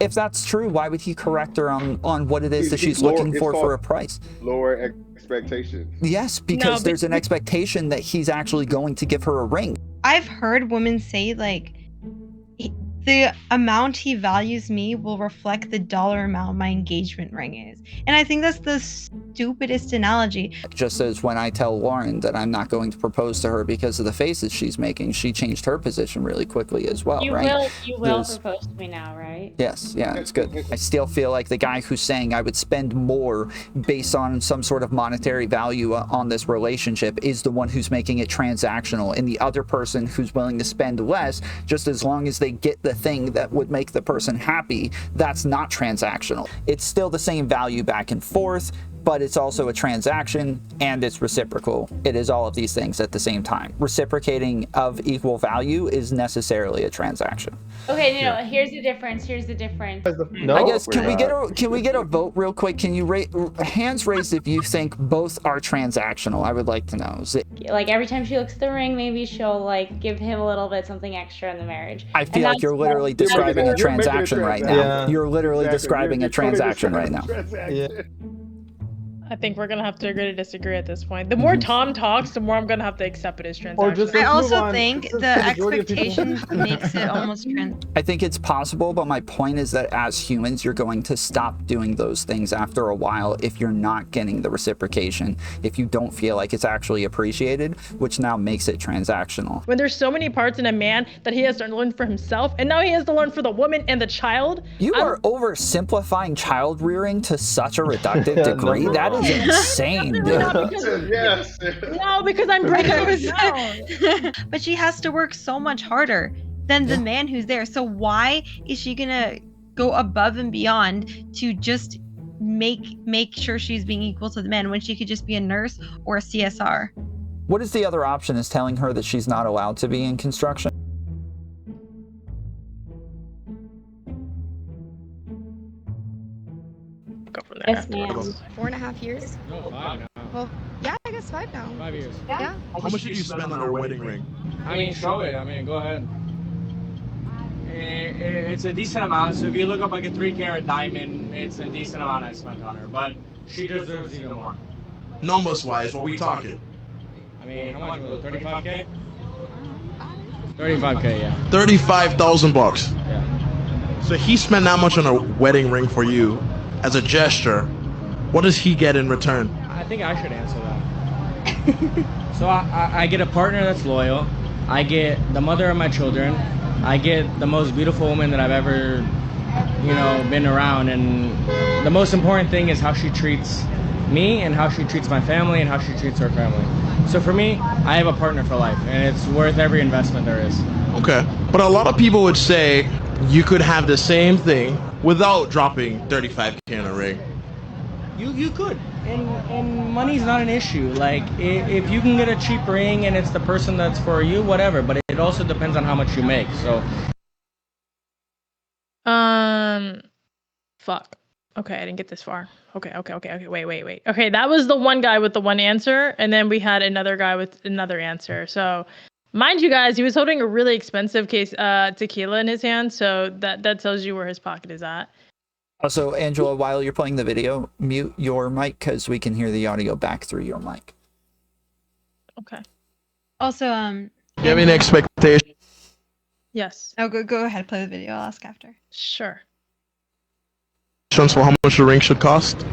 If that's true, why would he correct her on what it is that she's looking for a price? Lower expectations. Yes, because there's an expectation that he's actually going to give her a ring. I've heard women say, like, the amount he values me will reflect the dollar amount my engagement ring is. And I think that's the stupidest analogy. Just as when I tell Lauren that I'm not going to propose to her because of the faces she's making, she changed her position really quickly as well, right? You will propose to me now, right? Yes, yeah, it's good. I still feel like the guy who's saying I would spend more based on some sort of monetary value on this relationship is the one who's making it transactional, and the other person who's willing to spend less just as long as they get the thing that would make the person happy, that's not transactional. It's still the same value back and forth, but it's also a transaction and it's reciprocal. It is all of these things at the same time. Reciprocating of equal value is necessarily a transaction. Okay, no, here's the difference. No, I guess can we get a vote real quick? Can you hands raised if you think both are transactional? I would like to know. Like every time she looks at the ring, maybe she'll like give him a little bit something extra in the marriage. I feel like you're literally describing a transaction right now. Yeah. You're literally describing a transaction right now. Yeah. I think we're gonna have to agree to disagree at this point. The more Tom talks, the more I'm gonna have to accept it as transaction. I also think the expectations makes it almost I think it's possible, but my point is that as humans, you're going to stop doing those things after a while if you're not getting the reciprocation, if you don't feel like it's actually appreciated, which now makes it transactional. When there's so many parts in a man that he has to learn for himself, and now he has to learn for the woman and the child. You are oversimplifying child rearing to such a reductive degree. That is insane, dude. Yes. No, because I'm breaking it down. But she has to work so much harder than the man who's there. So why is she gonna go above and beyond to just make sure she's being equal to the man when she could just be a nurse or a CSR? What is the other option? Is telling her that she's not allowed to be in construction? Go from there. Yes, ma'am. 4.5 years. No, 5 now. Well, yeah, I guess 5 now. 5 years. Yeah. How much did you spend on her wedding ring? I mean, show it. I mean, go ahead. It's a decent amount. So if you look up like a 3-carat diamond, it's a decent amount I spent on her. But she deserves even more. Numbers wise, what we talking? I mean, how much was it? 35K? 35K, yeah. 35,000 bucks. Yeah. So he spent that much on a wedding ring for you as a gesture. What does he get in return? I think I should answer that. So I get a partner that's loyal. I get the mother of my children. I get the most beautiful woman that I've ever, been around. And the most important thing is how she treats me and how she treats my family and how she treats her family. So for me, I have a partner for life, and it's worth every investment there is. Okay. But a lot of people would say you could have the same thing without dropping 35K in a ring. You could, and money's not an issue. Like if you can get a cheap ring and it's the person that's for you, whatever. But it also depends on how much you make. So. Fuck. Okay, I didn't get this far. Okay. Wait. Okay, that was the one guy with the one answer, and then we had another guy with another answer. So, mind you guys, he was holding a really expensive case tequila in his hand, so that tells you where his pocket is at. Also, Angela, while you're playing the video, mute your mic because we can hear the audio back through your mic. Okay. Also, Do you have any expectations? Yes. Oh, go ahead, play the video. I'll ask after. Sure. For how much the ring should cost?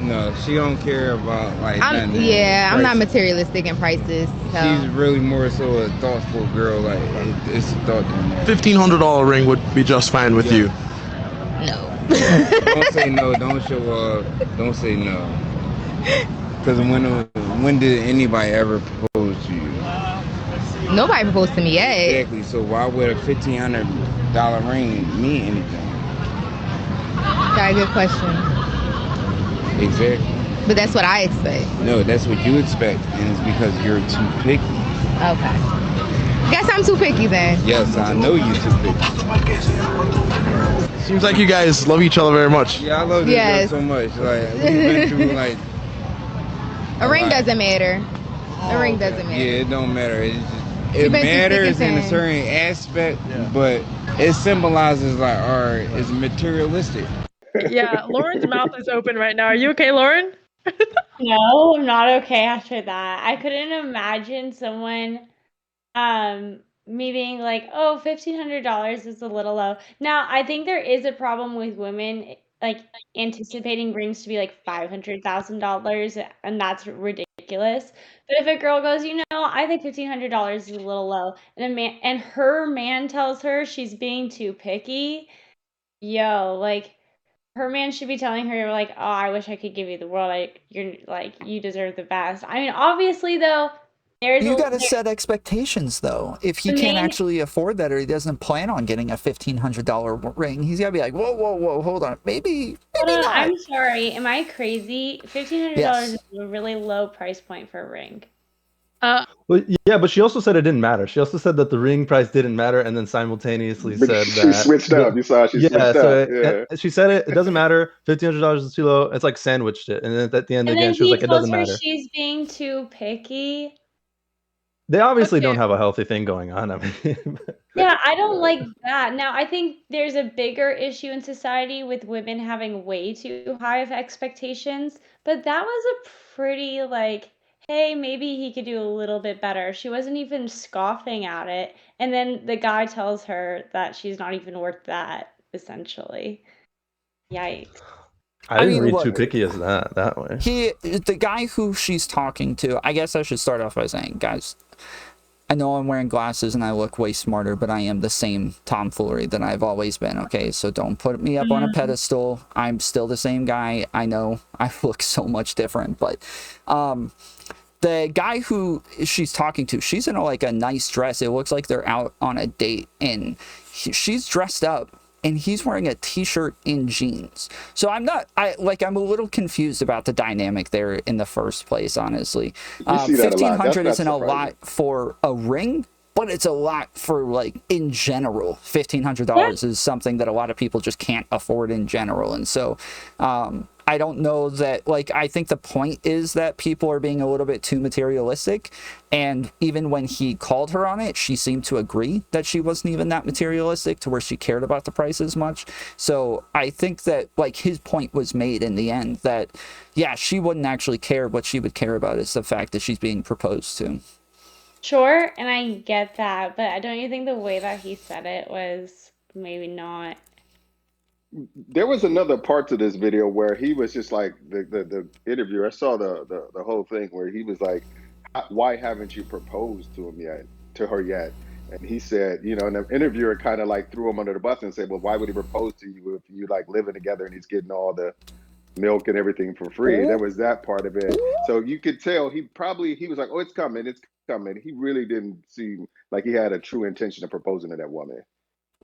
No, she don't care about like I'm not materialistic in prices. So. She's really more so a thoughtful girl. Like it's a thought. $1,500 ring would be just fine with you. No. Don't say no. Don't show up. Don't say no. Because when did anybody ever propose to you? Nobody proposed to me yet. Exactly. So why would a $1,500 ring mean anything? Got a good question. Exactly. But that's what I expect. No, that's what you expect, and it's because you're too picky. Okay. Guess I'm too picky then. Yes, I know you're too picky. Seems like you guys love each other very much. Yeah, I love this girl so much. Like we've been through like. A ring doesn't matter. A ring doesn't matter. Yeah, it don't matter. It matters in a certain aspect, but it symbolizes like, or is materialistic. Yeah, Lauren's mouth is open right now. Are you okay, Lauren? No, I'm not okay after that. I couldn't imagine someone me being like, oh, $1,500 is a little low. Now, I think there is a problem with women like anticipating rings to be like $500,000, and that's ridiculous. But if a girl goes, I think $1,500 is a little low, and her man tells her she's being too picky, like her man should be telling her like, oh, I wish I could give you the world. You deserve the best. I mean, obviously though, You got to set expectations, though. If he can't actually afford that, or he doesn't plan on getting a $1,500 ring, he's got to be like, whoa, whoa, whoa, hold on, maybe not. I'm sorry, am I crazy? $1,500 is a really low price point for a ring. Well, yeah, but she also said it didn't matter. She also said that the ring price didn't matter, and then simultaneously said she switched up. You saw she switched up. She said it doesn't matter. $1,500 is too low. It's like sandwiched it, and then at the end again, she was like, it doesn't matter. She's being too picky. They obviously don't have a healthy thing going on. I mean, yeah, I don't like that. Now, I think there's a bigger issue in society with women having way too high of expectations, but that was a pretty hey, maybe he could do a little bit better. She wasn't even scoffing at it. And then the guy tells her that she's not even worth that, essentially. Yikes. I didn't read too picky as that way. The guy who she's talking to, I guess I should start off by saying, guys, I know I'm wearing glasses and I look way smarter, but I am the same tomfoolery that I've always been, okay? So don't put me up on a pedestal. I'm still the same guy. I know I look so much different, but the guy who she's talking to, she's in a nice dress. It looks like they're out on a date, and she's dressed up, and he's wearing a t-shirt and jeans. So I'm a little confused about the dynamic there in the first place, honestly. $1,500 isn't a lot for a ring, but it's a lot for in general. $1,500 is something that a lot of people just can't afford in general. And so I don't know that, I think the point is that people are being a little bit too materialistic. And even when he called her on it, she seemed to agree that she wasn't even that materialistic to where she cared about the price as much. So I think that, his point was made in the end that, yeah, she wouldn't actually care. What she would care about is the fact that she's being proposed to. Sure, and I get that, but don't you think the way that he said it was maybe not? There was another part to this video where he was just like the interviewer. I saw the whole thing where he was like, "Why haven't you proposed to her yet?" And he said, and the interviewer kind of threw him under the bus and said, "Well, why would he propose to you if you living together and he's getting all the milk and everything for free?" There was that part of it. So you could tell he was like, "Oh, it's coming, it's coming." He really didn't seem like he had a true intention of proposing to that woman.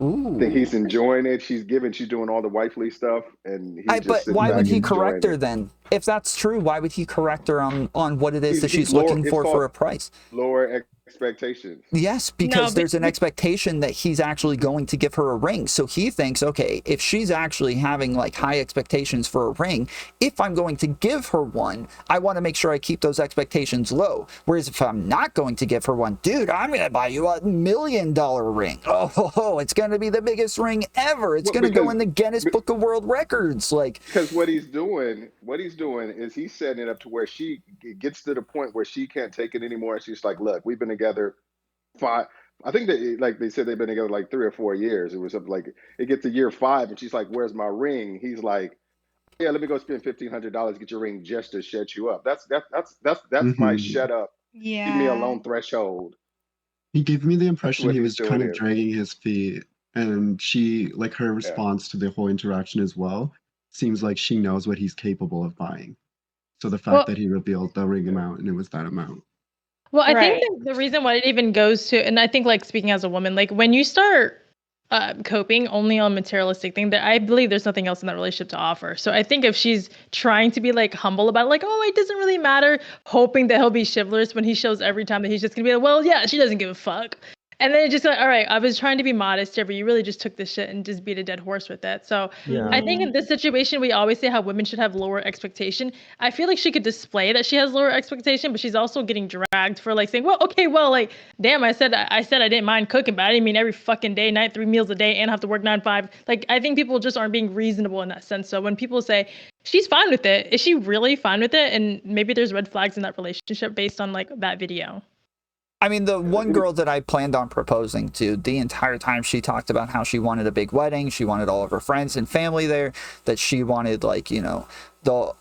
Ooh. I think he's enjoying it. She's doing all the wifely stuff, and he but why would he correct her then? If that's true, why would he correct her on what it is that she's looking for a price? Lower expectations. Yes, because there's an expectation that he's actually going to give her a ring. So he thinks, okay, if she's actually having high expectations for a ring, if I'm going to give her one, I want to make sure I keep those expectations low. Whereas if I'm not going to give her one, dude, I'm going to buy you $1 million ring. Oh, it's going to be the biggest ring ever. It's going to go in the Guinness Book of World Records. Because what he's doing is he's setting it up to where she gets to the point where she can't take it anymore. She's like, look, we've been together 5. I think that they said they've been together 3 or 4 years. It was something it gets to year 5 and she's like, "Where's my ring?" He's like, "Yeah, let me go spend $1,500 get your ring just to shut you up." That's my shut up. Yeah. Leave me alone threshold. He gave me the impression he was kind of dragging his feet, and she her response to the whole interaction as well seems like she knows what he's capable of buying. So the fact that he revealed the ring amount and it was that amount. Well, I think the reason why it even goes to, and I think speaking as a woman, when you start coping only on materialistic things, that I believe there's nothing else in that relationship to offer. So I think if she's trying to be humble about it, oh, it doesn't really matter, hoping that he'll be chivalrous when he shows every time that he's just gonna be well, yeah, she doesn't give a fuck. And then it just like, all right, I was trying to be modest here, but you really just took this shit and just beat a dead horse with it. So I think in this situation, we always say how women should have lower expectation. I feel like she could display that she has lower expectation, but she's also getting dragged for like saying, well, okay, well, like, damn, I said I didn't mind cooking, but I didn't mean every fucking day, night, 3 meals a day, and have to work 9 to 5. Like, I think people just aren't being reasonable in that sense. So when people say she's fine with it, is she really fine with it? And maybe there's red flags in that relationship based on like that video. I mean, the one girl that I planned on proposing to, the entire time she talked about how she wanted a big wedding, she wanted all of her friends and family there, that she wanted, like, you know, the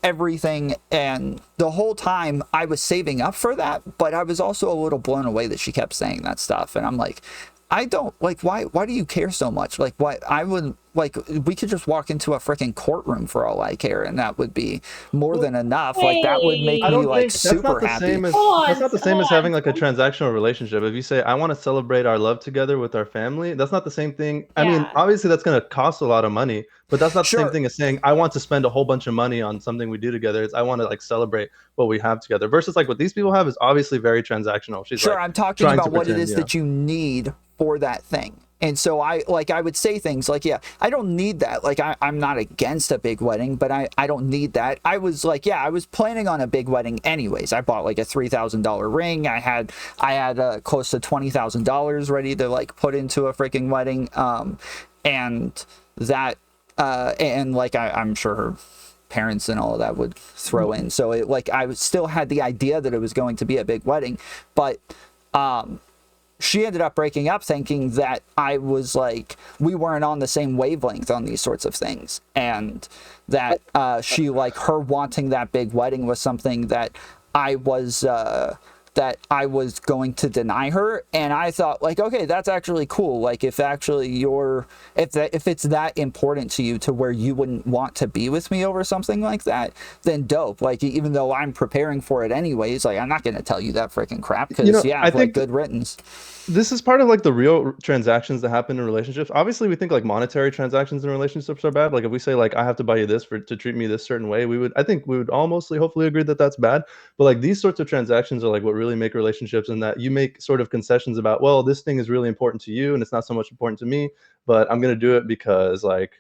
everything. And the whole time I was saving up for that, but I was also a little blown away that she kept saying that stuff. And I'm like, I don't, like, why do you care so much? Like, why? I would, like, we could just walk into a freaking courtroom for all I care, and that would be more than enough. Like, that would make me, like, super happy. That's not the same as having, like, a transactional relationship. If you say, I want to celebrate our love together with our family, that's not the same thing. I mean, obviously, that's going to cost a lot of money, but that's not the same thing as saying, I want to spend a whole bunch of money on something we do together. It's, I want to, like, celebrate what we have together. Versus, like, what these people have is obviously very transactional. She's sure, like, I'm talking about what it is that you need for that thing. And so I would say things like, yeah, I don't need that. Like, I'm not against a big wedding, but I don't need that. I was like, yeah, I was planning on a big wedding anyways. I bought like a $3,000 ring. I had close to $20,000 ready to like put into a freaking wedding. And that, and like, I'm sure her parents and all of that would throw in. So it, like, I still had the idea that it was going to be a big wedding, but, she ended up breaking up thinking that I was like, we weren't on the same wavelength on these sorts of things. And that she, like, her wanting that big wedding was something that I was going to deny her. And I thought, like, okay, that's actually cool. Like, if actually if it's that important to you to where you wouldn't want to be with me over something like that, then dope. Like, even though I'm preparing for it anyways, like, I'm not going to tell you that freaking crap because, I think, like, good riddance. This is part of like the real transactions that happen in relationships. Obviously, we think like monetary transactions in relationships are bad. Like if we say like I have to buy you this to treat me this certain way, I think we would all mostly hopefully agree that that's bad. But like these sorts of transactions are like what really make relationships, and that you make sort of concessions about, well, this thing is really important to you and it's not so much important to me, but I'm gonna do it because like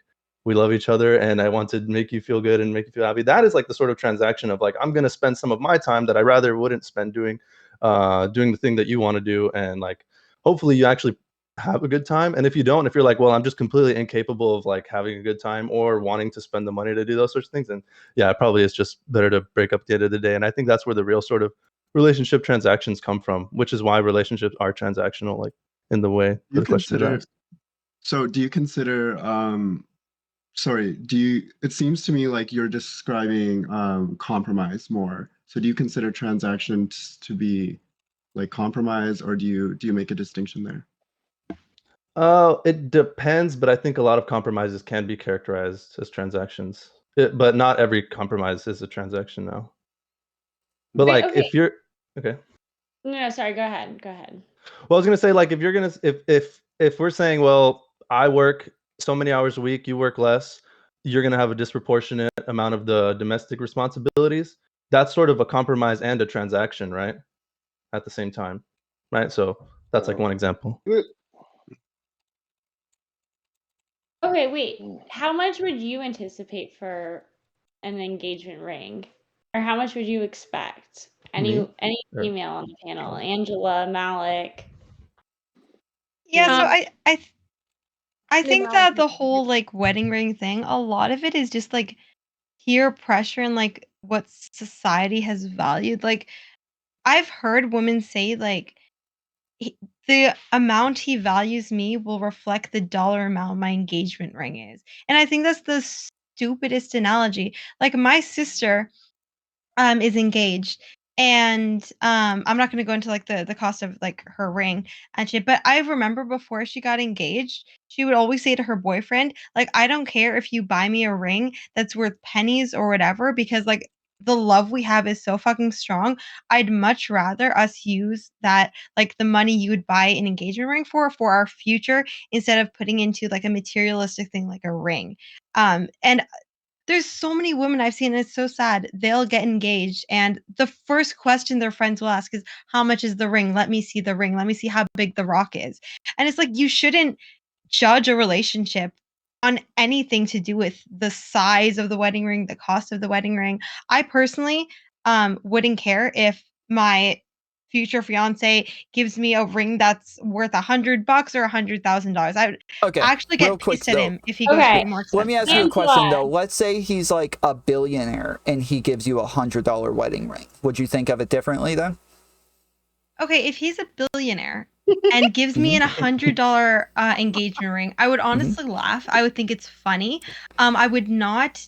we love each other and I want to make you feel good and make you feel happy. That is like the sort of transaction of like, I'm gonna spend some of my time that I rather wouldn't spend doing the thing that you want to do, and like hopefully you actually have a good time. And if you don't, if you're like, well, I'm just completely incapable of like having a good time or wanting to spend the money to do those sorts of things, then yeah, it probably is just better to break up at the end of the day. And I think that's where the real sort of relationship transactions come from, which is why relationships are transactional, like in the way the question is asked. So do you consider it seems to me like you're describing compromise more. So do you consider transactions to be like compromise, or do you make a distinction there? It depends, but I think a lot of compromises can be characterized as transactions. But not every compromise is a transaction now. But like if you're okay. No, sorry, go ahead. Well, I was gonna say, like, if you're gonna if we're saying, well, I work so many hours a week, you work less, you're gonna have a disproportionate amount of the domestic responsibilities. That's sort of a compromise and a transaction, right? At the same time, right? So that's like one example. Okay, wait. How much would you anticipate for an engagement ring, or how much would you expect? Any female on the panel? Angela, Malik. Yeah, so I think that the whole like wedding ring thing, a lot of it is just like peer pressure and like what society has valued. Like I've heard women say like the amount he values me will reflect the dollar amount my engagement ring is. And I think that's the stupidest analogy. Like my sister is engaged, and I'm not going to go into like the cost of like her ring and shit, but I remember before she got engaged, she would always say to her boyfriend, like, I don't care if you buy me a ring that's worth pennies or whatever, because like the love we have is so fucking strong. I'd much rather us use that, like the money you would buy an engagement ring for our future, instead of putting into like a materialistic thing like a ring. And there's so many women I've seen, and it's so sad. They'll get engaged, and the first question their friends will ask is, "How much is the ring? Let me see the ring. Let me see how big the rock is." And it's like you shouldn't judge a relationship on anything to do with the size of the wedding ring, the cost of the wedding ring. I personally wouldn't care if my future fiance gives me a ring that's worth $100 or $100,000. I would Okay, actually real get quick pissed at though. him if he goes for the more expensive. Let me ask you a question though. Let's say he's like a billionaire and he gives you $100 wedding ring. Would you think of it differently then? Okay, if he's a billionaire and gives me an $100 engagement ring, I would honestly laugh. I would think it's funny. I would not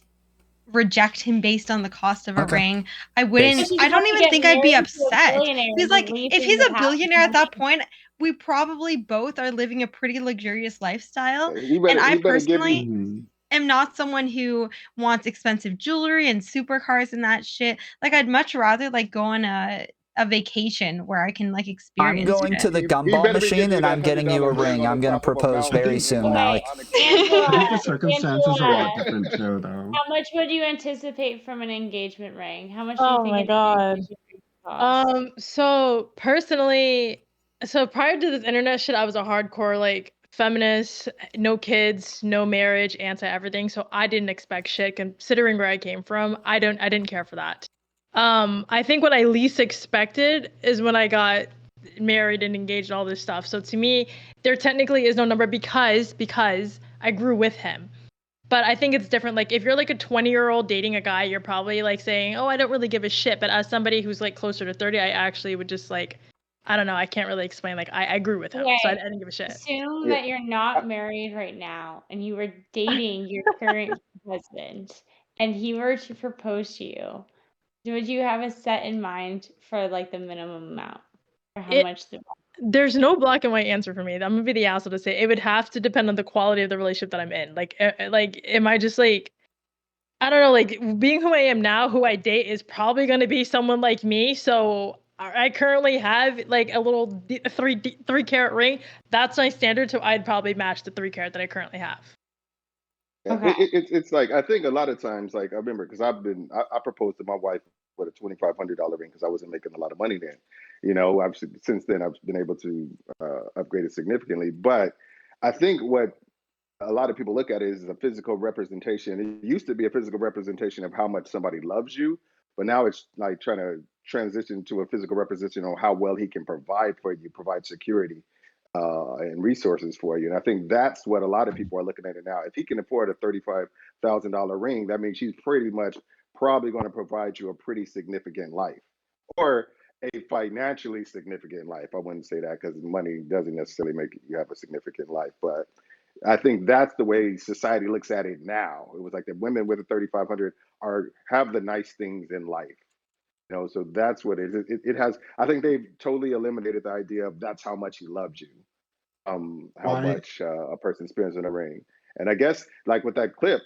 reject him based on the cost of a ring. I wouldn't. I don't even think I'd be upset. Because like, if he's a billionaire at that point, we probably both are living a pretty luxurious lifestyle. And I personally am not someone who wants expensive jewelry and supercars and that shit. Like, I'd much rather like go on a vacation where I can like experience. I'm going it. to the gumball machine and I'm getting you a ring. I'm going to propose very soon, Malik. I think the circumstances are a lot different too, though. How much would you anticipate from an engagement ring? How much do Oh you think my an god. engagement ring costs? So personally, so prior to this internet shit, I was a hardcore like feminist, no kids, no marriage, anti everything. So I didn't expect shit. Considering where I came from, I didn't care for that. I think what I least expected is when I got married and engaged and all this stuff. So to me, there technically is no number because I grew with him. But I think it's different. Like if you're like a 20-year-old dating a guy, you're probably like saying, "Oh, I don't really give a shit." But as somebody who's like closer to 30, I actually would just like, I don't know. I can't really explain. Like I grew with him, so I didn't give a shit. Assume that you're not married right now and you were dating your current husband and he were to propose to you. Would you have a set in mind for like the minimum amount or how much there's no black and white answer for me. I'm gonna be the asshole to say it would have to depend on the quality of the relationship that I'm in. Like am I just like, I don't know, like being who I am now, who I date is probably gonna be someone like me. So I currently have like a little 3 carat ring. That's my standard. So I'd probably match the 3 carat that I currently have. It's like I think a lot of times, like I remember because I proposed to my wife with a $2,500 ring because I wasn't making a lot of money then. You know, since then I've been able to upgrade it significantly. But I think what a lot of people look at it is a physical representation. It used to be a physical representation of how much somebody loves you, but now it's like trying to transition to a physical representation on how well he can provide for you, provide security and resources for you. And I think that's what a lot of people are looking at it now. If he can afford a $35,000 ring, that means she's pretty much probably going to provide you a pretty significant life or a financially significant life. I wouldn't say that because money doesn't necessarily make you have a significant life, but I think that's the way society looks at it now. It was like the women with a 3,500 have the nice things in life. You know, so that's what it is. It has. I think they've totally eliminated the idea of that's how much he loves you, how much a person spends on a ring. And I guess like with that clip,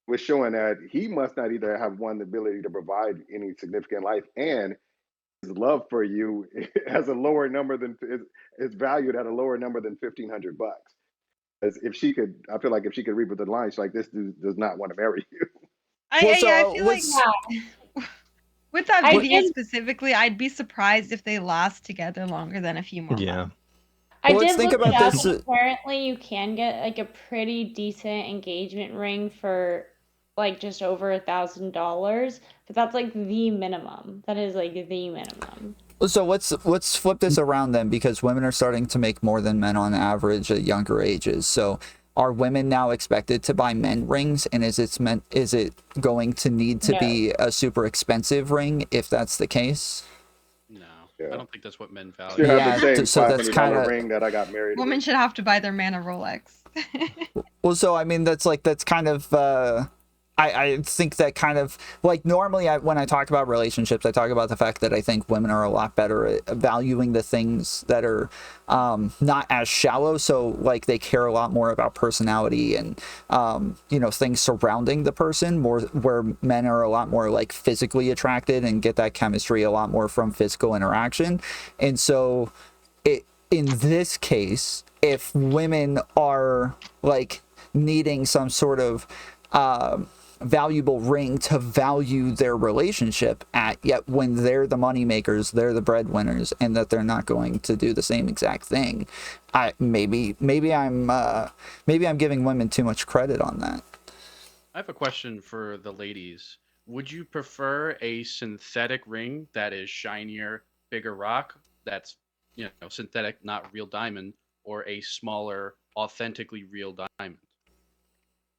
was showing that he must not either have the ability to provide any significant life, and his love for you has a lower number than is valued at a lower number than $1,500. As if she could, I feel like if she could read with the lines, like this dude does not want to marry you. I feel like with that video specifically, I'd be surprised if they last together longer than a few more months. I did look it up. Apparently, you can get like a pretty decent engagement ring for like just over $1,000, but that's like the minimum. That is like the minimum. So let's flip this around then, because women are starting to make more than men on average at younger ages. So are women now expected to buy men rings, and is it going to need to be a super expensive ring if that's the case? No, I don't think that's what men value. So that's kind of ring that I got married. Women should have to buy their man a Rolex. Well, so I mean that's kind of I think that kind of like normally when I talk about relationships, I talk about the fact that I think women are a lot better at valuing the things that are not as shallow. So like they care a lot more about personality and, you know, things surrounding the person more, where men are a lot more like physically attracted and get that chemistry a lot more from physical interaction. And so in this case, if women are like needing some sort of valuable ring to value their relationship at, yet when they're the money makers, they're the breadwinners, and that they're not going to do the same exact thing. Maybe I'm giving women too much credit on that. I have a question for the ladies. Would you prefer a synthetic ring that is shinier, bigger rock that's, synthetic, not real diamond, or a smaller, authentically real diamond?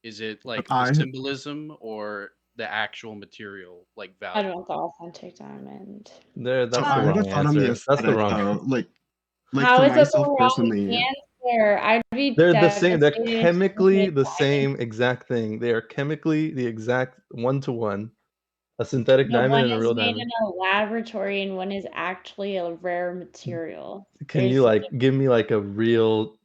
Is it like the symbolism or the actual material, like value? I don't want the authentic diamond. That's the I had a wrong thought on the answer. That's the aesthetic wrong. though. Like How for is it the myself wrong personally, answer? I'd be They're the same. They're devastated if chemically something the diamond. same exact thing. They are chemically the exact 1-to-1. A synthetic No, diamond one and a is real made diamond. in a laboratory and one is actually a rare material. Can you like give me like a real?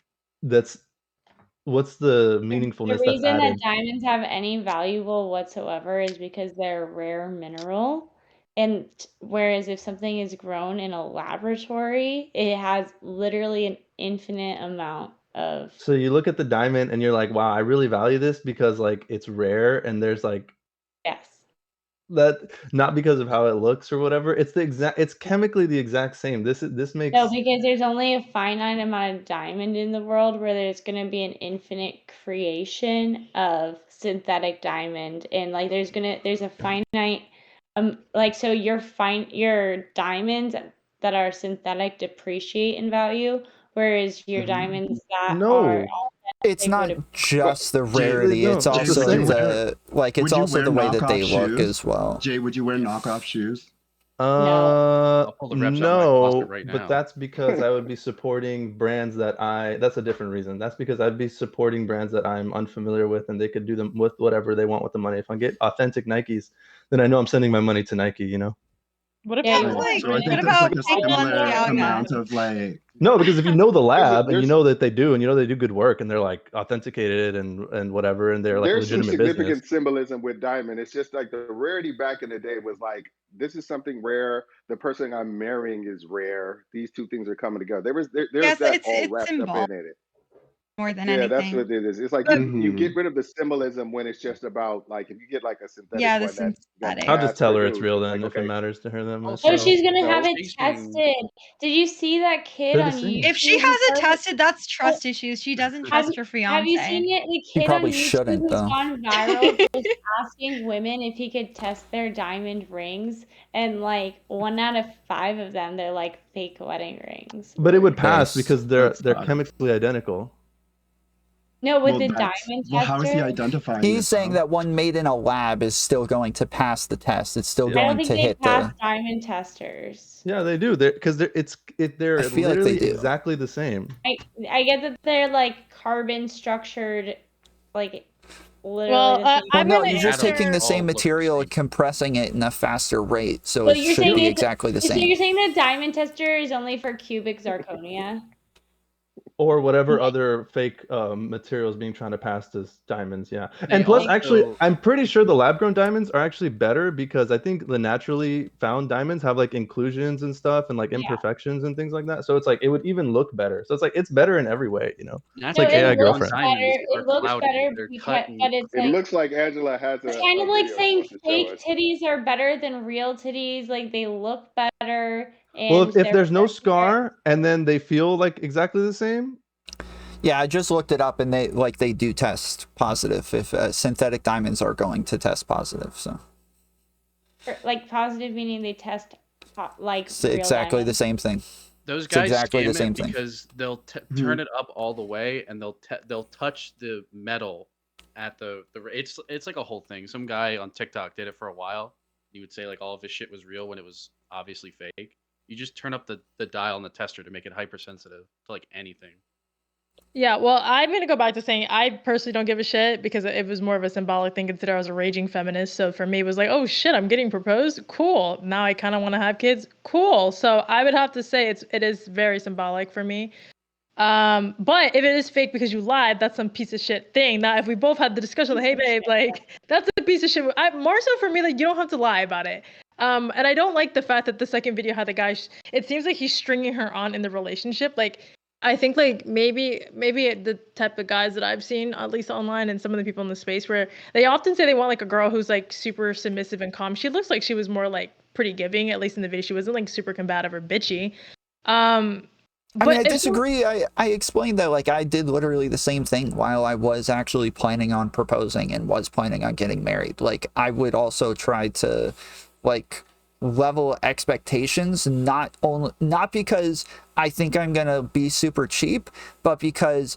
What's the The meaningfulness that's reason that added? diamonds have any valuable whatsoever is because they're a rare mineral. And whereas if something is grown in a laboratory, it has literally an infinite amount of. So you look at the diamond and you're like, wow, I really value this because like it's rare and there's like Yes. that, not because of how it looks or whatever. It's chemically the exact same. This makes No, because there's only a finite amount of diamond in the world where there's going to be an infinite creation of synthetic diamond, and like there's a finite like so your diamonds that are synthetic depreciate in value, whereas your diamonds that are It's not just the rarity, it's Jay, also would you the way that they knockoff look shoes? as well. Jay, would you wear knockoff shoes? I'll pull the reps out of my closet right now. But that's because I would be supporting brands that's a different reason. That's because I'd be supporting brands that I'm unfamiliar with and they could do them with whatever they want with the money. If I get authentic Nikes, then I know I'm sending my money to Nike, you know? What Yeah, So I think there's like a similar amount of like. No, because if you know the lab and you know that they do, and you know they do good work, and they're like authenticated and whatever, and they're like There's some legitimate significant business. symbolism with diamond. It's just like the rarity back in the day was like, this is something rare. The person I'm marrying is rare. These two things are coming together. There's that all wrapped up in it. More than Yeah, anything. that's what it is. It's like you get rid of the symbolism when it's just about like if you get like a synthetic Yeah, the one that's synthetic. I'll just tell her it's mass-produced, real it's then like, if it okay. matters to her that much. Oh, she's gonna No, have it tasting- tested. Did you see that kid They're the on same. YouTube? If she has it tested, that's trust issues. She doesn't trust her fiance. Have you seen it? The He kid on probably YouTube shouldn't, who's though. gone viral just asking women if he could test their diamond rings, and like 1 out of 5 of them, they're like fake wedding rings. But it would pass Nice. because they're chemically identical. No, with Well, the that's- diamond well, how is he tester. identifying He's this, saying though? that one made in a lab is still going to pass the test. It's still I going don't think to they hit pass the. diamond testers. Yeah, they do. They're I feel like they literally do. exactly the same. I get that they're like carbon structured, like literally Well, the same. Well, I'm no, gonna you're just answer- taking the all same look the material same. and compressing it in a faster rate, so So it you're should saying be it's- exactly the So same. you're saying the diamond tester is only for cubic zirconia? Or whatever other fake materials being trying to pass as diamonds, yeah. They And plus, also- actually, I'm pretty sure the lab-grown diamonds are actually better because I think the naturally found diamonds have like inclusions and stuff and like imperfections and things like that. So it's like it would even look better. So it's like it's better in every way, you know. It's like AI girlfriend. It looks better, because, but it's It like looks like Angela has it's a kind of like video saying wants to show fake us. titties are better than real titties. Like they look better. And Well, if they're there's no better. scar and then they feel like exactly the same, Yeah, I just looked it up, and they do test positive if synthetic diamonds are going to test positive. So Like positive meaning they test like it's real exactly the diamonds. same thing. Those It's guys exactly the scam same it thing. because they'll turn it up all the way and they'll touch the metal at the it's like a whole thing. Some guy on TikTok did it for a while. He would say like all of his shit was real when it was obviously fake. You just turn up the dial on the tester to make it hypersensitive to like anything. Yeah, well, I'm gonna go back to saying I personally don't give a shit because it was more of a symbolic thing. Consider I was a raging feminist, so for me it was like, oh shit, I'm getting proposed. Cool. Now I kind of want to have kids. Cool. So I would have to say it is very symbolic for me. But if it is fake because you lied, that's some piece of shit thing. Now, if we both had the discussion, like, hey babe, like that's a piece of shit. More so for me, like you don't have to lie about it. And I don't like the fact that the second video had the guy. It seems like he's stringing her on in the relationship. Like I think like maybe the type of guys that I've seen, at least online, and some of the people in the space, where they often say they want like a girl who's like super submissive and calm. She looks like she was more like pretty giving, at least in the video. She wasn't like super combative or bitchy. I mean, I disagree. I explained that like I did literally the same thing while I was actually planning on proposing and was planning on getting married. Like I would also try to like level expectations, not because I think I'm gonna be super cheap, but because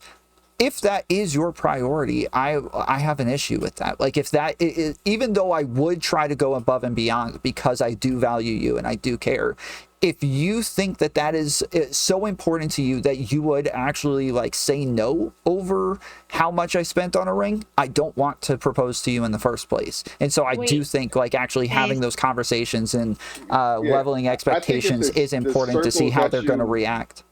if that is your priority, I have an issue with that. Like if that even though I would try to go above and beyond because I do value you and I do care, if you think that that is so important to you that you would actually like say no over how much I spent on a ring, I don't want to propose to you in the first place. And so I do think like actually having those conversations and leveling expectations is important to see how they're going to react.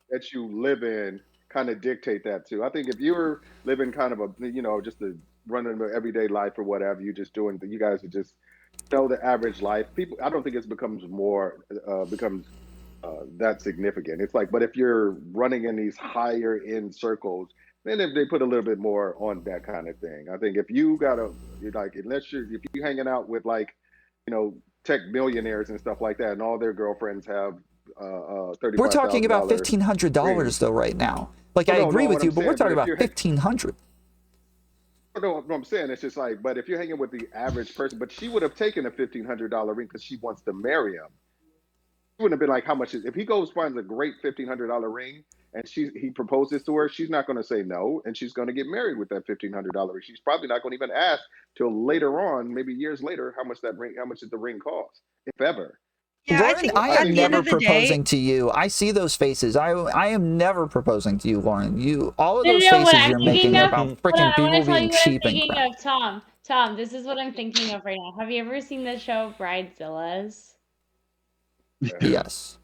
That you live in kind of dictate that too. I think if you're living kind of a, you know, just a running an everyday life or whatever, you just doing, you guys are just know the average life. People, I don't think it becomes that significant. It's like, but if you're running in these higher end circles, then if they put a little bit more on that kind of thing. I think if you gotta, you're like, if you're hanging out with like, you know, tech millionaires and stuff like that, and all their girlfriends have $35,000. We're talking about $1,500 though right now. Like I agree with you, but we're talking about $1,500. No, what I'm saying, it's just like, but if you're hanging with the average person, but she would have taken a $1,500 ring because she wants to marry him. She wouldn't have been like, how much is, if he goes finds a great $1,500 ring and he proposes to her, she's not going to say no, and she's going to get married with that $1,500 ring. She's probably not going to even ask till later on, maybe years later, how much did the ring cost, if ever. Yeah, Lauren, I am never proposing to you. I see those faces. I am never proposing to you, Lauren. All of those faces you're making are about freaking people being cheap and crap. Tom, this is what I'm thinking of right now. Have you ever seen the show Bridezillas? Yes.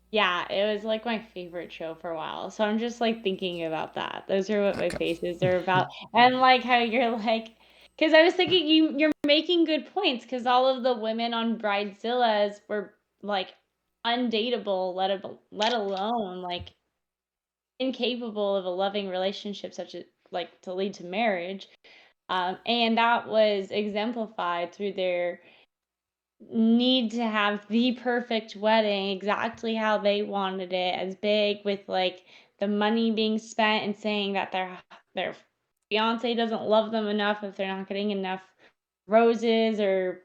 Yeah, it was like my favorite show for a while. So I'm just like thinking about that. Those are what my faces are about. And like how you're like, because I was thinking you're making good points because all of the women on Bridezillas were like undateable, let alone like incapable of a loving relationship such as like to lead to marriage. And that was exemplified through their need to have the perfect wedding exactly how they wanted it, as big, with like the money being spent and saying that their fiance doesn't love them enough if they're not getting enough roses or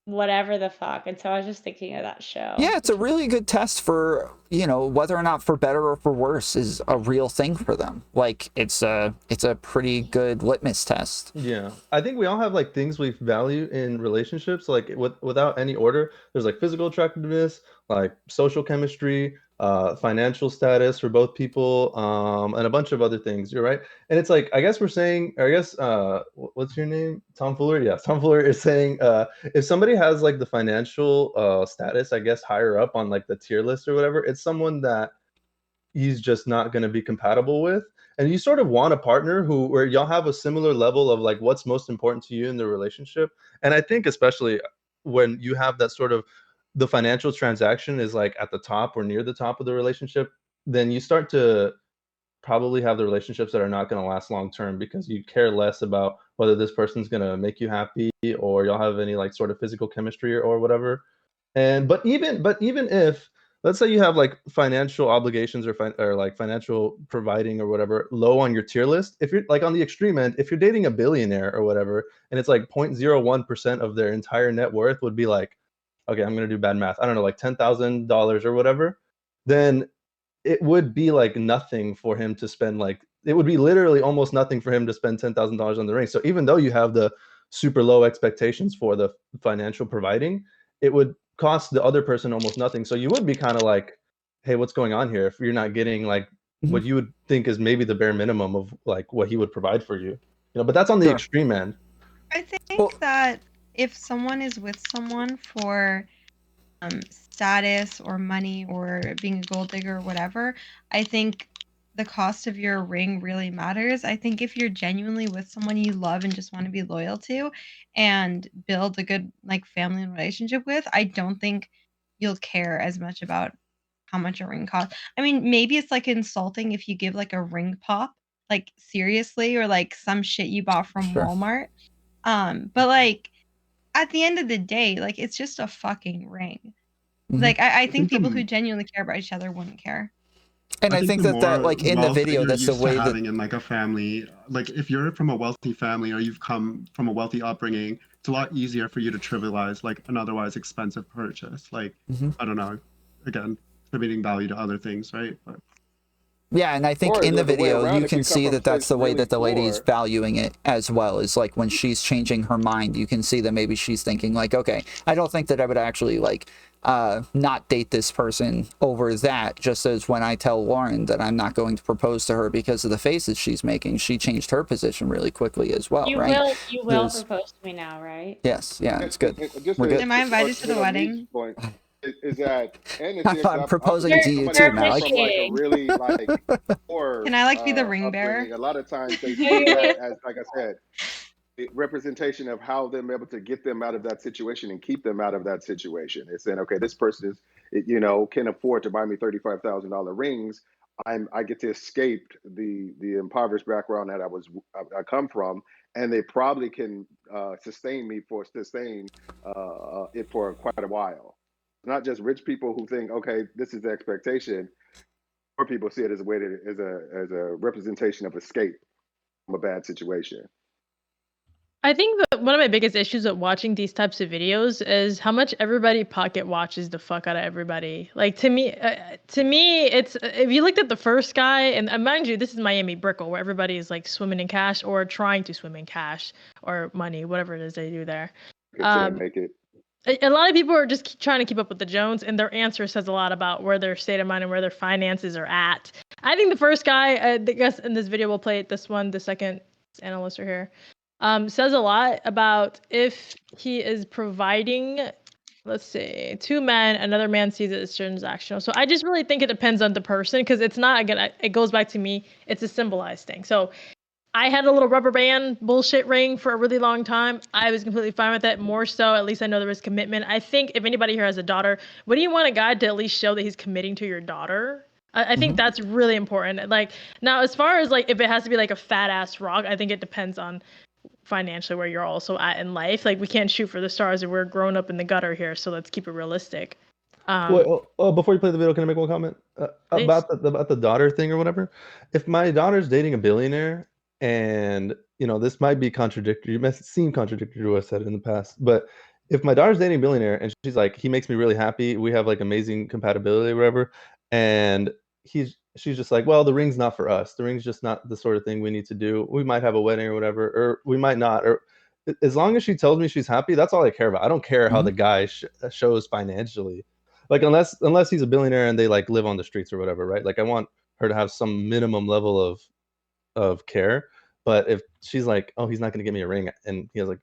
whatever the fuck. And so I was just thinking of that show. Yeah, it's a really good test for, you know, whether or not for better or for worse is a real thing for them. Like it's a pretty good litmus test. Yeah, I think we all have like things we value in relationships, like without any order. There's like physical attractiveness, like social chemistry, financial status for both people, and a bunch of other things. You're right. And it's like, I guess we're saying, or I guess, what's your name? Tomfoolery? Yeah, Tomfoolery is saying, if somebody has like the financial status, I guess higher up on like the tier list or whatever, it's someone that he's just not going to be compatible with. And you sort of want a partner where y'all have a similar level of like what's most important to you in the relationship. And I think especially when you have that sort of, the financial transaction is like at the top or near the top of the relationship, then you start to probably have the relationships that are not going to last long term because you care less about whether this person's going to make you happy or y'all have any like sort of physical chemistry or whatever. But even if, let's say you have like financial obligations or like financial providing or whatever low on your tier list, if you're like on the extreme end, if you're dating a billionaire or whatever, and it's like 0.01% of their entire net worth would be like, okay, I'm going to do bad math, I don't know, like $10,000 or whatever, then it would be like nothing for him to spend, like it would be literally almost nothing for him to spend $10,000 on the ring. So even though you have the super low expectations for the financial providing, it would cost the other person almost nothing. So you would be kind of like, hey, what's going on here if you're not getting like what you would think is maybe the bare minimum of like what he would provide for you, you know? But that's on the extreme end. I think that if someone is with someone for status or money or being a gold digger or whatever, I think the cost of your ring really matters. I think if you're genuinely with someone you love and just want to be loyal to and build a good like family and relationship with, I don't think you'll care as much about how much a ring costs. I mean, maybe it's like insulting if you give like a ring pop, like seriously, or like some shit you bought from Sure. Walmart. But like at the end of the day, like it's just a fucking ring. Like I think people who genuinely care about each other wouldn't care. And I think the that more like in the wealth that video, you're that's the used to way that having in like a family, like if you're from a wealthy family or you've come from a wealthy upbringing, it's a lot easier for you to trivialize like an otherwise expensive purchase. Like I don't know, again, attributing value to other things, right? But yeah, and I think Or in the the way video around, you if you can come see from that that's place the way really that the lady is poor, valuing it as well. Is like when she's changing her mind, you can see that maybe she's thinking like, okay, I don't think that I would actually like not date this person over that, just as when I tell Lauren that I'm not going to propose to her because of the faces she's making, she changed her position really quickly as well, right? You will propose to me now, right? Yes, yeah, it's good. Just We're good. Am I invited to the hit on Meech's wedding? point, is that, and it's the I'm example. I'm proposing to speaking you from too, somebody who came Malik. from like a really like poor Can I like be the ring upbringing. bearer? A lot of times they see that as, like I said, a representation of how them able to get them out of that situation and keep them out of that situation. It's saying, okay, this person is, you know, can afford to buy me $35,000 rings. I get to escape the impoverished background that I come from, and they probably can sustain it for quite a while. Not just rich people who think, okay, this is the expectation. Poor people see it as a way to as a representation of escape from a bad situation. I think that one of my biggest issues with watching these types of videos is how much everybody pocket watches the fuck out of everybody. Like to me, it's if you looked at the first guy, and mind you, this is Miami Brickle, where everybody is like swimming in cash or trying to swim in cash or money, whatever it is they do there. Make it. A lot of people are just trying to keep up with the Jones, and their answer says a lot about where their state of mind and where their finances are at. I think the first guy, I guess in this video, we'll play it. This one, the second analyst are here. Says a lot about if he is providing, let's see, 2 men, another man sees it as transactional. So I just really think it depends on the person, because it's not, again, it goes back to me, it's a symbolized thing. So I had a little rubber band bullshit ring for a really long time. I was completely fine with it. More so, at least I know there was commitment. I think if anybody here has a daughter, what do you want a guy to at least show that he's committing to your daughter? I think that's really important. Like, now, as far as like if it has to be like a fat ass rock, I think it depends on financially where you're also at in life. Like, we can't shoot for the stars if we're grown up in the gutter here, so let's keep it realistic. Wait, before you play the video, can I make one comment about the daughter thing or whatever? If my daughter's dating a billionaire, and you know this might be contradictory, it may seem contradictory to what I said in the past, but if my daughter's dating a billionaire and she's like, he makes me really happy, we have like amazing compatibility or whatever, and she's just like, well, the ring's not for us. The ring's just not the sort of thing we need to do. We might have a wedding or whatever, or we might not. Or as long as she tells me she's happy, that's all I care about. I don't care how the guy shows financially. Like unless he's a billionaire and they like live on the streets or whatever, right? Like I want her to have some minimum level of care. But if she's like, oh, he's not going to give me a ring, and he has like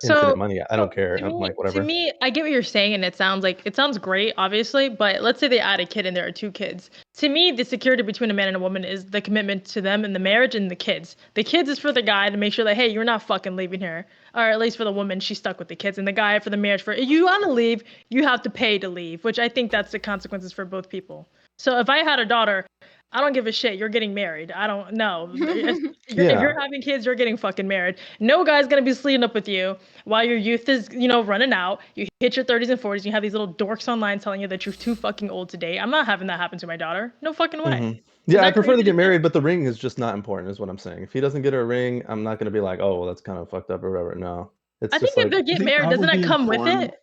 infinite money, I don't care. I'm like, whatever. To me, I get what you're saying, and it sounds great, obviously. But let's say they add a kid and there are 2 kids. To me, the security between a man and a woman is the commitment to them and the marriage and the kids. The kids is for the guy to make sure that, hey, you're not fucking leaving here, or at least for the woman, she's stuck with the kids, and the guy for the marriage. For if you want to leave, you have to pay to leave, which I think that's the consequences for both people. So if I had a daughter, I don't give a shit. You're getting married. I don't know. If you're having kids, you're getting fucking married. No guy's gonna be sleeping up with you while your youth is, running out. You hit your 30s and 40s, and you have these little dorks online telling you that you're too fucking old to date. I'm not having that happen to my daughter. No fucking way. Yeah, I prefer to get married, but the ring is just not important, is what I'm saying. If he doesn't get her a ring, I'm not gonna be like, oh, well, that's kind of fucked up or whatever. No, I think if they get married, doesn't that come with it?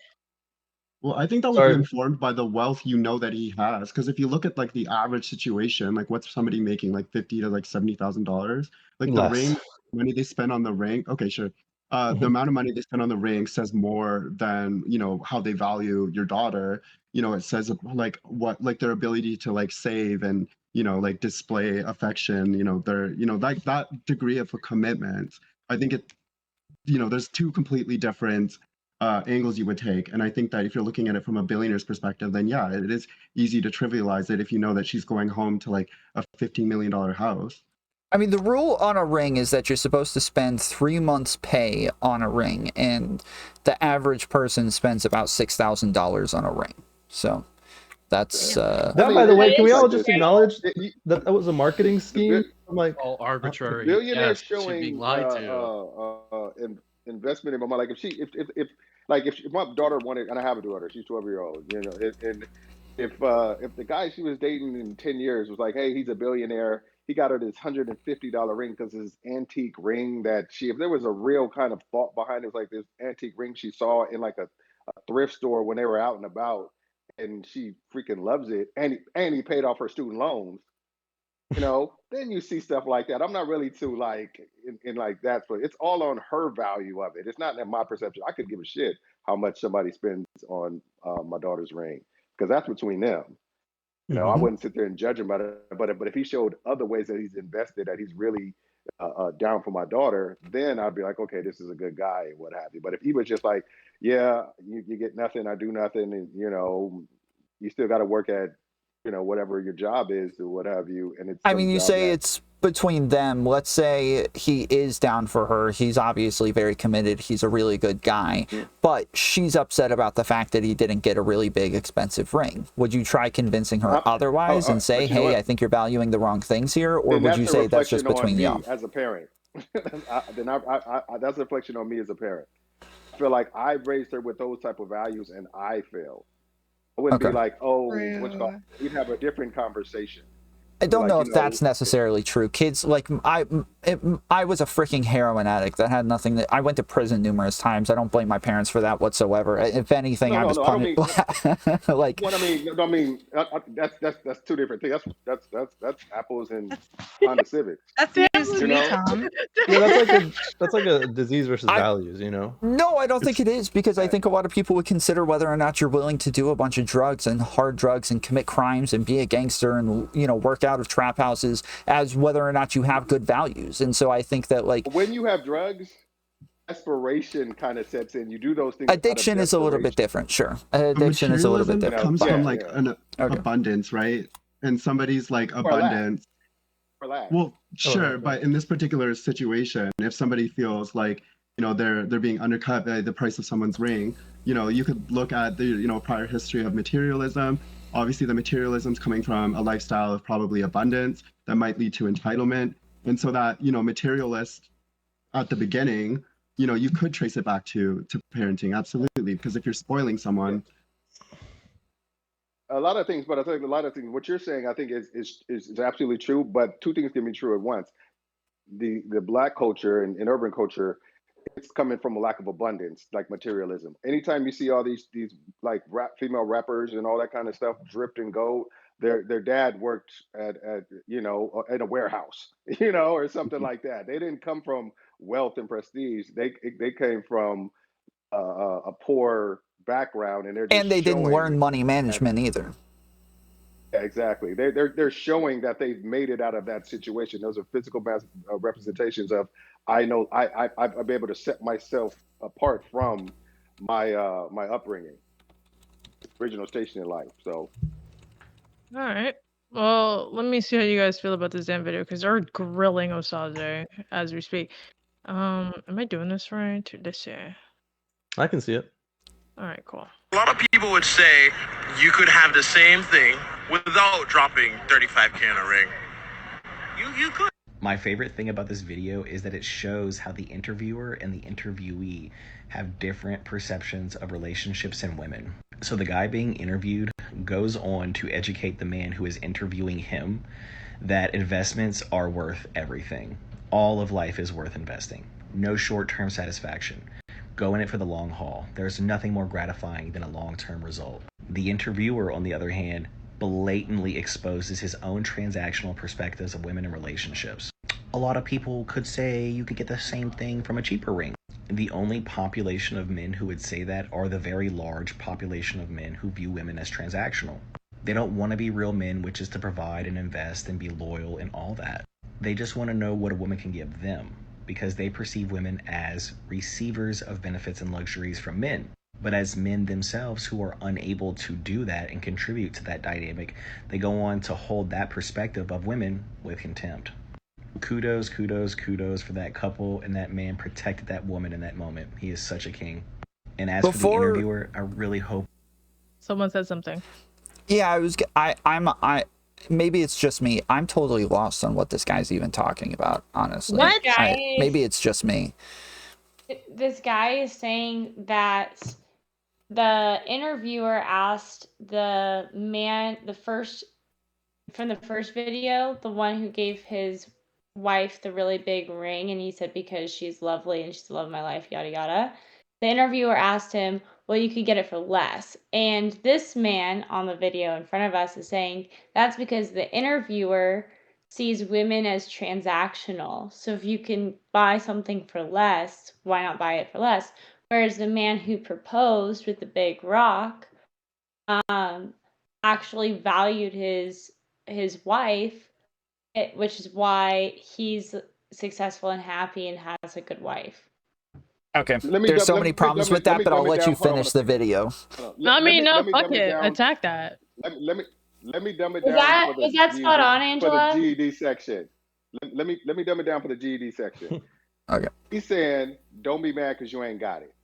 Well, I think that would be informed by the wealth that he has. Because if you look at like the average situation, like what's somebody making, like $50,000 to like $70,000, like the ring money they spend on the ring. Okay, sure. The amount of money they spend on the ring says more than how they value your daughter. It says like what like their ability to like save and like display affection. Their like that degree of a commitment. I think there's 2 completely different angles you would take. And I think that if you're looking at it from a billionaire's perspective, then yeah, it is easy to trivialize it if you know that she's going home to like a $15 million house. I mean, the rule on a ring is that you're supposed to spend 3 months' pay on a ring, and the average person spends about $6,000 on a ring. So That's That, by the way, can we all just acknowledge that that was a marketing scheme? I'm like, all arbitrary. Billionaires Yes, she's being showing lied to. investment in my money. Like if my daughter wanted, and I have a daughter, she's 12 years old, you know, and if the guy she was dating in 10 years was like, hey, he's a billionaire, he got her this $150 ring because his antique ring that if there was a real kind of thought behind it, was like this antique ring she saw in like a thrift store when they were out and about, and she freaking loves it, and he paid off her student loans, you know, then you see stuff like that. I'm not really too like in like that, but it's all on her value of it. It's not in my perception. I could give a shit how much somebody spends on my daughter's ring, because that's between them. You know, I wouldn't sit there and judge him about it. But if he showed other ways that he's invested, that he's really down for my daughter, then I'd be like, okay, this is a good guy and what have you. But if he was just like, yeah, you get nothing, I do nothing, and you know, you still got to work at, you know, whatever your job is or what have you, and it's I mean, you say it's between them. Let's say he is down for her. He's obviously very committed. He's a really good guy. But she's upset about the fact that he didn't get a really big, expensive ring. Would you try convincing her otherwise and say, hey, I think you're valuing the wrong things here? Or would you say that's just between y'all? As a parent, then that's a reflection on me as a parent. I feel like I raised her with those type of values, and I failed. I wouldn't be like, oh, we'd have a different conversation. I don't know if that's necessarily true. Kids, like, I was a freaking heroin addict. That had nothing to... I went to prison numerous times. I don't blame my parents for that whatsoever. If anything, I was punished. Like, what I mean, that's two different things. That's apples and Honda Civics. That's news to me, Tom. Yeah, that's like a disease versus values, you know? No, I don't think it is, because I think a lot of people would consider whether or not you're willing to do a bunch of drugs and hard drugs and commit crimes and be a gangster and, you know, work out of trap houses as whether or not you have good values. And so I think that, like, when you have drugs, desperation kind of sets in. You do those things. Addiction is a little bit different, sure. Addiction is a little bit different. Comes from like an abundance, right? And somebody's like abundance. Well, sure, but in this particular situation, if somebody feels like, you know, they're being undercut by the price of someone's ring, you know, you could look at the, you know, prior history of materialism. Obviously, the materialism's coming from a lifestyle of probably abundance that might lead to entitlement. And so that, you know, materialist at the beginning, you know, you could trace it back to parenting, absolutely. Because if you're spoiling someone. A lot of things, but I think a lot of things, what you're saying, I think is absolutely true, but two things can be true at once. The Black culture and urban culture, it's coming from a lack of abundance, like materialism. Anytime you see all these like female rappers and all that kind of stuff dripped in gold, their dad worked at you know, in a warehouse, you know, or something like that. They didn't come from wealth and prestige. They came from a poor background, and they didn't learn money management either. Yeah, exactly. They're showing that they've made it out of that situation. Those are physical representations of, I know I'll be able to set myself apart from my my upbringing, original station in life. So, all right. Well, let me see how you guys feel about this damn video, because they're grilling Osaze as we speak. Am I doing this right? Let's see. I can see it. All right, cool. A lot of people would say you could have the same thing without dropping 35K in a ring. You could. My favorite thing about this video is that it shows how the interviewer and the interviewee have different perceptions of relationships and women. So the guy being interviewed goes on to educate the man who is interviewing him that investments are worth everything. All of life is worth investing. No short-term satisfaction. Go in it for the long haul. There's nothing more gratifying than a long-term result. The interviewer, on the other hand, blatantly exposes his own transactional perspectives of women and relationships. A lot of people could say you could get the same thing from a cheaper ring. The only population of men who would say that are the very large population of men who view women as transactional. They don't want to be real men, which is to provide and invest and be loyal and all that. They just want to know what a woman can give them, because they perceive women as receivers of benefits and luxuries from men. But as men themselves who are unable to do that and contribute to that dynamic, they go on to hold that perspective of women with contempt. Kudos, kudos, kudos for that couple, and that man protected that woman in that moment. He is such a king. And as for the interviewer, I really hope... Someone said something. Yeah, maybe it's just me. I'm totally lost on what this guy's even talking about, honestly. What? Maybe it's just me. This guy is saying that the interviewer asked the man, from the first video, the one who gave his wife the really big ring, and he said because she's lovely and she's the love of my life, yada yada. The interviewer asked him, well, you could get it for less. And this man on the video in front of us is saying that's because the interviewer sees women as transactional. So if you can buy something for less, why not buy it for less? Whereas the man who proposed with the big rock actually valued his wife, which is why he's successful and happy and has a good wife. Okay. There's so many problems with that, but I'll let you finish the video. I mean, no, fuck it. Attack that. Let me dumb it Was down. that spot on, Angela? For the GED section. Let me dumb it down for the GED section. Okay. He's saying, don't be mad because you ain't got it.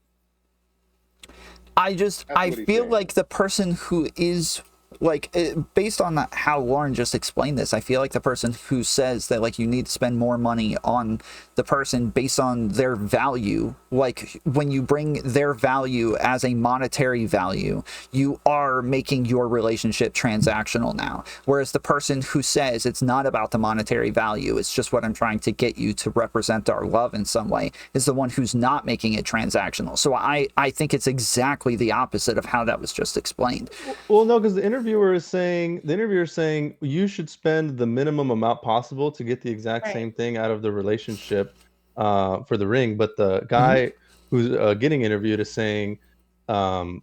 I feel like the person who is like, based on how Lauren just explained this, I feel like the person who says that like you need to spend more money on the person based on their value, like when you bring their value as a monetary value, you are making your relationship transactional now. Whereas the person who says it's not about the monetary value, it's just what I'm trying to get you to represent our love in some way, is the one who's not making it transactional. So I think it's exactly the opposite of how that was just explained. Well, no, because the interviewer is saying you should spend the minimum amount possible to get the exact same thing out of the relationship for the ring. But the guy who's getting interviewed is saying, well,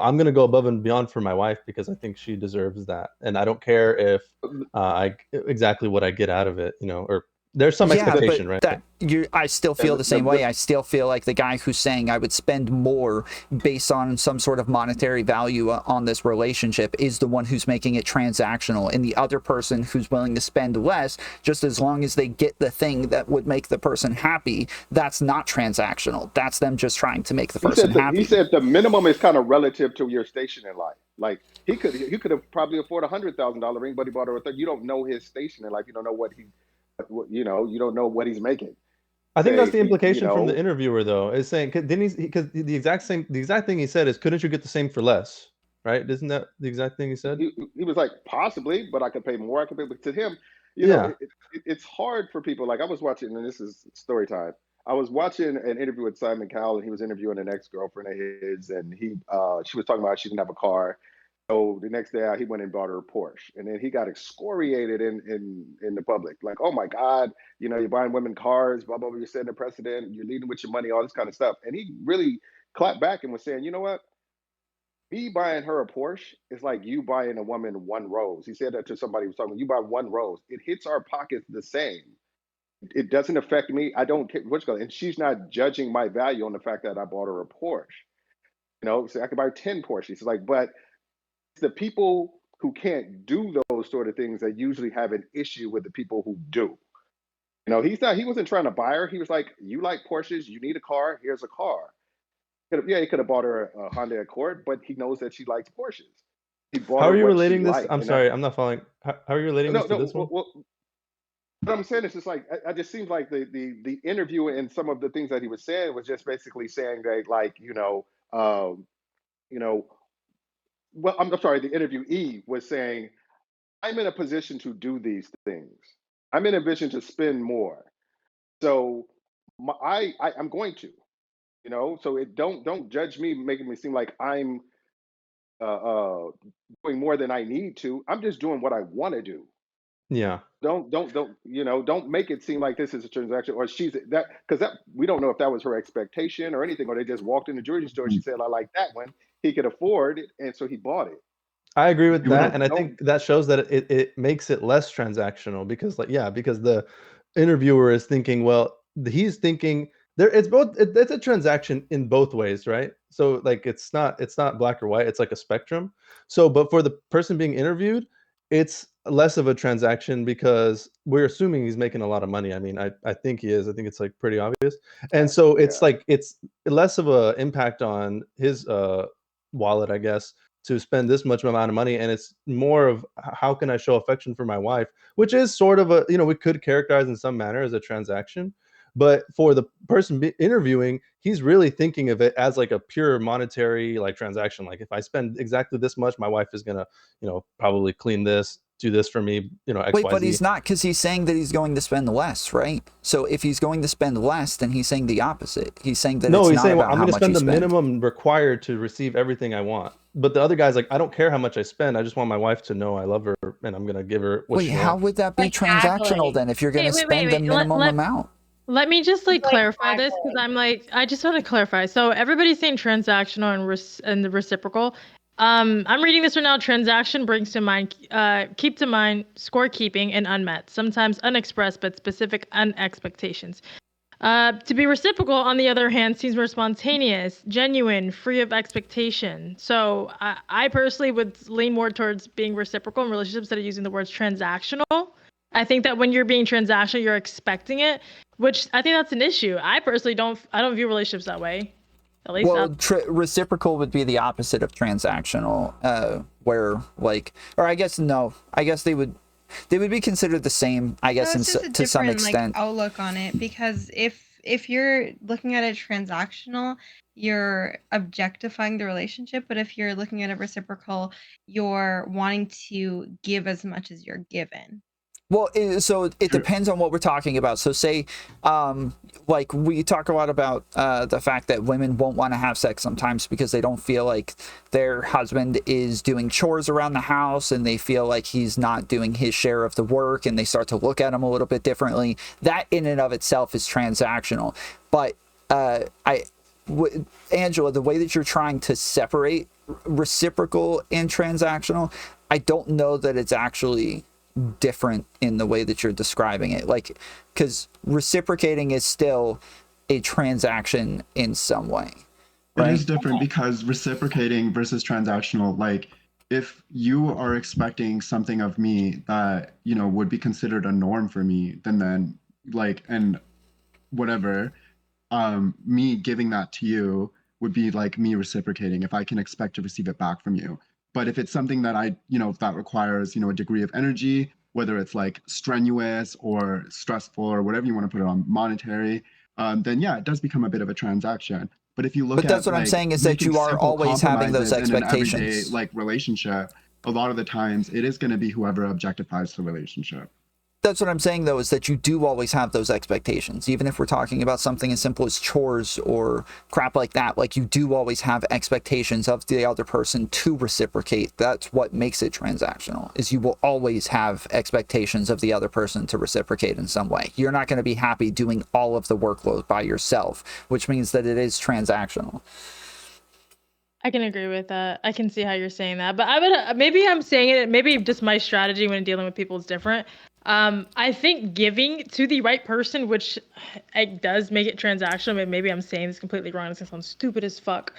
I'm going to go above and beyond for my wife because I think she deserves that. And I don't care if exactly what I get out of it, or there's some expectation, right? I still feel the same way. I still feel like the guy who's saying I would spend more based on some sort of monetary value on this relationship is the one who's making it transactional, and the other person who's willing to spend less just as long as they get the thing that would make the person happy, that's not transactional. That's them just trying to make the person happy. He said the minimum is kind of relative to your station in life. Like he could have probably afford $100,000 ring, but he bought her a third. You don't know his station in life. You don't know you don't know what he's making. I think that's the implication from the interviewer, though, is saying, because the exact thing he said is, couldn't you get the same for less, right? Isn't that the exact thing he said? He was like, possibly, but I could pay more. I could pay, but to him, know, it's hard for people. Like I was watching, and this is story time. I was watching an interview with Simon Cowell, and he was interviewing an ex-girlfriend of his, and she was talking about she didn't have a car. So the next day out, he went and bought her a Porsche, and then he got excoriated in the public, like, "Oh my God, you're buying women cars, blah blah blah. You're setting a precedent. You're leading with your money, all this kind of stuff." And he really clapped back and was saying, "You know what? Me buying her a Porsche is like you buying a woman one rose." He said that to somebody who was talking. You buy one rose, it hits our pockets the same. It doesn't affect me. I don't care what's going. And she's not judging my value on the fact that I bought her a Porsche. So I could buy 10 Porsches. It's like, but the people who can't do those sort of things that usually have an issue with the people who do. He wasn't trying to buy her. He was like, you like Porsches, you need a car, here's a car. He could have bought her a Honda Accord, but he knows that she likes Porsches. He bought How her are you what relating she this? liked, I'm sorry, I'm not following. How are you relating this to this one? What I'm saying is just like, I just seems like the interview and some of the things that he was saying was just basically saying that, like, well, I'm sorry, the interviewee was saying, I'm in a position to do these things. I'm in a position to spend more. So I'm going to, so don't judge me, making me seem like I'm doing more than I need to. I'm just doing what I want to do. Yeah. Don't make it seem like this is a transaction or she's that, because that we don't know if that was her expectation or anything, or they just walked in the jewelry store. She said, I like that one. He could afford it, and so he bought it. I agree with that, and I think that shows that it makes it less transactional because, because the interviewer is thinking, well, he's thinking it's both. It's a transaction in both ways, right? So like it's not black or white. It's like a spectrum. So, but for the person being interviewed, it's less of a transaction because we're assuming he's making a lot of money. I mean, I think he is. I think it's like pretty obvious, and so it's like it's less of a impact on his wallet, I guess, to spend this much amount of money, and it's more of how can I show affection for my wife, which is sort of a, we could characterize in some manner as a transaction. But for the person interviewing, he's really thinking of it as like a pure monetary like transaction. Like if I spend exactly this much, my wife is gonna, probably clean this, do this for me, X, Wait, Y, but Z. he's not, because he's saying that he's going to spend less, right? So if he's going to spend less, then he's saying the opposite. He's saying that it's He's not saying, about I'm how going to much spend you the spend. minimum required to receive everything I want. But the other guy's like, I don't care how much I spend. I just want my wife to know I love her, and I'm going to give her what Wait, she how wants. would that be transactional then if you're going to spend a minimum amount? Let me just clarify this, because I just want to clarify. So everybody's saying transactional and the reciprocal. I'm reading this right now. Transaction brings to mind, keep to mind, scorekeeping and unmet, sometimes unexpressed but specific expectations. To be reciprocal, on the other hand, seems more spontaneous, genuine, free of expectation. So I personally would lean more towards being reciprocal in relationships instead of using the words transactional. I think that when you're being transactional, you're expecting it, which I think that's an issue. I personally don't view relationships that way. At least Reciprocal would be the opposite of transactional, where I guess they would be considered the same, I guess, to some extent. Outlook on it, because if you're looking at it transactional, you're objectifying the relationship, but if you're looking at a reciprocal, you're wanting to give as much as you're given. Well, so it depends on what we're talking about. So say, we talk a lot about the fact that women won't want to have sex sometimes because they don't feel like their husband is doing chores around the house, and they feel like he's not doing his share of the work, and they start to look at him a little bit differently. That in and of itself is transactional. But Angela, the way that you're trying to separate reciprocal and transactional, I don't know that it's actually different in the way that you're describing it, because reciprocating is still a transaction in some way, right? It is different because reciprocating versus transactional, if you are expecting something of me that would be considered a norm for me, then and whatever, me giving that to you would be like me reciprocating if I can expect to receive it back from you. But if it's something that that requires, a degree of energy, whether it's strenuous or stressful or whatever you want to put it on, monetary, then yeah, it does become a bit of a transaction. But if you look that's what I'm saying is that you are always having those expectations. In an everyday relationship, a lot of the times it is going to be whoever objectifies the relationship. That's what I'm saying, though, is that you do always have those expectations. Even if we're talking about something as simple as chores or crap like that, you do always have expectations of the other person to reciprocate. That's what makes it transactional, is you will always have expectations of the other person to reciprocate in some way. You're not going to be happy doing all of the workload by yourself, which means that it is transactional. I can agree with that. I can see how you're saying that, but maybe I'm saying it, maybe just my strategy when dealing with people is different. I think giving to the right person, which it does make it transactional, but maybe I'm saying this completely wrong. It's gonna sound stupid as fuck.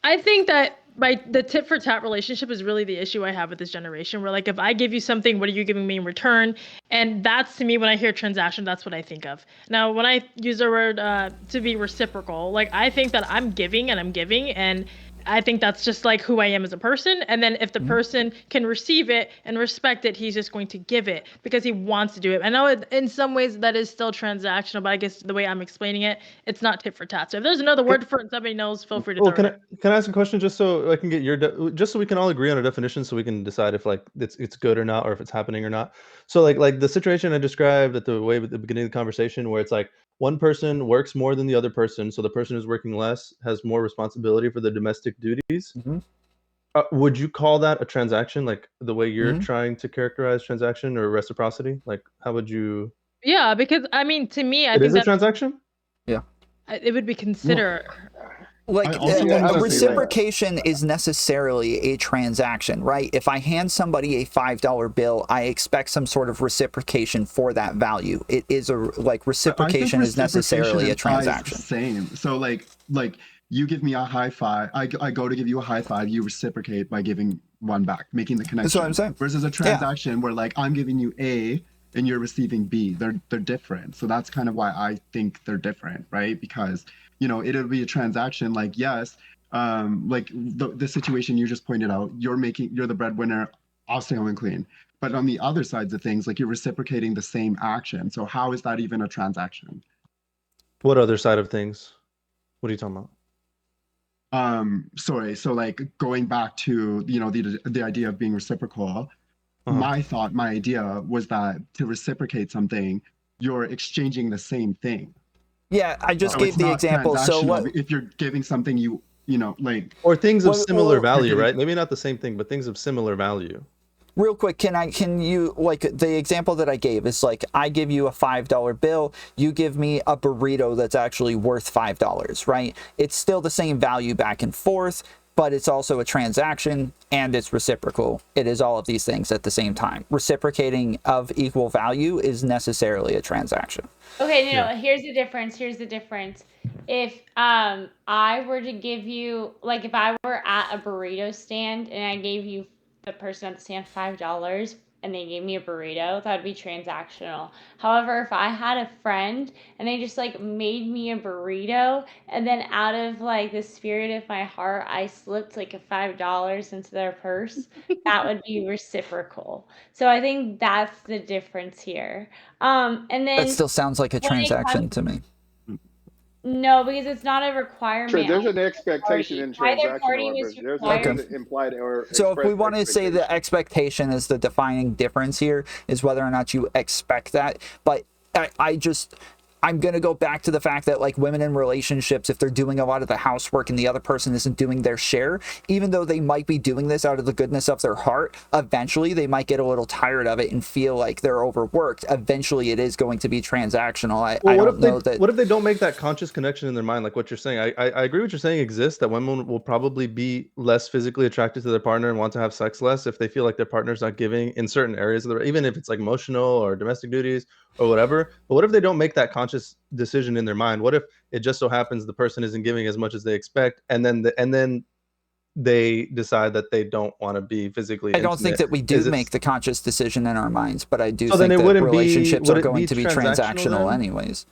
I think that the tit for tat relationship is really the issue I have with this generation, where if I give you something, what are you giving me in return? And that's, to me, when I hear transaction, that's what I think of. Now, when I use the word to be reciprocal, I think that I'm giving, and I think that's just who I am as a person. And then if the person can receive it and respect it, he's just going to give it because he wants to do it. I know in some ways that is still transactional, but I guess the way I'm explaining it, it's not tit for tat. So if there's another word for it, somebody knows, feel free to throw it. Can I ask a question just so I can get just so we can all agree on a definition, so we can decide if it's good or not, or if it's happening or not. So like the situation I described at the beginning of the conversation, where it's one person works more than the other person, so the person who's working less has more responsibility for the domestic duties. Mm-hmm. Would you call that a transaction, the way you're trying to characterize transaction or reciprocity? How would you? Yeah, because to me, I think it is a transaction. Yeah, it would be considered. Reciprocation is necessarily a transaction, right? If I hand somebody a $5 bill, I expect some sort of reciprocation for that value. It is reciprocation is necessarily a transaction. Same. So you give me a high five, I go to give you a high five, you reciprocate by giving one back, making the connection. That's what I'm saying. Versus a transaction where I'm giving you A and you're receiving B. They're different. So that's kind of why I think they're different, right? Because it'll be a transaction yes, Like the situation you just pointed out, you're the breadwinner, I'll stay home and clean. But on the other sides of things, like you're reciprocating the same action. So how is that even a transaction? What other side of things? What are you talking about? Sorry, so like going back to, you know, the idea of being reciprocal, my idea was that to reciprocate something, you're exchanging the same thing. Yeah, I just So gave it's the not example. So transactional. If you're giving something you know, like, or things of similar value, giving- right? Maybe not the same thing, but things of similar value. Real quick, can you, like, the example that I gave is like, I give you a $5 bill, you give me a burrito that's actually worth $5, right? It's still the same value back and forth, but it's also a transaction and it's reciprocal. It is all of these things at the same time. Reciprocating of equal value is necessarily a transaction. Okay, no, here's the difference. Here's the difference. If I were to give you, like, if I were at a burrito stand and I gave you, the person at the stand, $5 and they gave me a burrito, that would be transactional. However, if I had a friend and they just like made me a burrito and then out of like the spirit of my heart I slipped like a $5 into their purse, that would be reciprocal. So I think that's the difference here. And then That still sounds like a transaction to me. no, because it's not a requirement. There's an expectation in Neither party transactional, was but there's required. an implied or So if we expressed want to say the expectation is the defining difference here, is whether or not you expect that. But I'm going to go back to the fact that, like, women in relationships, if they're doing a lot of the housework and the other person isn't doing their share, even though they might be doing this out of the goodness of their heart, eventually they might get a little tired of it and feel like they're overworked. Eventually it is going to be transactional. What if they don't make that conscious connection in their mind, like what you're saying? I agree what you're saying exists, that women will probably be less physically attracted to their partner and want to have sex less if they feel like their partner's not giving in certain areas of even if it's like emotional or domestic duties or whatever. But what if they don't make that conscious decision in their mind? What if it just so happens the person isn't giving as much as they expect, and then they decide that they don't want to be physically I don't think that we do make the conscious decision in our minds, but I do So then think it that wouldn't relationships would are it going be to be transactional transactional then? anyways.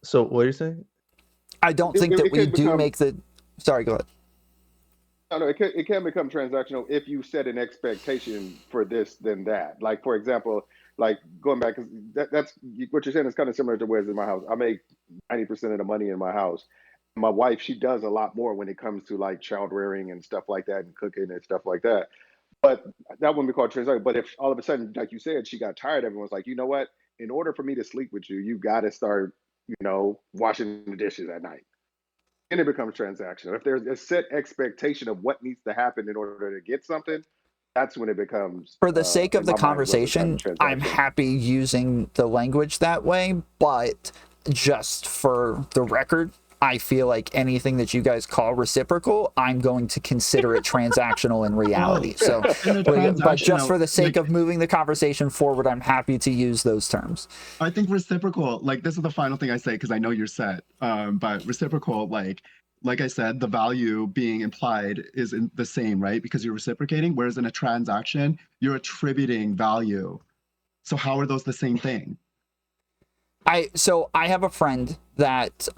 So what are you saying? I don't think that it we could do become- make the... Sorry, go ahead. No, it can become transactional if you set an expectation for this, then that. Like, for example, like going back, because that's what you're saying is kind of similar to where's in my house. I make 90% of the money in my house. My wife, she does a lot more when it comes to like child rearing and stuff like that and cooking and stuff like that. But that wouldn't be called transaction. But if all of a sudden, like you said, she got tired, everyone's like, you know what? In order for me to sleep with you, you got to start, washing the dishes at night. And it becomes transactional. If there's a set expectation of what needs to happen in order to get something, that's when it becomes. For the sake of the in my mind, a little bit conversation, I'm transactional. happy using the language that way, but just for the record, I feel like anything that you guys call reciprocal, I'm going to consider it transactional in reality. So, but just for the sake of moving the conversation forward, I'm happy to use those terms. I think reciprocal, like, this is the final thing I say because I know you're set. But reciprocal, like I said, the value being implied is the same, right? Because you're reciprocating, whereas in a transaction, you're attributing value. So how are those the same thing? So I have a friend that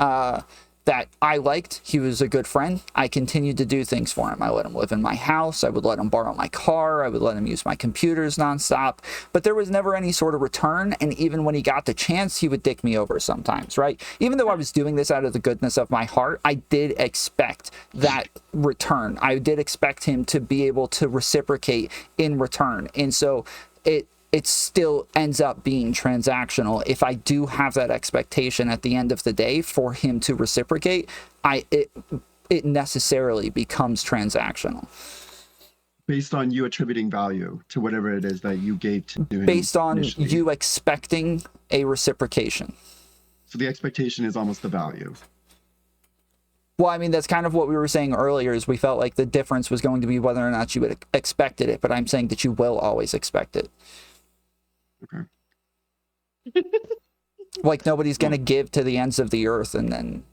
I liked. He was a good friend. I continued to do things for him. I let him live in my house. I would let him borrow my car. I would let him use my computers nonstop. But there was never any sort of return. And even when he got the chance, he would dick me over sometimes, right? Even though I was doing this out of the goodness of my heart, I did expect that return. I did expect him to be able to reciprocate in return. And so it still ends up being transactional. If I do have that expectation at the end of the day for him to reciprocate, it necessarily becomes transactional. Based on you attributing value to whatever it is that you gave to him. Based on initially. you expecting a reciprocation. So the expectation is almost the value. Well, I mean, that's kind of what we were saying earlier, is we felt like the difference was going to be whether or not you would expected it, but I'm saying that you will always expect it. Okay. Like, nobody's going to give to the ends of the earth and then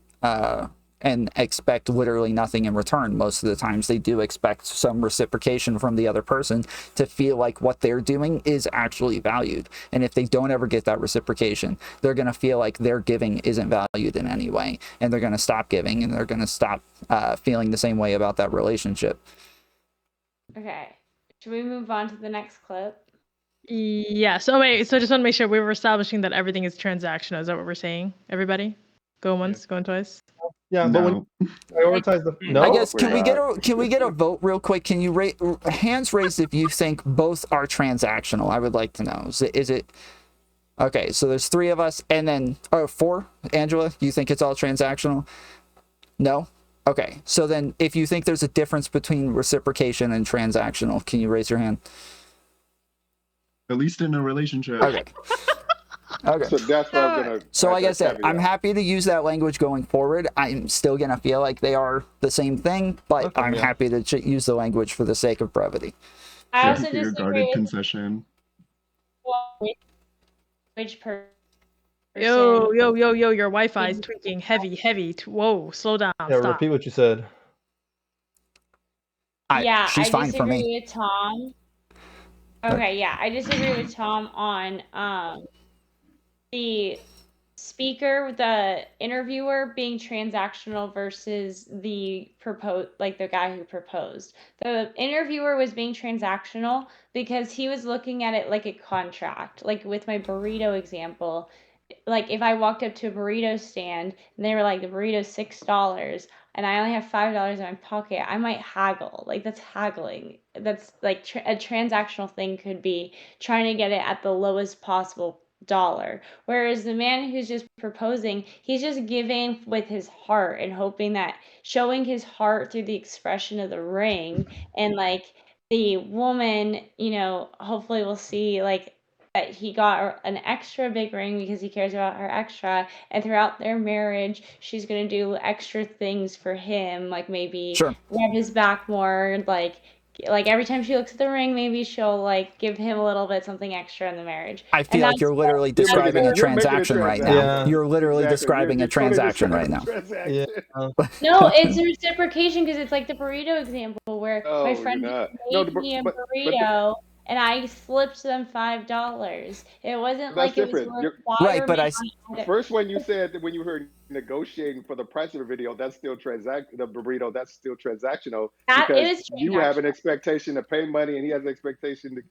and expect literally nothing in return. Most of the times they do expect some reciprocation from the other person to feel like what they're doing is actually valued. And if they don't ever get that reciprocation, they're going to feel like their giving isn't valued in any way, and they're going to stop giving, and they're going to stop feeling the same way about that relationship. Okay, should we move on to the next clip? Yeah. So wait. So just want to make sure we were establishing that everything is transactional. Is that what we're saying? Everybody, going once, going twice. Yeah, but when you prioritize the I guess can we get a vote real quick? Can you hands raised if you think both are transactional? I would like to know. Is it okay? So there's 3 of us, and then 4. Angela, you think it's all transactional? No. Okay. So then, if you think there's a difference between reciprocation and transactional, can you raise your hand? At least in a relationship. Okay. Okay. So that's what I'm gonna. So like I said, I'm happy to use that language going forward. I'm still gonna feel like they are the same thing, but I'm happy to use the language for the sake of brevity. I also your guarded concession. Which person? Yo, your Wi-Fi is tweaking heavy. Whoa, slow down. Yeah, Stop. repeat what you said. She's fine for me. I disagree with Tom. Okay, yeah, I disagree with Tom on the speaker, the interviewer being transactional versus the guy who proposed. The interviewer was being transactional because he was looking at it like a contract. Like with my burrito example, like if I walked up to a burrito stand and they were like, the burrito's $6 and I only have $5 in my pocket, I might haggle. Like that's haggling. That's like a transactional thing could be trying to get it at the lowest possible dollar. Whereas the man who's just proposing, he's just giving with his heart and hoping that showing his heart through the expression of the ring, and like the woman, hopefully will see like that he got an extra big ring because he cares about her extra, and throughout their marriage she's going to do extra things for him, like maybe rub his back more, like every time she looks at the ring, maybe she'll like give him a little bit something extra in the marriage. I feel like you're literally describing a transaction right now. Yeah. You're literally describing a transaction right now. Yeah. No, it's a reciprocation because it's like the burrito example where my friend made me a burrito and I slipped them $5. It wasn't like it was a requirement. Right, but first when you said that when you heard negotiating for the price of the video, that's still the burrito, that's still transactional. That is you have an expectation to pay money and he has an expectation to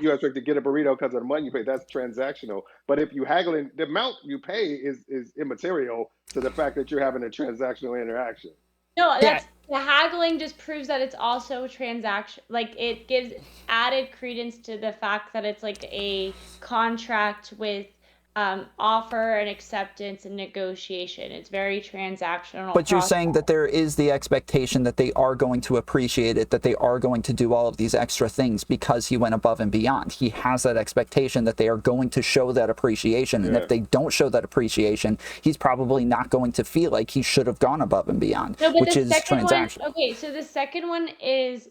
you expect to get a burrito because of the money you pay. That's transactional. But if you haggling, the amount you pay is immaterial to the fact that you're having a transactional interaction. No, that's the haggling just proves that it's also transaction. Like it gives added credence to the fact that it's like a contract with offer and acceptance and negotiation. It's very transactional. But you're saying that there is the expectation that they are going to appreciate it, that they are going to do all of these extra things because he went above and beyond. He has that expectation that they are going to show that appreciation. And if they don't show that appreciation, he's probably not going to feel like he should have gone above and beyond, which is transactional. Okay, so the second one is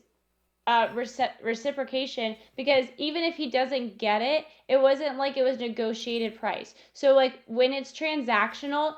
reciprocation, because even if he doesn't get it, it wasn't like it was negotiated price. So like when it's transactional,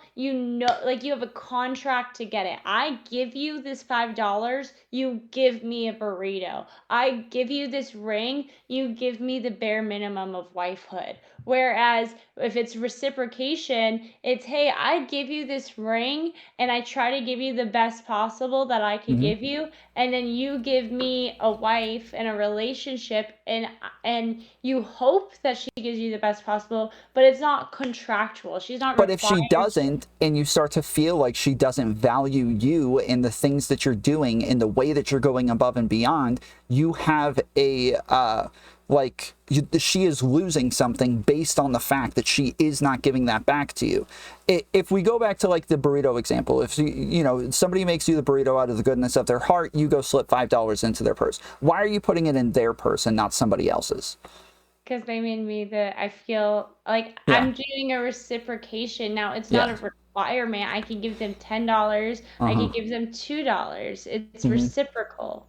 like you have a contract to get it. I give you this $5, you give me a burrito. I give you this ring, you give me the bare minimum of wifehood. Whereas if it's reciprocation, it's, hey, I give you this ring and I try to give you the best possible that I could give you, and then you give me a wife and a relationship, and you hope that she gives you the best possible, but it's not contractual. She's not. But if she doesn't, and you start to feel like she doesn't value you and the things that you're doing and the way that you're going above and beyond, you have a she is losing something based on the fact that she is not giving that back to you. If we go back to like the burrito example, if somebody makes you the burrito out of the goodness of their heart, you go slip $5 into their purse. Why are you putting it in their purse and not somebody else's? Because they made me I feel like I'm doing a reciprocation. Now it's not a requirement. I can give them $10. I can give them $2. It's reciprocal.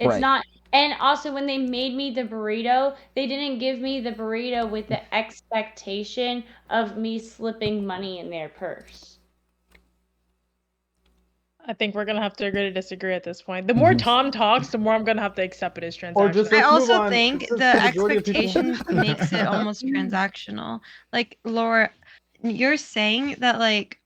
It's not. And also, when they made me the burrito, they didn't give me the burrito with the expectation of me slipping money in their purse. I think we're gonna have to agree to disagree at this point. The more Tom talks, the more I'm gonna have to accept it as transactional. I also think the expectation makes it almost transactional. Like Laura, you're saying that like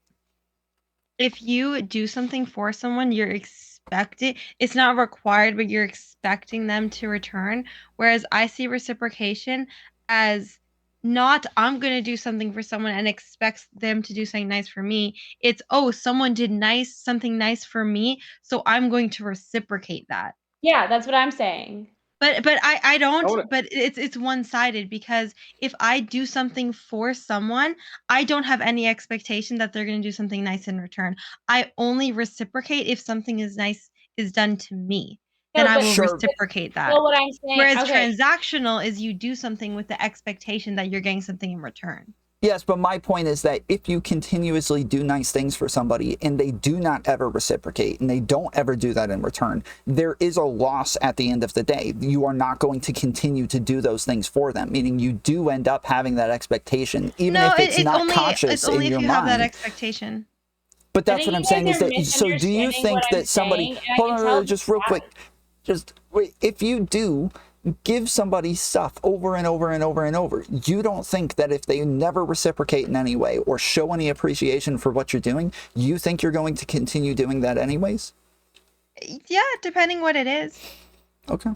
if you do something for someone, you're expecting it's not required, but you're expecting them to return. Whereas I see reciprocation as not I'm gonna do something for someone and expect them to do something nice for me. It's someone did something nice for me, so I'm going to reciprocate that. Yeah, that's what I'm saying. But I don't. But it's one-sided because if I do something for someone, I don't have any expectation that they're going to do something nice in return. I only reciprocate if something is nice is done to me. Then I will reciprocate that. Well, what I'm saying, Whereas transactional is you do something with the expectation that you're getting something in return. Yes, but my point is that if you continuously do nice things for somebody and they do not ever reciprocate and they don't ever do that in return, there is a loss at the end of the day. You are not going to continue to do those things for them, meaning you do end up having that expectation, even if it's not conscious it's only in if your you have that mind. expectation. But that's what I'm saying is that, so do you think that somebody, hold on, just real quick, just wait, if you do give somebody stuff over and over and over and over, you don't think that if they never reciprocate in any way or show any appreciation for what you're doing, you think you're going to continue doing that anyways? Yeah, depending what it is. Okay.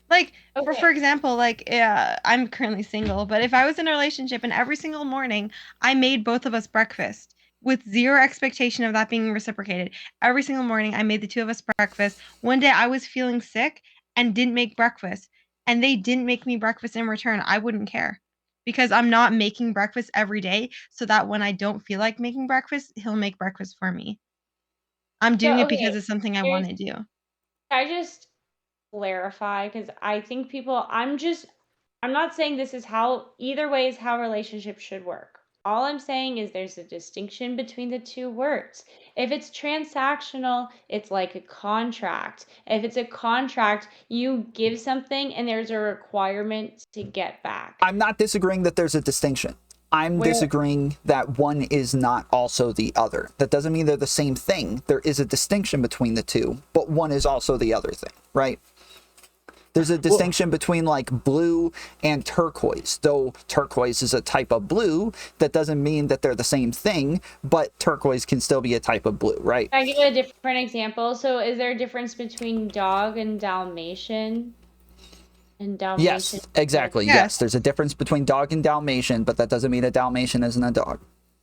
Like, for example, like, I'm currently single, but if I was in a relationship and every single morning I made both of us breakfast with zero expectation of that being reciprocated, every single morning I made the two of us breakfast. One day I was feeling sick and didn't make breakfast, and they didn't make me breakfast in return, I wouldn't care. Because I'm not making breakfast every day, so that when I don't feel like making breakfast, he'll make breakfast for me. I'm doing it because it's something I want to do. I just clarify because I think I'm not saying this is how either way is how relationships should work. All I'm saying is there's a distinction between the two words. If it's transactional, it's like a contract. If it's a contract, you give something and there's a requirement to get back. I'm not disagreeing that there's a distinction. I'm disagreeing that one is not also the other. That doesn't mean they're the same thing. There is a distinction between the two, but one is also the other thing, right? There's a distinction between like blue and turquoise, though turquoise is a type of blue. That doesn't mean that they're the same thing, but turquoise can still be a type of blue, right? Can I give you a different example? So is there a difference between dog and Dalmatian? Yes, exactly. Yes, there's a difference between dog and Dalmatian, but that doesn't mean a Dalmatian isn't a dog.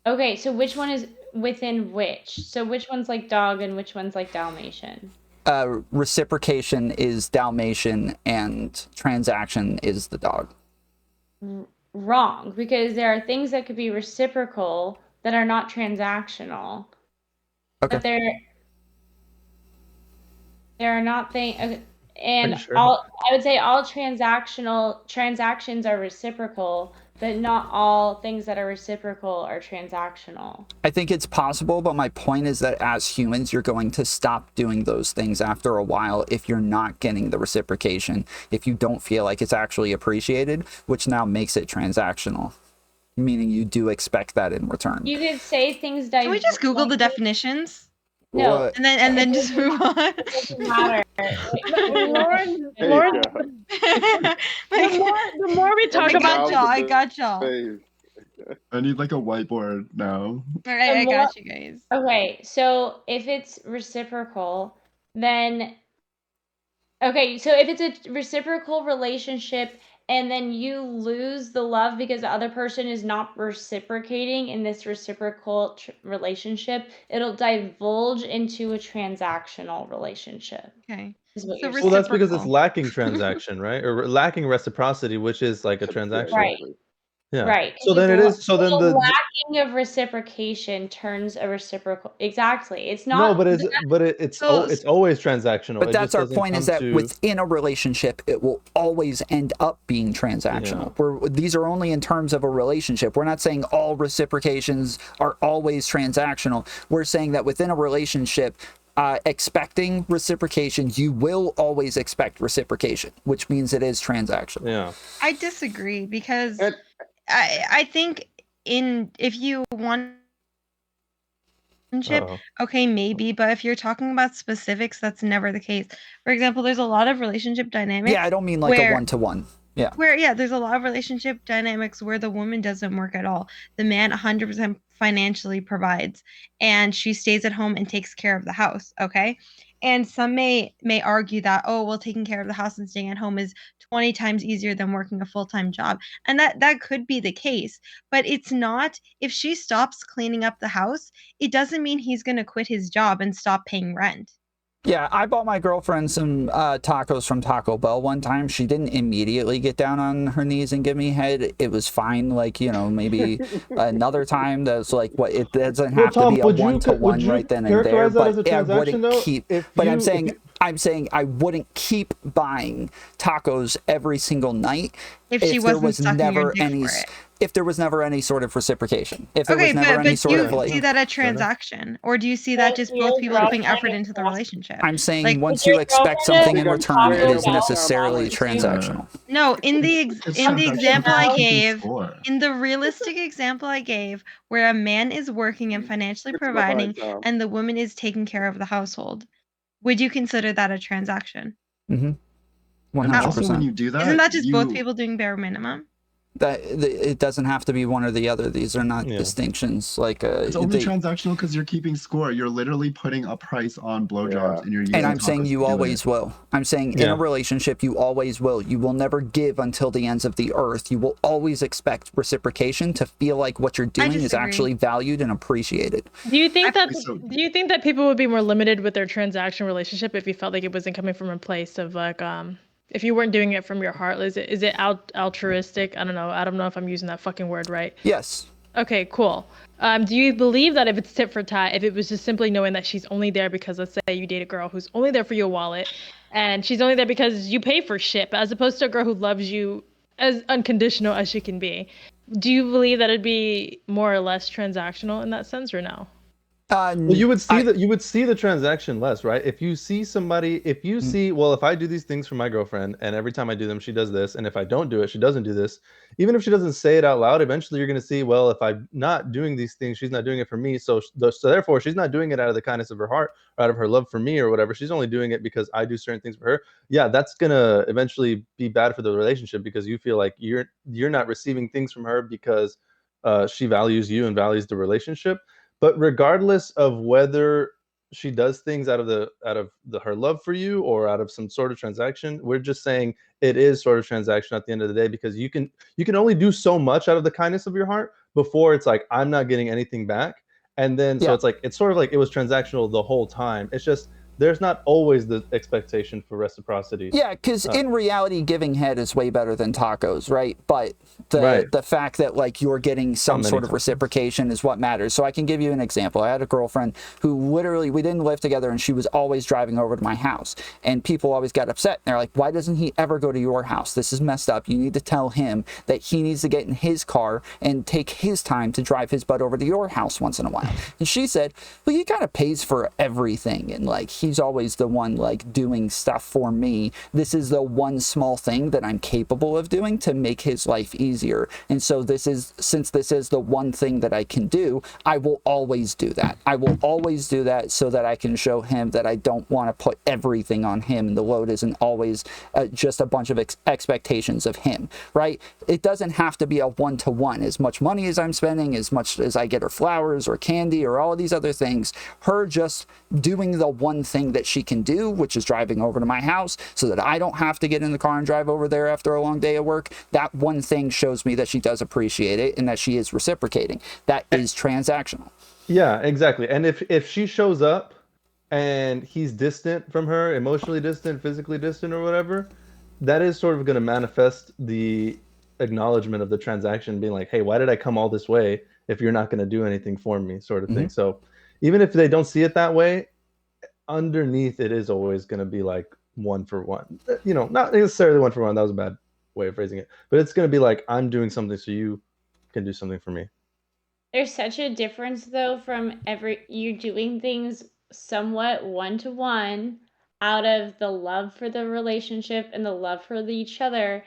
Okay, so which one is within which? So which one's like dog and which one's like Dalmatian? Reciprocation is Dalmatian and transaction is the dog. Wrong, because there are things that could be reciprocal that are not transactional. Okay. But there are not things, and Sure. I would say all transactions are reciprocal, but not all things that are reciprocal are transactional. I think it's possible, but my point is that as humans, you're going to stop doing those things after a while if you're not getting the reciprocation, if you don't feel like it's actually appreciated, which now makes it transactional, meaning you do expect that in return. You could say things. Can we just Google the definitions? No, What? and then just move on. It doesn't matter. Lauren, the more we talk about, I got y'all. I need like a whiteboard now. All right, I got you guys. Okay, so if it's reciprocal, then okay, so if it's a reciprocal relationship and then you lose the love because the other person is not reciprocating in this reciprocal relationship, it'll divulge into a transactional relationship. Okay. Well, that's because it's lacking transaction, right? Or lacking reciprocity, which is like a transaction. Right. Yeah. Right. So then it is. So then the lacking of reciprocation turns a reciprocal. Exactly. It's not. No, but it's always transactional. But that's our point, is that within a relationship, it will always end up being transactional. These are only in terms of a relationship. We're not saying all reciprocations are always transactional. We're saying that within a relationship, expecting reciprocation, you will always expect reciprocation, which means it is transactional. Yeah. I disagree because I think if you want Uh-oh. Okay, maybe, but if you're talking about specifics, that's never the case. For example, there's a lot of relationship dynamics. Yeah, I don't mean like a one-to-one. Yeah. Where there's a lot of relationship dynamics where the woman doesn't work at all. The man 100% financially provides, and she stays at home and takes care of the house. Okay, and some may argue that, oh well, taking care of the house and staying at home is 20 times easier than working a full-time job, and that could be the case, but it's not. If she stops cleaning up the house, it doesn't mean he's going to quit his job and stop paying rent. Yeah, I bought my girlfriend some tacos from Taco Bell one time. She didn't immediately get down on her knees and give me head. It was fine. Like, you know, maybe another time that's like, what, it doesn't have to be a one-to-one right then and there. But I wouldn't keep. But I'm saying I wouldn't keep buying tacos every single night if she wasn't sucking your dick for it. If there was never any sort of reciprocation. If there was never any sort of, like, do you see that a transaction, or do you see that just both people putting effort into the relationship? I'm saying, like, once you expect something in return, it is necessarily transactional. No, in the example I gave, in the realistic example I gave, where a man is working and financially providing, and the woman is taking care of the household, would you consider that a transaction? 100%. Also, when you do that, isn't that just both people doing bare minimum? That it doesn't have to be one or the other. These are not distinctions. Like it's only transactional because you're keeping score. You're literally putting a price on blowjobs, and you're using. And I'm saying you always will. I'm saying in a relationship, you always will. You will never give until the ends of the earth. You will always expect reciprocation to feel like what you're doing is actually valued and appreciated. Do you think that people would be more limited with their transaction relationship if you felt like it wasn't coming from a place of like if you weren't doing it from your heart? Is it altruistic? I don't know if I'm using that fucking word right. Yes. Okay, cool. Do you believe that if it's tit for tat, if it was just simply knowing that she's only there because, let's say you date a girl who's only there for your wallet, and she's only there because you pay for shit, as opposed to a girl who loves you as unconditional as she can be, do you believe that it'd be more or less transactional in that sense, or no? Well, you would see the transaction less, right? If you see somebody, well, if I do these things for my girlfriend and every time I do them, she does this, and if I don't do it, she doesn't do this. Even if she doesn't say it out loud, eventually you're going to see, well, if I'm not doing these things, she's not doing it for me. So therefore, she's not doing it out of the kindness of her heart, or out of her love for me or whatever. She's only doing it because I do certain things for her. Yeah, that's going to eventually be bad for the relationship because you feel like you're not receiving things from her because she values you and values the relationship. But regardless of whether she does things out of her love for you or out of some sort of transaction, we're just saying it is sort of transaction at the end of the day, because you can only do so much out of the kindness of your heart before it's like, I'm not getting anything back. And then so it's sort of like it was transactional the whole time. It's just there's not always the expectation for reciprocity. Yeah, because in reality, giving head is way better than tacos, right? But the fact that, like, you're getting some sort of reciprocation is what matters. So I can give you an example. I had a girlfriend who literally, we didn't live together, and she was always driving over to my house. And people always got upset. They're like, why doesn't he ever go to your house? This is messed up. You need to tell him that he needs to get in his car and take his time to drive his butt over to your house once in a while. And she said, well, he kind of pays for everything. And, like, he's always the one, like, doing stuff for me. This is the one small thing that I'm capable of doing to make his life easier. And so since this is the one thing that I can do, I will always do that. I will always do that so that I can show him that I don't want to put everything on him, and the load isn't always just a bunch of expectations of him, right? It doesn't have to be a one-to-one. As much money as I'm spending, as much as I get her flowers or candy or all of these other things, her just doing the one thing that she can do, which is driving over to my house so that I don't have to get in the car and drive over there after a long day of work. That one thing shows me that she does appreciate it and that she is reciprocating. That is transactional. Yeah, exactly. And if she shows up and he's distant from her, emotionally distant, physically distant, or whatever, that is sort of going to manifest the acknowledgement of the transaction, being like, hey, why did I come all this way if you're not going to do anything for me, sort of thing. So even if they don't see it that way, underneath it is always going to be like one for one, you know, not necessarily one for one. That was a bad way of phrasing it, but it's going to be like, I'm doing something so you can do something for me. There's such a difference though from you doing things somewhat one-to-one out of the love for the relationship and the love for each other,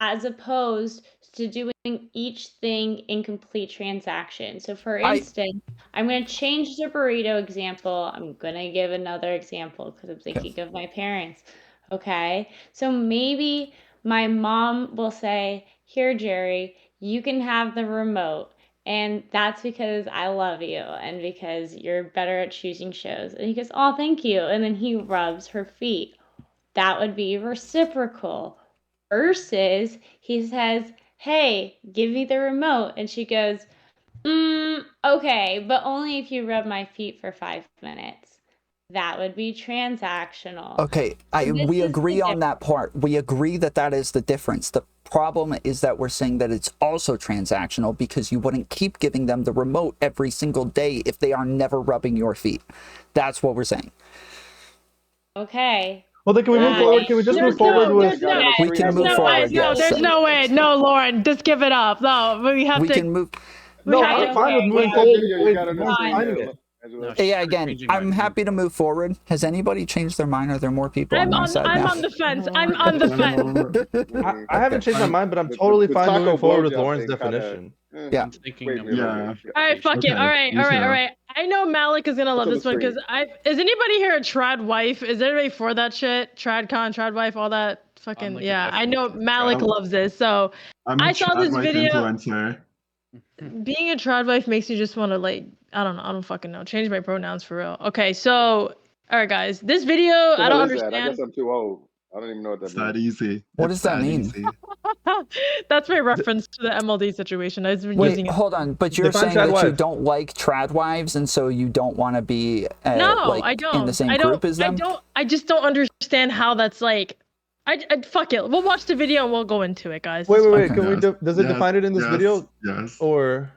as opposed to doing each thing in complete transaction. So for instance, I'm going to change the burrito example. I'm going to give another example because I'm thinking of my parents. Okay. So maybe my mom will say, "Here, Jerry, you can have the remote." And that's because I love you and because you're better at choosing shows. And he goes, "Oh, thank you." And then he rubs her feet. That would be reciprocal. Versus he says, "Hey, give me the remote." And she goes, okay, but only if you rub my feet for 5 minutes. That would be transactional. Okay, So we agree on that part. We agree that that is the difference. The problem is that we're saying that it's also transactional because you wouldn't keep giving them the remote every single day if they are never rubbing your feet. That's what we're saying. Okay. Well, then can we move forward? Can we just move forward with? We can move forward. Yes. There's no way. No, Lauren, just give it up. No, we have to. We can move. No, I'm fine with moving forward. Yeah, again, I'm happy to move forward. Has anybody changed their mind? Are there more people on my side I'm now? on the fence. I'm on the fence. I haven't changed my mind, but I'm totally fine moving forward with Lauren's definition. Yeah. All right, fuck it. All right. I know Malik is gonna love this one because is anybody here a trad wife? Is anybody for that shit? Trad con, trad wife, all that fucking yeah. I know Malik loves this. So I saw this video. Influencer. Being a trad wife makes you just want to like I don't know. I don't fucking know. Change my pronouns for real. Okay, so all right, guys. This video I don't understand. I guess I'm too old. I don't even know what that means. That easy. What does that mean? That's my reference to the MLD situation. I've been Wait, using it. hold on. But you're saying that you don't like trad wives, and so you don't want to be no, like I don't. in the same group as them? I just don't understand how that's like. I fuck it. We'll watch the video and we'll go into it, guys. Wait. Okay. Can we? Does it define it in this video? Yes. Or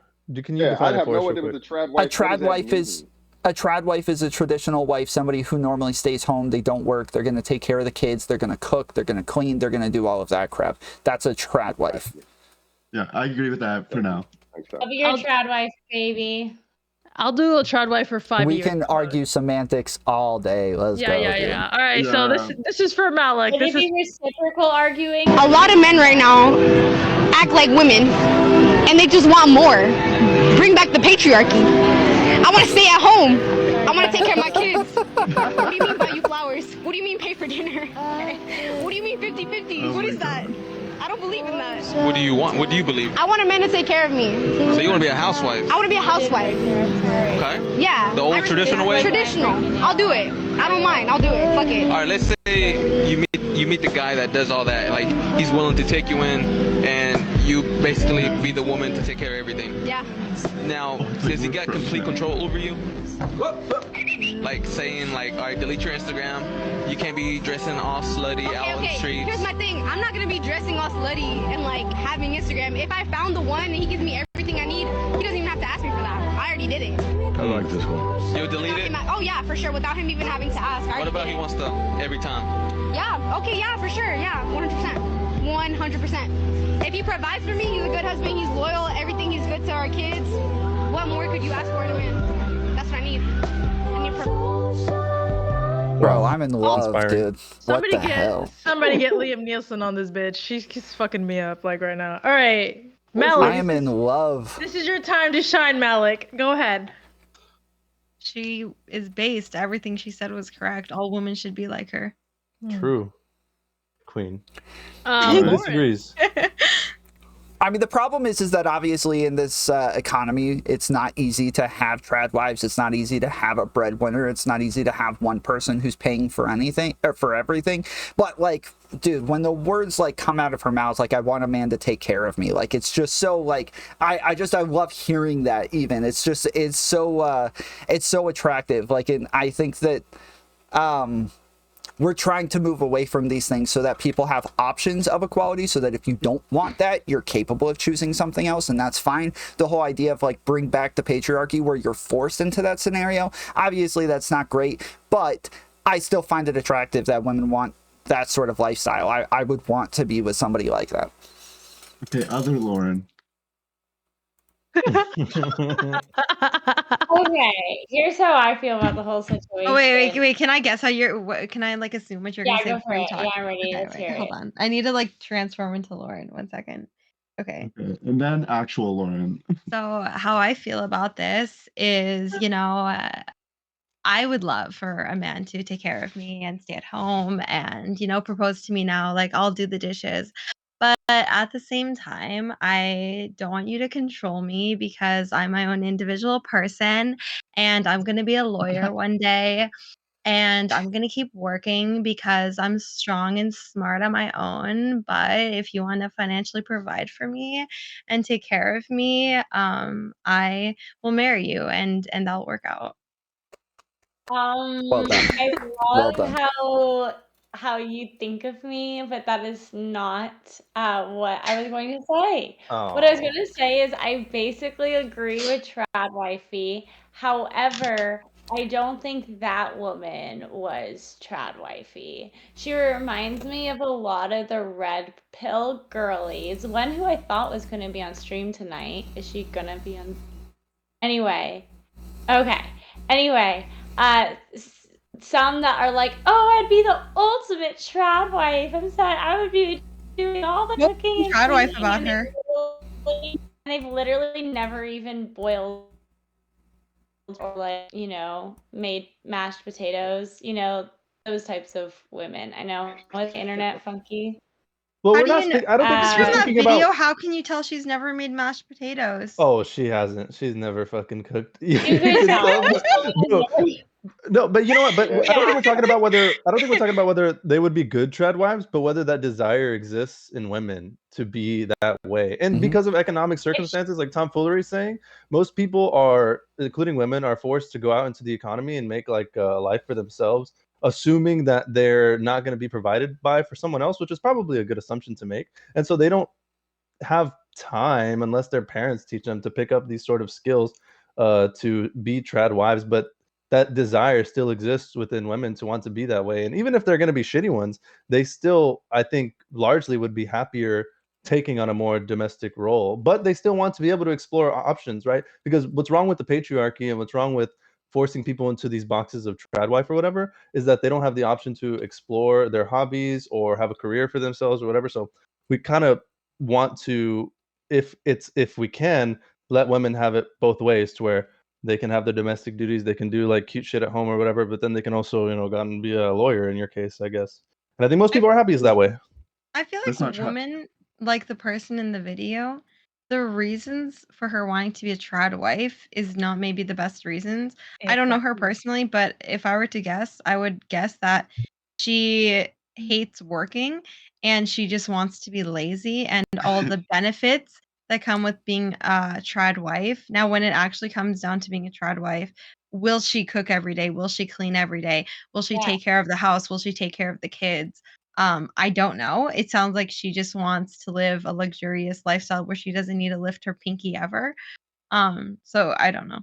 can you define it for us? A trad wife is. A trad wife is a traditional wife, somebody who normally stays home. They don't work. They're going to take care of the kids. They're going to cook. They're going to clean. They're going to do all of that crap. That's a trad wife. Yeah, I agree with that for now. I'll be your trad wife, baby. I'll do a trad wife for 5 years. We can argue semantics all day. Let's go. Yeah. All right, so this is for Malik. Would it be reciprocal arguing? A lot of men right now act like women, and they just want more. Bring back the patriarchy. I want to stay at home. I want to take care of my kids. What do you mean buy you flowers? What do you mean pay for dinner? What do you mean 50-50? What is that? I don't believe in that. What do you want? What do you believe? I want a man to take care of me. So you want to be a housewife? I want to be a housewife. Okay. Yeah. The old traditional way? Traditional. I'll do it. I don't mind. I'll do it. Fuck it. All right, let's say you meet the guy that does all that. Like, he's willing to take you in, and you basically be the woman to take care of everything. Yeah. Now, does he got complete control over you? Like saying, like, all right, delete your Instagram. You can't be dressing all slutty out on the streets. Here's my thing. I'm not gonna be dressing all slutty and like having Instagram. If I found the one and he gives me everything I need, he doesn't even have to ask me for that. I already did it. I like this one. You'll delete it? Oh yeah, for sure. Without him even having to ask. What about he wants to every time? Yeah. Okay. Yeah. For sure. Yeah. 100%. 100%. If he provides for me, he's a good husband. He's loyal. Everything. He's good to our kids. What more could you ask for in a man? That's what I need. Bro, I'm in love, dude. Somebody What the hell? Somebody get Liam Nielsen on this bitch. She's fucking me up like right now. All right, Malik. I am in love. This is your time to shine, Malik. Go ahead. She is based. Everything she said was correct. All women should be like her. True. Queen. Lauren. Disagrees. I mean, the problem is that obviously in this economy, it's not easy to have trad wives. It's not easy to have a breadwinner. It's not easy to have one person who's paying for anything or for everything. But like, dude, when the words like come out of her mouth, like I want a man to take care of me, like it's just so like I love hearing that. Even it's so attractive. Like, and I think that we're trying to move away from these things so that people have options of equality, so that if you don't want that, you're capable of choosing something else, and that's fine. The whole idea of like bring back the patriarchy where you're forced into that scenario, obviously that's not great, but I still find it attractive that women want that sort of lifestyle. I would want to be with somebody like that. Okay, other Lauren. Okay, here's how I feel about the whole situation. Oh wait. Can I guess how can I like assume what you're Yeah, gonna say go before for you it. talk? Yeah, I'm ready. Okay, Let's hear hold it. on. I need to like transform into Lauren. 1 second. Okay. Okay, and then actual Lauren. So how I feel about this is, I would love for a man to take care of me and stay at home and, propose to me now, like I'll do the dishes. But at the same time, I don't want you to control me because I'm my own individual person and I'm going to be a lawyer one day and I'm going to keep working because I'm strong and smart on my own. But if you want to financially provide for me and take care of me, I will marry you and that'll work out. Well done. I Well love done. how you think of me, but that is not what I was going to say. What I was going to say is I basically agree with Trad Wifey. However, I don't think that woman was Trad Wifey. She reminds me of a lot of the red pill girlies. One who I thought was going to be on stream tonight. Is she going to be on? Anyway. Okay. Anyway, some that are like, oh, I'd be the ultimate trad wife. I'm sorry, I would be doing all the What's cooking and trad wife cleaning, about and her? they've literally never even boiled or like, made mashed potatoes. Those types of women. I know, was the internet funky? Well, How we're do not you know? speaking. I don't think From we're that speaking video, about. how can you tell she's never made mashed potatoes? Oh, she hasn't. She's never fucking cooked. You You can could tell, no, but you know what? But I don't think we're talking about whether. I don't think we're talking about whether they would be good trad wives, but whether that desire exists in women to be that way. And because of economic circumstances, like Tomfoolery is saying, most people are, including women, are forced to go out into the economy and make like a life for themselves, assuming that they're not going to be provided by for someone else, which is probably a good assumption to make. And so they don't have time unless their parents teach them to pick up these sort of skills to be trad wives. But that desire still exists within women to want to be that way. And even if they're going to be shitty ones, they still, I think, largely would be happier taking on a more domestic role. But they still want to be able to explore options, right? Because what's wrong with the patriarchy and what's wrong with forcing people into these boxes of trad wife or whatever is that they don't have the option to explore their hobbies or have a career for themselves or whatever. So we kind of want to, if we can, let women have it both ways, to where they can have their domestic duties, they can do like cute shit at home or whatever, but then they can also, go and be a lawyer in your case, I guess. And I think most people are happy is that way. I feel like a woman, like the person in the video, the reasons for her wanting to be a trad wife is not maybe the best reasons. I don't know her personally, but if I were to guess, I would guess that she hates working and she just wants to be lazy and all the benefits that come with being a trad wife. Now, when it actually comes down to being a trad wife, will she cook every day? Will she clean every day? Will she take care of the house? Will she take care of the kids? I don't know. It sounds like she just wants to live a luxurious lifestyle where she doesn't need to lift her pinky ever. So I don't know.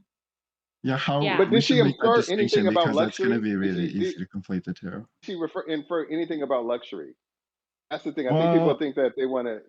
Yeah, how But we did she should make that infer anything distinction about because that's going to luxury? be Did really she easy to conflate the two. infer anything about luxury? That's the thing. I think people Well, think that they want to,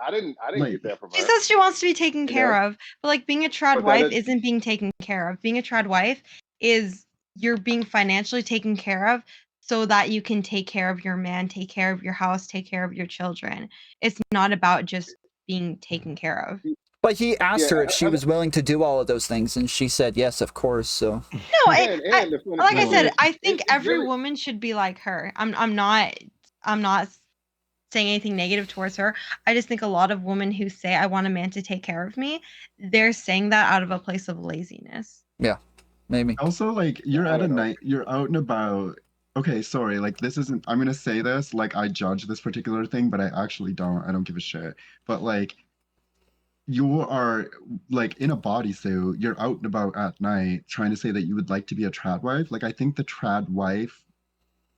I didn't like, get that from She her. says she wants to be taken You know, care of, but like being a trad but that wife is, isn't being taken care of. Being a trad wife is you're being financially taken care of so that you can take care of your man, take care of your house, take care of your children. It's not about just being taken care of. But he asked her if she I, was willing to do all of those things, and she said yes, of course. So No, and the funny like I thing said, is, I think it's every really, woman should be like her. I'm not saying anything negative towards her. I just think a lot of women who say I want a man to take care of me, they're saying that out of a place of laziness. Yeah, maybe. Also, like, you're at a night, you're out and about. Okay, sorry, like, this isn't, I'm gonna say this, like, I judge this particular thing, but I actually don't. I don't give a shit. But, like, you are, like, in a bodysuit, you're out and about at night trying to say that you would like to be a trad wife. Like, I think the trad wife,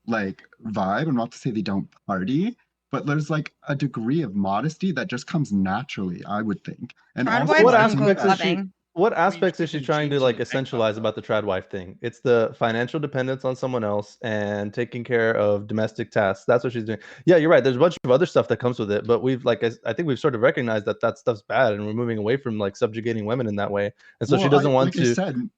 like, vibe, I'm not to say they don't party, but there's, like, a degree of modesty that just comes naturally, I would think. And Trad also, wives I don't think go that, clubbing. what aspects is she trying to like essentialize about the trad wife thing? It's the financial dependence on someone else and taking care of domestic tasks. That's what she's doing. Yeah, you're right. There's a bunch of other stuff that comes with it, but we've like I think we've sort of recognized that that stuff's bad, and we're moving away from like subjugating women in that way. And so she doesn't want like to. I said,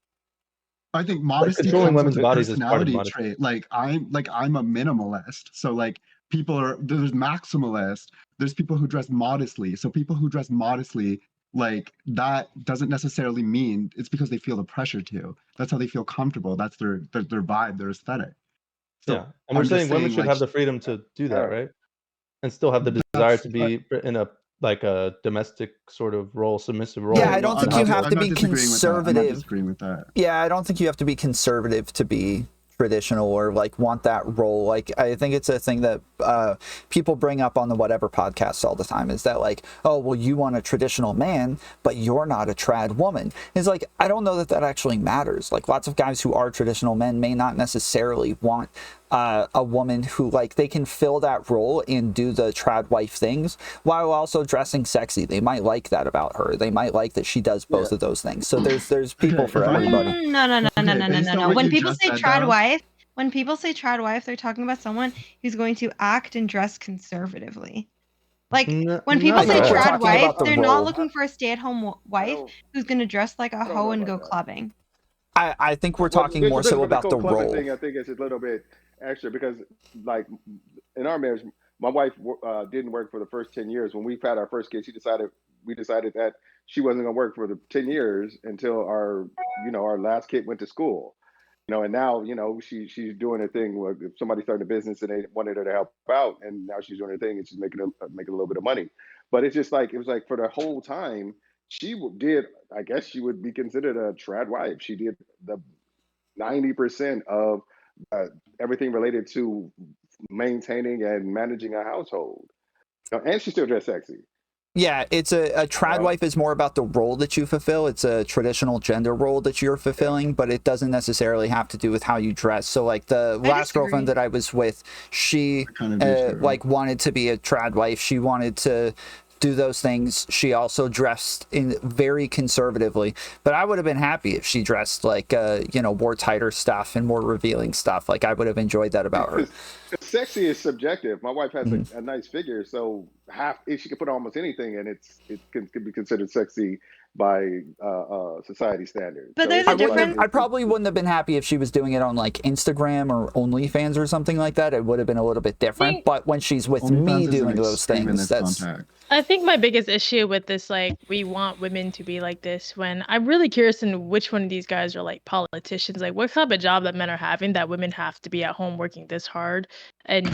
I think modesty controlling comes with women's a bodies is part of personality modesty. trait. Like I'm a minimalist, so like there's maximalists, there's people who dress modestly. So people who dress modestly, like that doesn't necessarily mean it's because they feel the pressure to. That's how they feel comfortable. That's their vibe, their aesthetic. So Yeah, and we're saying women should have the freedom to do that, right? And still have the desire to be in a like a domestic sort of role, submissive role. Yeah, I don't think you have to be conservative. I'm not disagreeing with that. Yeah, I don't think you have to be conservative to be traditional or like want that role. Like I think it's a thing that people bring up on the whatever podcast all the time, is that like, oh well, you want a traditional man but you're not a trad woman. It's like, I don't know that that actually matters. Like lots of guys who are traditional men may not necessarily want a woman who like they can fill that role and do the trad wife things while also dressing sexy. They might like that about her. They might like that she does both of those things. So there's people for everybody. No. When people say trad wife, they're talking about someone who's going to act and dress conservatively. Like when people say trad wife, they're not looking for a stay-at-home wife who's going to dress like a hoe and go clubbing. I think we're talking more so about the role. Thing, I think it's a little bit extra because, like, in our marriage, my wife didn't work for the first 10 years. When we had our first kid, we decided that she wasn't going to work for the 10 years until our last kid went to school. And now, she's doing her thing. If somebody started a business and they wanted her to help out, and now she's doing her thing and she's making a little bit of money. But it's just like, it was like for the whole time, I guess she would be considered a trad wife. She did the 90% of everything related to maintaining and managing a household. And she still dressed sexy. Yeah, it's a trad wife is more about the role that you fulfill. It's a traditional gender role that you're fulfilling, but it doesn't necessarily have to do with how you dress. So like the last girlfriend that I was with, she like wanted to be a trad wife. She wanted to do those things. She also dressed in very conservatively, but I would have been happy if she dressed like wore tighter stuff and more revealing stuff. Like I would have enjoyed that about her. Sexy is subjective. My wife has a nice figure, so she could put on almost anything, and it could be considered sexy by society standards. But there's a difference. I probably wouldn't have been happy if she was doing it on like Instagram or OnlyFans or something like that. It would have been a little bit different. But when she's with me doing those things, that's. I think my biggest issue with this, like, we want women to be like this, when I'm really curious in which one of these guys are like politicians. Like, what type of job that men are having that women have to be at home working this hard and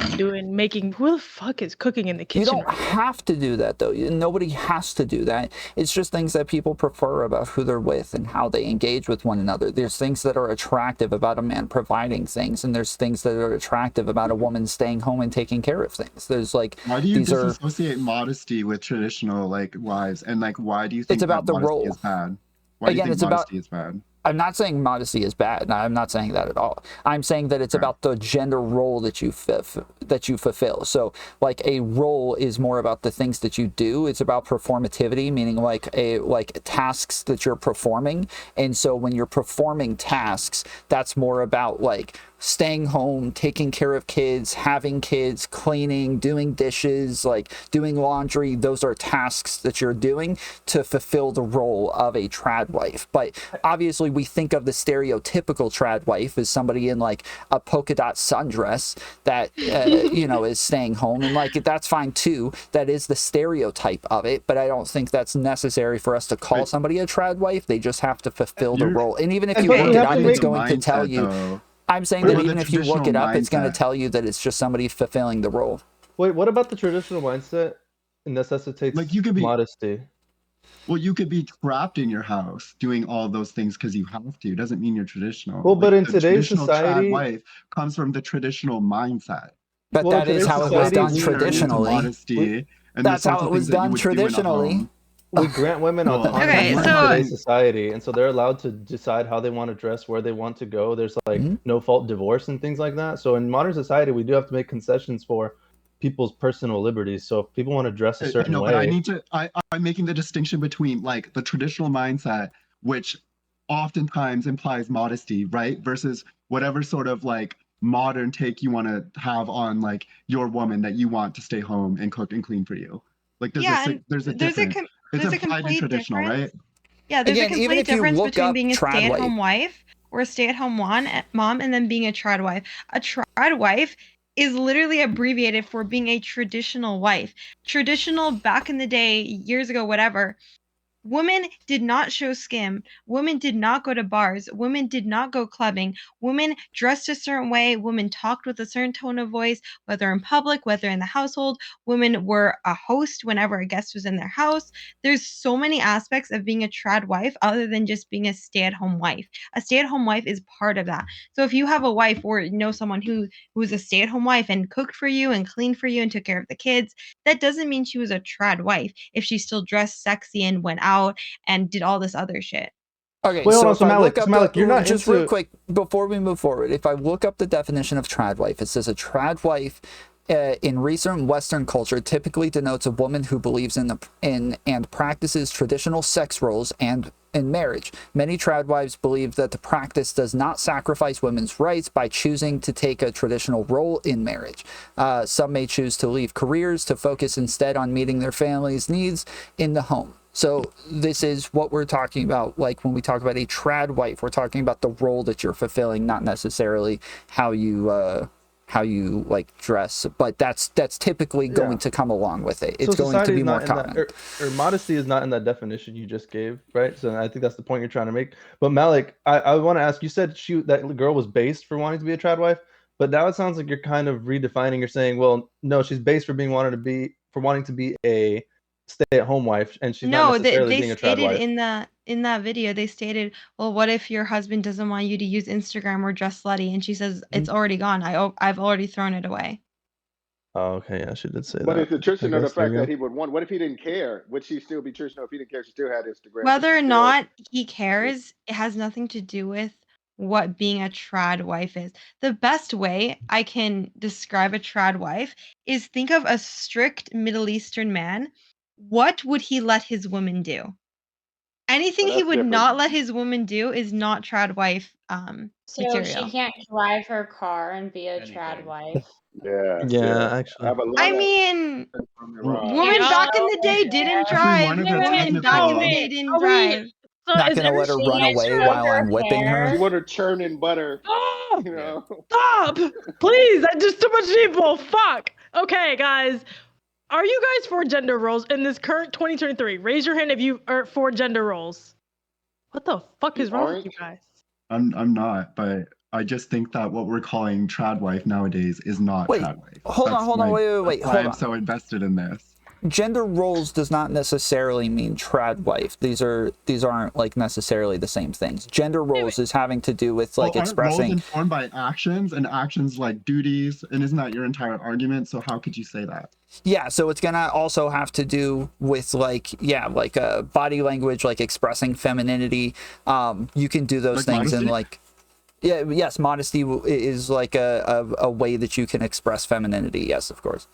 making, who the fuck is cooking in the kitchen? You don't have to do that though. Nobody has to do that. It's just things that people prefer about who they're with and how they engage with one another. There's things that are attractive about a man providing things, and there's things that are attractive about a woman staying home and taking care of things. There's like, why do you disassociate modesty with traditional like wives, and like why do you think it's about the role is bad? Why do you think modesty is bad? I'm not saying modesty is bad. I'm not saying that at all. I'm saying that it's about the gender role that you fulfill. So like a role is more about the things that you do. It's about performativity, meaning like tasks that you're performing. And so when you're performing tasks, that's more about like staying home, taking care of kids, having kids, cleaning, doing dishes, like doing laundry. Those are tasks that you're doing to fulfill the role of a trad wife. But obviously we think of the stereotypical trad wife as somebody in like a polka dot sundress that is staying home, and like that's fine too. That is the stereotype of it, but I don't think that's necessary for us to call somebody a trad wife. They just have to fulfill the role. And even if you look it up, it's going to tell you. I'm saying that even if you look it up, it's going to tell you that it's just somebody fulfilling the role. Wait, what about the traditional mindset necessitates like you could be modesty? Well, you could be trapped in your house doing all those things because you have to. It doesn't mean you're traditional. Well, but like, in today's society, trad wife comes from the traditional mindset. But that is how it was done traditionally. Modesty, and that's how it was done traditionally. We grant women autonomy in today's society, and so they're allowed to decide how they want to dress, where they want to go. There's like no fault divorce and things like that. So in modern society, we do have to make concessions for people's personal liberties. So if people want to dress a certain way, but I'm making the distinction between like the traditional mindset which oftentimes implies modesty, right? Versus whatever sort of like modern take you want to have on like your woman that you want to stay home and cook and clean for you. Like there's a difference. It's implied in traditional, right? Yeah, there's Again, a even complete if you difference look between up being a trad stay-at-home wife or a stay-at-home mom and then being a trad wife. A trad wife is literally abbreviated for being a traditional wife. Traditional back in the day, years ago, whatever. Women did not show skin. Women did not go to bars. Women did not go clubbing. Women dressed a certain way. Women talked with a certain tone of voice, whether in public, whether in the household. Women were a host whenever a guest was in their house. There's so many aspects of being a trad wife other than just being a stay-at-home wife. A stay-at-home wife is part of that. So if you have a wife or know someone who's a stay-at-home wife and cooked for you and cleaned for you and took care of the kids, that doesn't mean she was a trad wife if she still dressed sexy and went out and did all this other shit. Okay, Wait, hold so on. if So I Malik, look up you're not just into... real quick before we move forward, if I look up the definition of trad wife, it says a trad wife in recent Western culture typically denotes a woman who believes in and practices traditional sex roles and in marriage. Many trad wives believe that the practice does not sacrifice women's rights by choosing to take a traditional role in marriage. Some may choose to leave careers to focus instead on meeting their family's needs in the home. So this is what we're talking about. Like when we talk about a trad wife, we're talking about the role that you're fulfilling, not necessarily how you like dress, but that's typically going to come along with it. It's going to be more common. Or modesty is not in that definition you just gave, right? So I think that's the point you're trying to make. But Malik, I want to ask, you said that girl was based for wanting to be a trad wife, but now it sounds like you're kind of redefining. You're saying, well, no, she's based for wanting to be a stay-at-home wife, and she's not necessarily being a trad wife. In that video, they stated, well, what if your husband doesn't want you to use Instagram or dress slutty? And she says, it's already gone. I've already thrown it away. Oh, okay, yeah, she did say that. But it's attrition of the fact that he would want. What if he didn't care? Would she still be traditional if he didn't care? She still had Instagram. Whether or not he cares, it has nothing to do with what being a trad wife is. The best way I can describe a trad wife is think of a strict Middle Eastern man. What would he let his woman do? Anything he would not let his woman do is not trad wife So material. she can't drive her car and be a trad wife. Yeah, actually. I mean, women back in the day didn't drive. Women back in the day didn't drive. Not gonna let her run away while I'm whipping her. You want her churning butter. Stop! You know. Stop! Please, just too much people. Fuck. Okay, guys. Are you guys for gender roles in this current 2023? Raise your hand if you are for gender roles. What the fuck is wrong with you guys? I'm not, but I just think that what we're calling trad wife nowadays is not trad wife. Hold on, wait. That's why I'm so invested in this. Gender roles does not necessarily mean trad wife. These aren't like necessarily the same things. Gender roles is having to do with like expressing. Roles informed by actions, and actions like duties, and isn't that your entire argument? So how could you say that? Yeah, so it's gonna also have to do with like body language, like expressing femininity. You can do those things modesty? and like. Yeah, yes, modesty is like a way that you can express femininity. Yes, of course.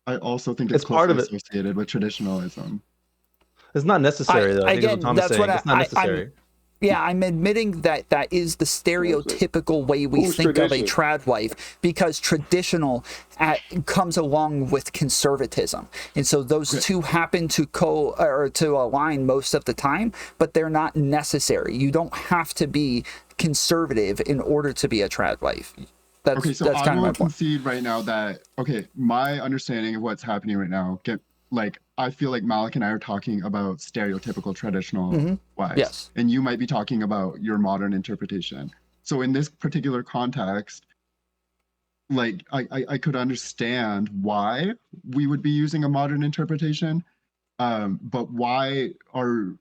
I also think it's part of it. Associated with traditionalism. It's not necessary, though. I think that's what Tom is saying. It's not necessary. I'm admitting that is the stereotypical way we think of a trad wife, because traditional comes along with conservatism, and so those two happen to align most of the time, but they're not necessary. You don't have to be conservative in order to be a trad wife. That's kind of my point. Concede right now that my understanding of what's happening right now, I feel like Malik and I are talking about stereotypical traditional wives. Yes. And you might be talking about your modern interpretation. So in this particular context, I could understand why we would be using a modern interpretation. But why are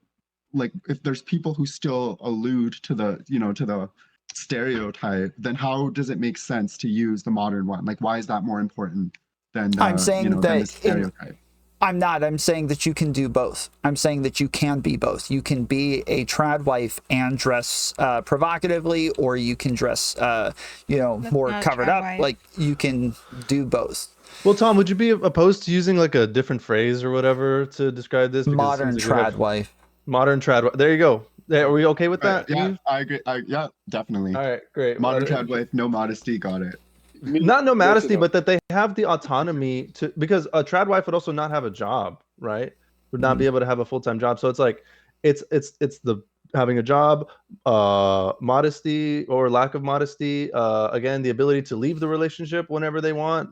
if there's people who still allude to the stereotype, then how does it make sense to use the modern one? Why is that more important than the, I'm saying than the stereotype? I'm not. I'm saying that you can do both. I'm saying that you can be both. You can be a trad wife and dress provocatively, or you can dress, more covered up. Wife. Like, you can do both. Well, Tom, would you be opposed to using like a different phrase or whatever to describe this? Modern trad wife. Modern trad. There you go. Are we okay with that? Yeah, I agree. Yeah, definitely. All right, great. Modern trad wife, no modesty, got it. Not no modesty, but that they have the autonomy to, because a trad wife would also not have a job, right? Would not be able to have a full-time job. So it's like, it's the having a job, modesty or lack of modesty, again, the ability to leave the relationship whenever they want.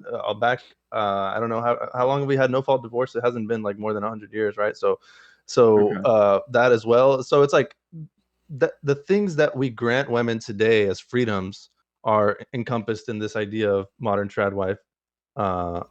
I don't know how long have we had no fault divorce? It hasn't been like more than 100 years, right? So that as well. So it's like the things that we grant women today as freedoms are encompassed in this idea of modern trad wife, that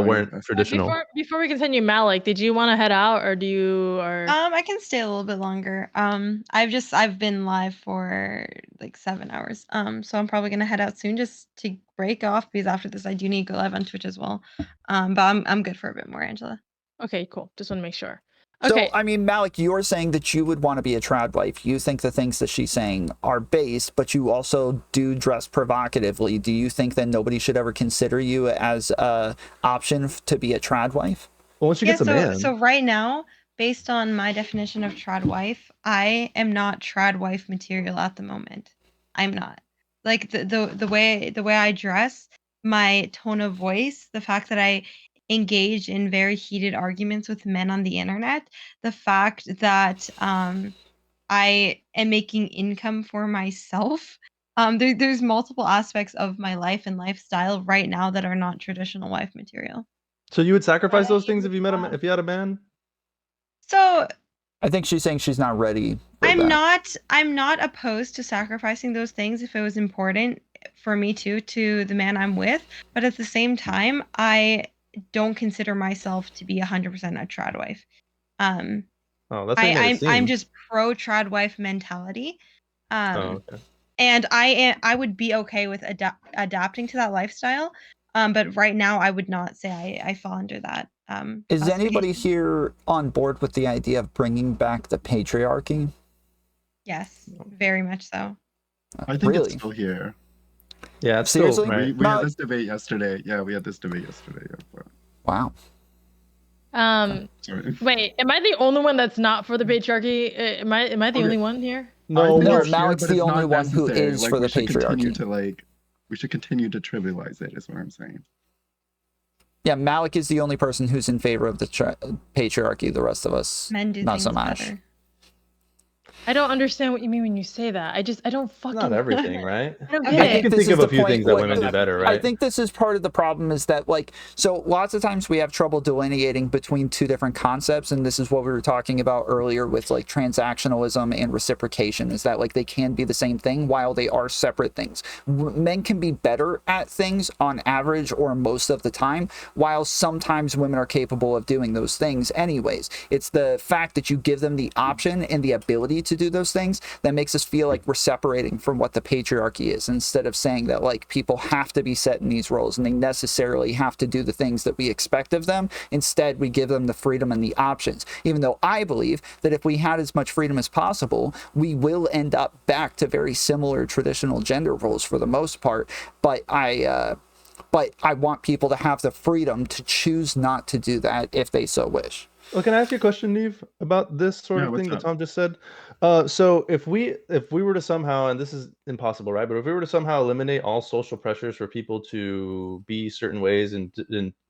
weren't traditional. Before we continue, Malik, did you want to head out, or do you? Or I can stay a little bit longer. I've been live for like 7 hours. So I'm probably gonna head out soon just to break off, because after this I do need to go live on Twitch as well. But I'm good for a bit more, Angela. Okay, cool. Just want to make sure. Okay. So, I mean, Malik, you're saying that you would want to be a trad wife. You think the things that she's saying are base, but you also do dress provocatively. Do you think that nobody should ever consider you as a option to be a trad wife? Well, once you get a man. So right now, based on my definition of trad wife, I am not trad wife material at the moment. I'm not. Like the way I dress, my tone of voice, the fact that I engage in very heated arguments with men on the internet, the fact that I am making income for myself. There's multiple aspects of my life and lifestyle right now that are not traditional wife material. So you would sacrifice those things if you had a man? So I think she's saying she's not ready. I'm not opposed to sacrificing those things if it was important for me to the man I'm with, but at the same time, I don't consider myself to be 100% a trad wife. I'm just pro trad wife mentality. Okay. And I would be okay with adapting to that lifestyle. But right now I would not say I fall under that. Is anybody here on board with the idea of bringing back the patriarchy? Yes, very much so. I think it's still here. Yeah, it's seriously. Still, right? We had this debate yesterday. Yeah, we had this debate yesterday. Yeah, wow. Sorry. Wait, am I the only one that's not for the patriarchy? Am I the only one here? No, Malik's the only one who is for the patriarchy. We should continue to trivialize it, is what I'm saying. Yeah, Malik is the only person who's in favor of the patriarchy. The rest of us, men do not so things much. better. I don't understand what you mean when you say that. I don't fucking. Not everything, right? I don't I get think you can this think is of a the few point, things that like, women do better, right? I think this is part of the problem, is that, like, so lots of times we have trouble delineating between two different concepts, and this is what we were talking about earlier with like transactionalism and reciprocation, is that like they can be the same thing while they are separate things. Men can be better at things on average or most of the time, while sometimes women are capable of doing those things anyways. It's the fact that you give them the option and the ability to do those things that makes us feel like we're separating from what the patriarchy is, instead of saying that like people have to be set in these roles and they necessarily have to do the things that we expect of them. Instead, we give them the freedom and the options, even though I believe that if we had as much freedom as possible, we will end up back to very similar traditional gender roles for the most part. But I want people to have the freedom to choose not to do that if they so wish. Well, can I ask you a question, Neve, about this sort of thing that Tom just said? So if we were to somehow, and this is impossible, right? But if we were to somehow eliminate all social pressures for people to be certain ways and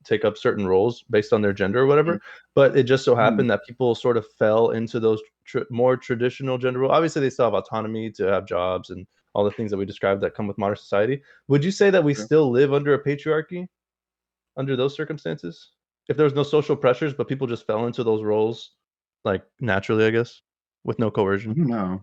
take up certain roles based on their gender or whatever, but it just so happened that people sort of fell into those more traditional gender roles. Obviously, they still have autonomy to have jobs and all the things that we described that come with modern society. Would you say that we still live under a patriarchy under those circumstances? If there was no social pressures, but people just fell into those roles, like naturally, I guess, with no coercion. I don't know.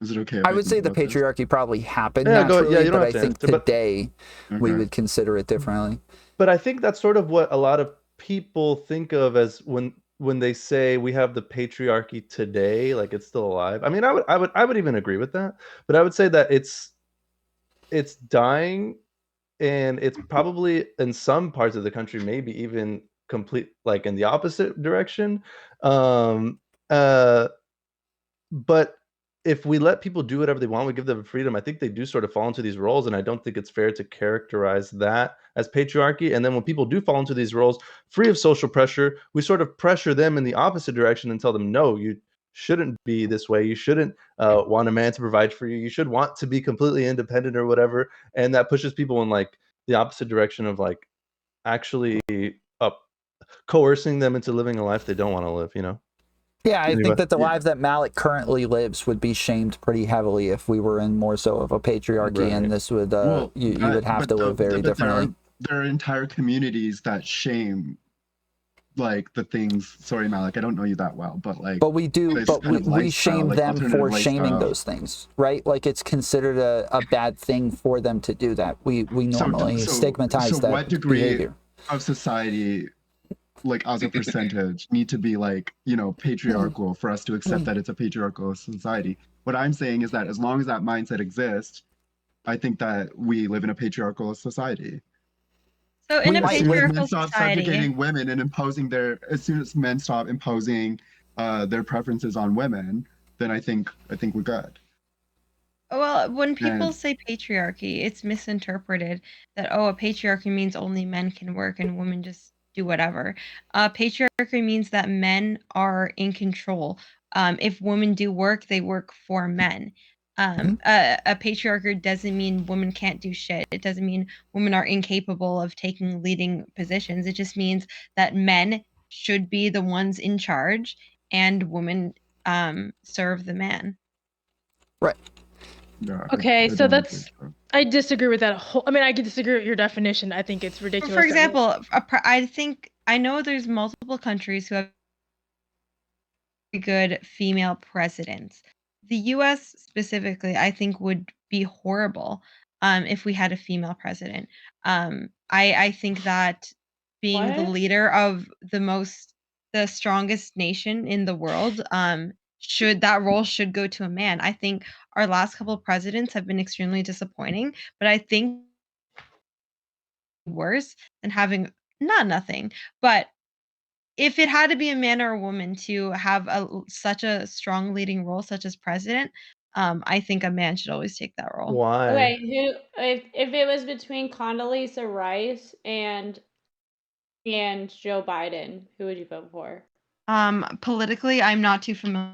Is it okay? I would say the patriarchy probably happened Yeah, naturally, you don't but I have to think answer, today we would consider it differently. But I think that's sort of what a lot of people think of as when they say we have the patriarchy today, like it's still alive. I mean, I would even agree with that, but I would say that it's dying. And it's probably in some parts of the country, maybe even complete, like in the opposite direction. But if we let people do whatever they want, we give them freedom, I think they do sort of fall into these roles, and I don't think it's fair to characterize that as patriarchy. And then when people do fall into these roles free of social pressure, we sort of pressure them in the opposite direction and tell them, no, you shouldn't be this way. You shouldn't want a man to provide for you. You should want to be completely independent or whatever. And that pushes people in like the opposite direction of like actually coercing them into living a life they don't want to live, you know? Yeah, I think that the life that Malik currently lives would be shamed pretty heavily if we were in more so of a patriarchy, and this would you would have to live very differently. There are entire communities that shame like the things. Sorry, Malik, I don't know you that well, but like. But we do. But we shame them for shaming those things, right? Like it's considered a bad thing for them to do that. We normally stigmatize that what degree behavior of society, like as a percentage, need to be like, you know, patriarchal for us to accept that it's a patriarchal society? What I'm saying is that as long as that mindset exists, I think that we live in a patriarchal society. So in a patriarchal men stop society, subjugating women and imposing as soon as men stop imposing their preferences on women, then I think we're good. well, when people say patriarchy, it's misinterpreted that, oh, a patriarchy means only men can work and women just do whatever. Patriarchy means that men are in control. If women do work, they work for men. A patriarchy doesn't mean women can't do shit. It doesn't mean women are incapable of taking leading positions. It just means that men should be the ones in charge and women serve the man. Right. Okay, so I disagree with that whole. I mean, I could disagree with your definition. I think it's ridiculous. For example, I know there's multiple countries who have good female presidents. The U.S. specifically, I think, would be horrible if we had a female president. I think that being the leader of the strongest nation in the world, that role should go to a man. I think our last couple of presidents have been extremely disappointing, but I think worse than having nothing. But if it had to be a man or a woman to have such a strong leading role, such as president, I think a man should always take that role. Why? Okay, if it was between Condoleezza Rice and Joe Biden, who would you vote for? Politically, I'm not too familiar.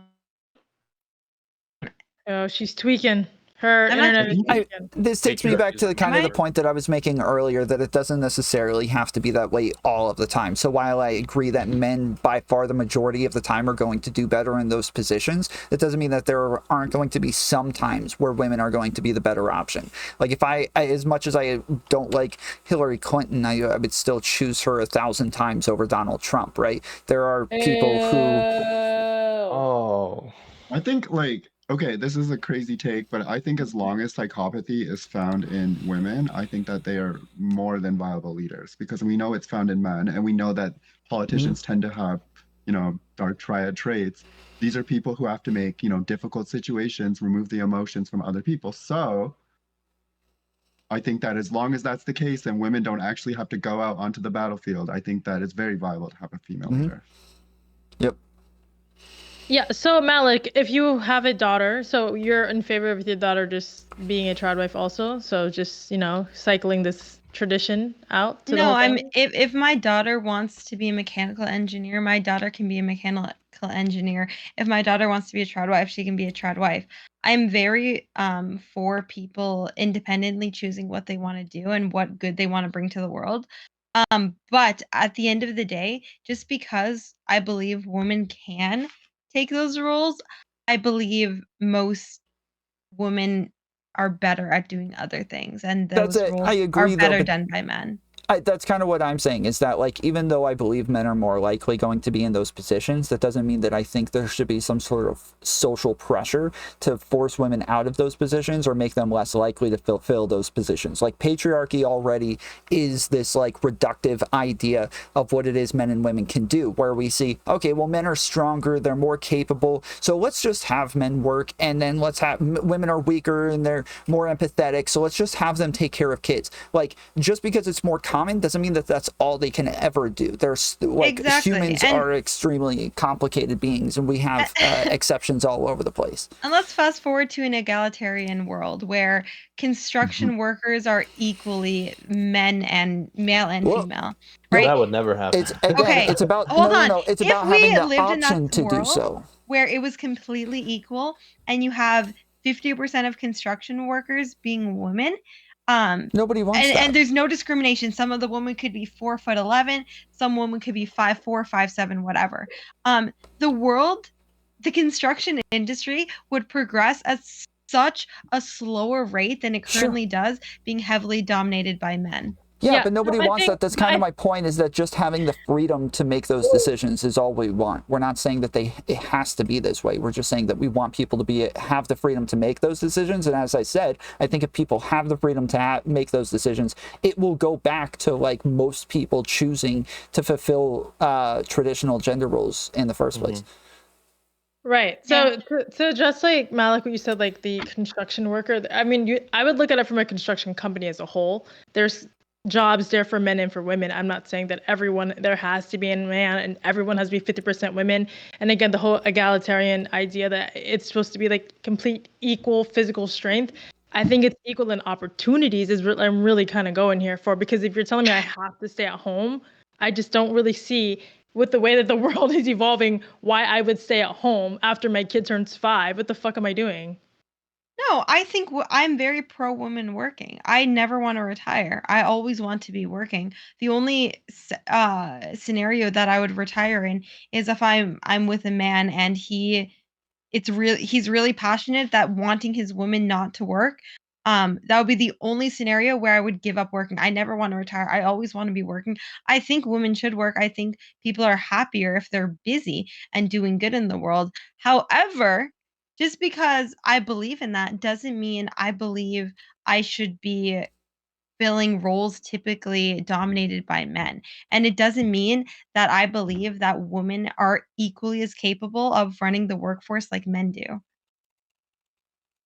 Oh, she's tweaking. Her internet is tweaking. This takes me back to the point that I was making earlier, that it doesn't necessarily have to be that way all of the time. So while I agree that men by far the majority of the time are going to do better in those positions, that doesn't mean that there aren't going to be some times where women are going to be the better option. Like if I as much as I don't like Hillary Clinton, I would still choose her 1,000 times over Donald Trump, right? There are people who... I think like, okay, this is a crazy take, but I think as long as psychopathy is found in women, I think that they are more than viable leaders, because we know it's found in men, and we know that politicians tend to have, you know, dark triad traits. These are people who have to make, you know, difficult situations, remove the emotions from other people. So I think that as long as that's the case and women don't actually have to go out onto the battlefield, I think that it's very viable to have a female leader. Yep. Yeah, so Malik, if you have a daughter, so you're in favor of your daughter just being a child wife also? So just, you know, cycling this tradition out to if my daughter wants to be a mechanical engineer, my daughter can be a mechanical engineer. If my daughter wants to be a child wife, she can be a child wife. I'm very for people independently choosing what they want to do and what good they want to bring to the world. But at the end of the day, just because I believe women can take those roles, I believe most women are better at doing other things, and those roles I agree, are better though, done by men. That's kind of what I'm saying, is that like even though I believe men are more likely going to be in those positions, that doesn't mean that I think there should be some sort of social pressure to force women out of those positions or make them less likely to fulfill those positions. Like patriarchy already is this like reductive idea of what it is men and women can do, where we see, okay, well, men are stronger, they're more capable, so let's just have men work, and then let's have women are weaker and they're more empathetic, so let's just have them take care of kids. Like just because it's more common common doesn't mean that that's all they can ever do. There's like humans are extremely complicated beings, and we have exceptions all over the place. And let's fast forward to an egalitarian world where construction workers are equally male and female, right? That would never happen. It's again, it's about it's about having the option to do so. Where it was completely equal, and you have 50% of construction workers being women. Nobody wants that. And there's no discrimination. Some of the women could be 4'11", some women could be 5'4", 5'7", whatever. The construction industry would progress at such a slower rate than it currently does, being heavily dominated by men. Yeah, but nobody wants that. That's kind of my point, is that just having the freedom to make those decisions is all we want. We're not saying that it has to be this way. We're just saying that we want people to have the freedom to make those decisions. And as I said, I think if people have the freedom to make those decisions, it will go back to like most people choosing to fulfill traditional gender roles in the first place. Right. So just like Malik, what you said, like the construction worker, I mean, I would look at it from a construction company as a whole. There's jobs there for men and for women. I'm not saying that there has to be a man and everyone has to be 50% women. And again, the whole egalitarian idea that it's supposed to be like complete equal physical strength. I think it's equal in opportunities is what I'm really kind of going here for, because if you're telling me I have to stay at home, I just don't really see, with the way that the world is evolving, why I would stay at home after my kid turns 5. What the fuck am I doing? No, I think I'm very pro woman working. I never want to retire. I always want to be working. The only scenario that I would retire in is if I'm with a man and he's really passionate that wanting his woman not to work. That would be the only scenario where I would give up working. I never want to retire. I always want to be working. I think women should work. I think people are happier if they're busy and doing good in the world. However, just because I believe in that doesn't mean I believe I should be filling roles typically dominated by men. And it doesn't mean that I believe that women are equally as capable of running the workforce like men do.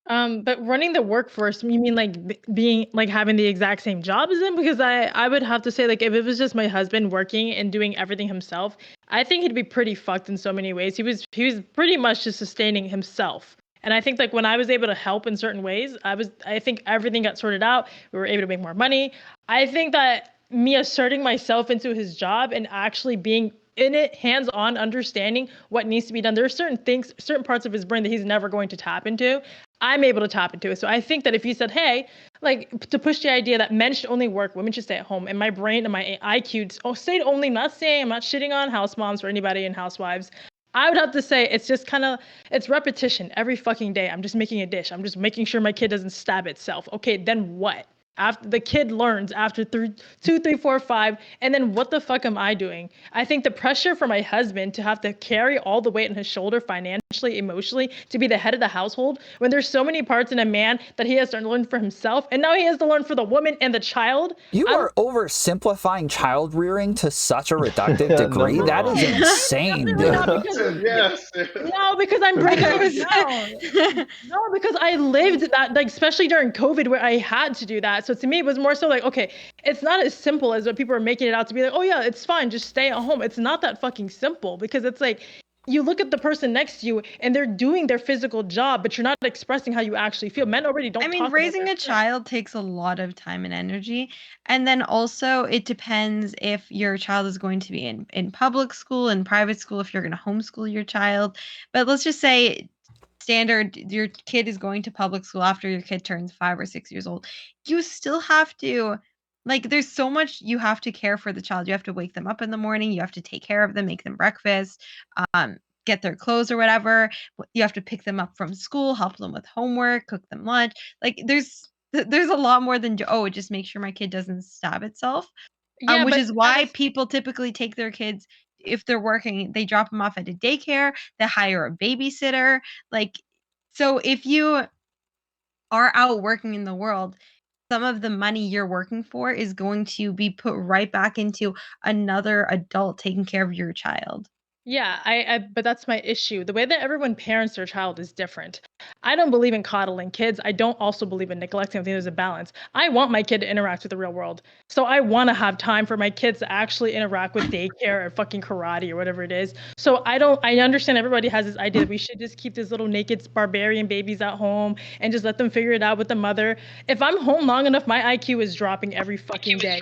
But running the workforce, you mean like being like having the exact same job as him? Because I would have to say, like, if it was just my husband working and doing everything himself, I think he'd be pretty fucked in so many ways. He was pretty much just sustaining himself. And I think like when I was able to help in certain ways, I think everything got sorted out. We were able to make more money. I think that me asserting myself into his job and actually being in it, hands-on, understanding what needs to be done. There are certain things, certain parts of his brain that he's never going to tap into. I'm able to tap into it. So I think that if you said, hey, like to push the idea that men should only work, women should stay at home, and my brain and my IQ stayed only, I'm not shitting on house moms or anybody in housewives. I would have to say it's just it's repetition every fucking day. I'm just making a dish. I'm just making sure my kid doesn't stab itself. Okay, then what? After the kid learns after 2, 3, 4, 5, and then what the fuck am I doing? I think the pressure for my husband to have to carry all the weight on his shoulder financially, emotionally, to be the head of the household, when there's so many parts in a man that he has to learn for himself, and now he has to learn for the woman and the child. You are oversimplifying child rearing to such a reductive degree. That is insane, dude. No, because I'm breaking it down. No, because I lived that, like, especially during COVID, where I had to do that. So to me, it was more so like, okay, it's not as simple as what people are making it out to be, like, oh yeah, it's fine, just stay at home. It's not that fucking simple, because it's like, you look at the person next to you and they're doing their physical job, but you're not expressing how you actually feel. Men already don't. I mean, raising a child takes a lot of time and energy. And then also it depends if your child is going to be in public school, in private school, if you're going to homeschool your child. But let's just say standard, your kid is going to public school after your kid turns 5 or 6 years old. You still have to, like, there's so much you have to care for the child. You have to wake them up in the morning. You have to take care of them, make them breakfast, get their clothes or whatever. You have to pick them up from school, help them with homework, cook them lunch. Like, there's a lot more than, just make sure my kid doesn't stab itself. Yeah, which is why people typically take their kids, if they're working, they drop them off at a daycare, they hire a babysitter. Like, so if you are out working in the world, some of the money you're working for is going to be put right back into another adult taking care of your child. Yeah, but that's my issue. The way that everyone parents their child is different. I don't believe in coddling kids. I don't also believe in neglecting. I think there's a balance. I want my kid to interact with the real world. So I want to have time for my kids to actually interact with daycare or fucking karate or whatever it is. So I understand everybody has this idea that we should just keep these little naked barbarian babies at home and just let them figure it out with the mother. If I'm home long enough, my IQ is dropping every fucking day.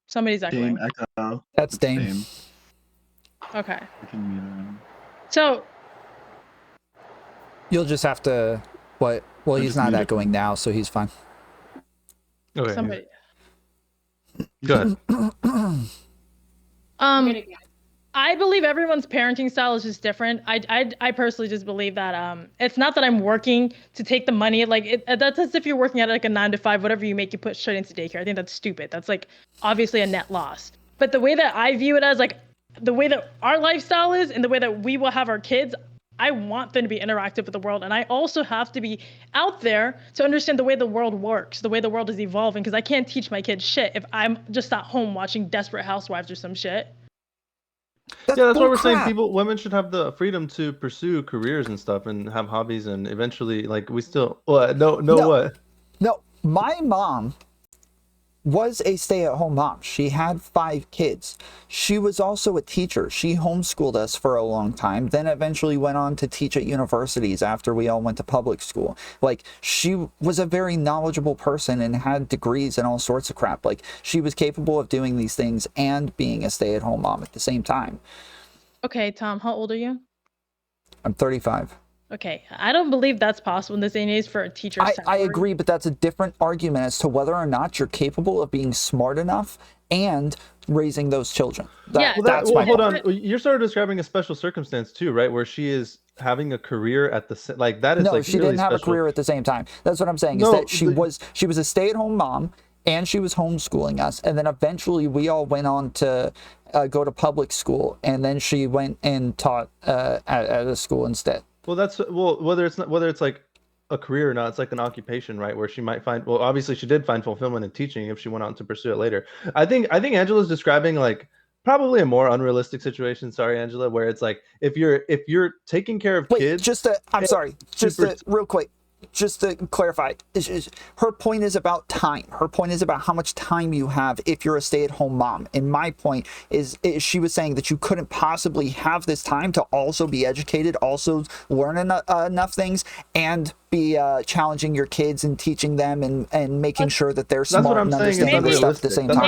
Somebody's echoing. Dame echo. That's Dame. Okay. We can mute him. So you'll just have to what? Well, he's not echoing now, so he's fine. Okay. Somebody. Good. I believe everyone's parenting style is just different. I personally just believe that it's not that I'm working to take the money. Like that's as if you're working at like a 9 to 5, whatever you make, you put straight into daycare. I think that's stupid. That's like obviously a net loss. But the way that I view it as like the way that our lifestyle is and the way that we will have our kids, I want them to be interactive with the world. And I also have to be out there to understand the way the world works, the way the world is evolving, because I can't teach my kids shit if I'm just at home watching Desperate Housewives or some shit. That's why we're saying women should have the freedom to pursue careers and stuff and have hobbies, and eventually, like, we still what? No, my mom was a stay-at-home mom. She had 5 kids. She was also a teacher. She homeschooled us for a long time, then eventually went on to teach at universities after we all went to public school. Like, she was a very knowledgeable person and had degrees and all sorts of crap. Like, she was capable of doing these things and being a stay-at-home mom at the same time. Okay, Tom, how old are you? I'm 35. Okay, I don't believe that's possible in this day and age for a teacher. I agree, but that's a different argument as to whether or not you're capable of being smart enough and raising those children. Hold on. You're sort of describing a special circumstance too, right? Where she is having a career at the like that is no, like she really didn't have a career at the same time. That's what I'm saying. Is that she was a stay-at-home mom and she was homeschooling us, and then eventually we all went on to go to public school, and then she went and taught at a school instead. Well, whether it's like a career or not, it's like an occupation, right? Where she might find, well, obviously she did find fulfillment in teaching if she went on to pursue it later. I think Angela's describing like probably a more unrealistic situation. Sorry, Angela, where it's like if you're taking care of kids. Real quick. Just to clarify, her point is about time. Her point is about how much time you have if you're a stay-at-home mom. And my point is she was saying that you couldn't possibly have this time to also be educated, also learn enough things, and be challenging your kids and teaching them and making sure that they're smart and understanding this stuff at the same time. No.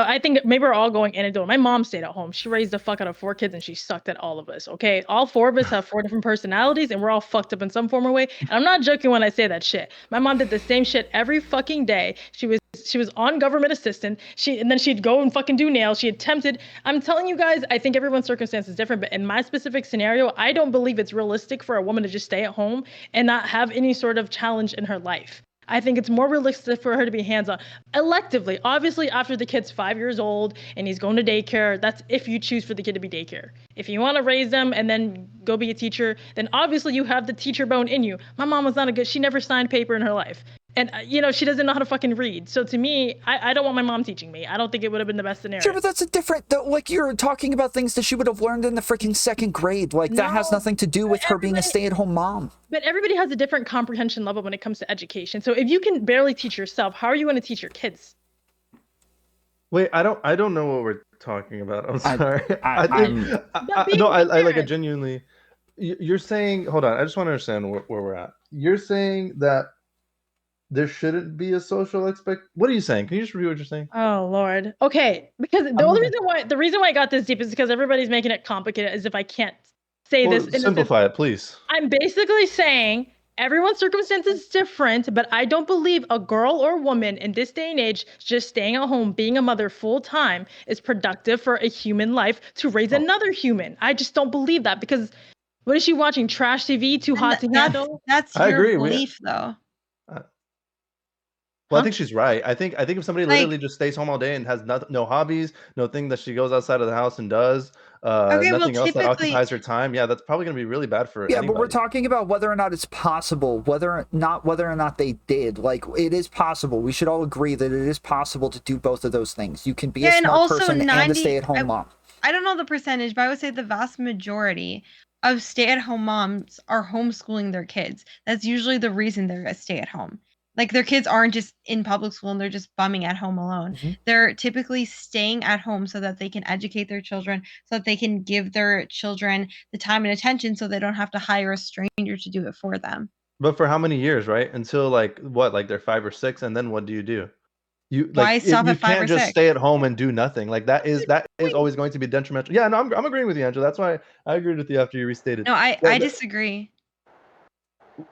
I think maybe we're all going anecdotal. My mom stayed at home. She raised the fuck out of 4 kids and she sucked at all of us. Okay, all 4 of us have 4 different personalities and we're all fucked up in some form or way. And I'm not joking when I say that shit. My mom did the same shit every fucking day. She was on government assistant. And then she'd go and fucking do nails. She attempted. I'm telling you guys, I think everyone's circumstance is different. But in my specific scenario, I don't believe it's realistic for a woman to just stay at home and not have any sort of challenge in her life. I think it's more realistic for her to be hands-on electively. Obviously, after the kid's 5 years old and he's going to daycare, that's if you choose for the kid to be daycare. If you want to raise them and then go be a teacher, then obviously you have the teacher bone in you. My mom was not she never signed paper in her life. And, she doesn't know how to fucking read. So to me, I don't want my mom teaching me. I don't think it would have been the best scenario. Sure, but that's a different, like, you're talking about things that she would have learned in the freaking 2nd grade. Like, that has nothing to do with her being a stay-at-home mom. But everybody has a different comprehension level when it comes to education. So if you can barely teach yourself, how are you going to teach your kids? Wait, I don't know what we're talking about. I'm sorry. I like it genuinely. You're saying, hold on, I just want to understand where we're at. You're saying that there shouldn't be a social what are you saying? Can you just repeat what you're saying? Oh Lord. Okay, because the reason why I got this deep is because everybody's making it complicated as if I can't say this. Simplify it, please. I'm basically saying everyone's circumstance is different, but I don't believe a girl or woman in this day and age just staying at home, being a mother full time is productive for a human life to raise another human. I just don't believe that because what is she watching? Trash TV, Too Hot to Handle? That's your belief, though. Well, I think she's right. I think if somebody literally just stays home all day and has no hobbies, no thing that she goes outside of the house and does, Okay, well, nothing else that typically, occupies her time, yeah, that's probably going to be really bad for Yeah, anybody. but we're talking about whether or not it's possible, whether or not they did. Like, it is possible. We should all agree that it is possible to do both of those things. You can be a and smart also person and a stay-at-home mom. I don't know the percentage, but I would say the vast majority of stay-at-home moms are homeschooling their kids. That's usually the reason they're a stay-at-home. Like, their kids aren't just in public school and they're just bumming at home alone. They're typically staying at home so that they can educate their children, so that they can give their children the time and attention so they don't have to hire a stranger to do it for them. But for how many years, right? Until like what, like they're 5 or 6, and then what do? You Why like stop you at 5 or can't just 6? stay at home and do nothing. Like that is always going to be detrimental. Yeah, no, I'm agreeing with you, Angela. That's why I agreed with you after you restated. No, I Yeah, disagree.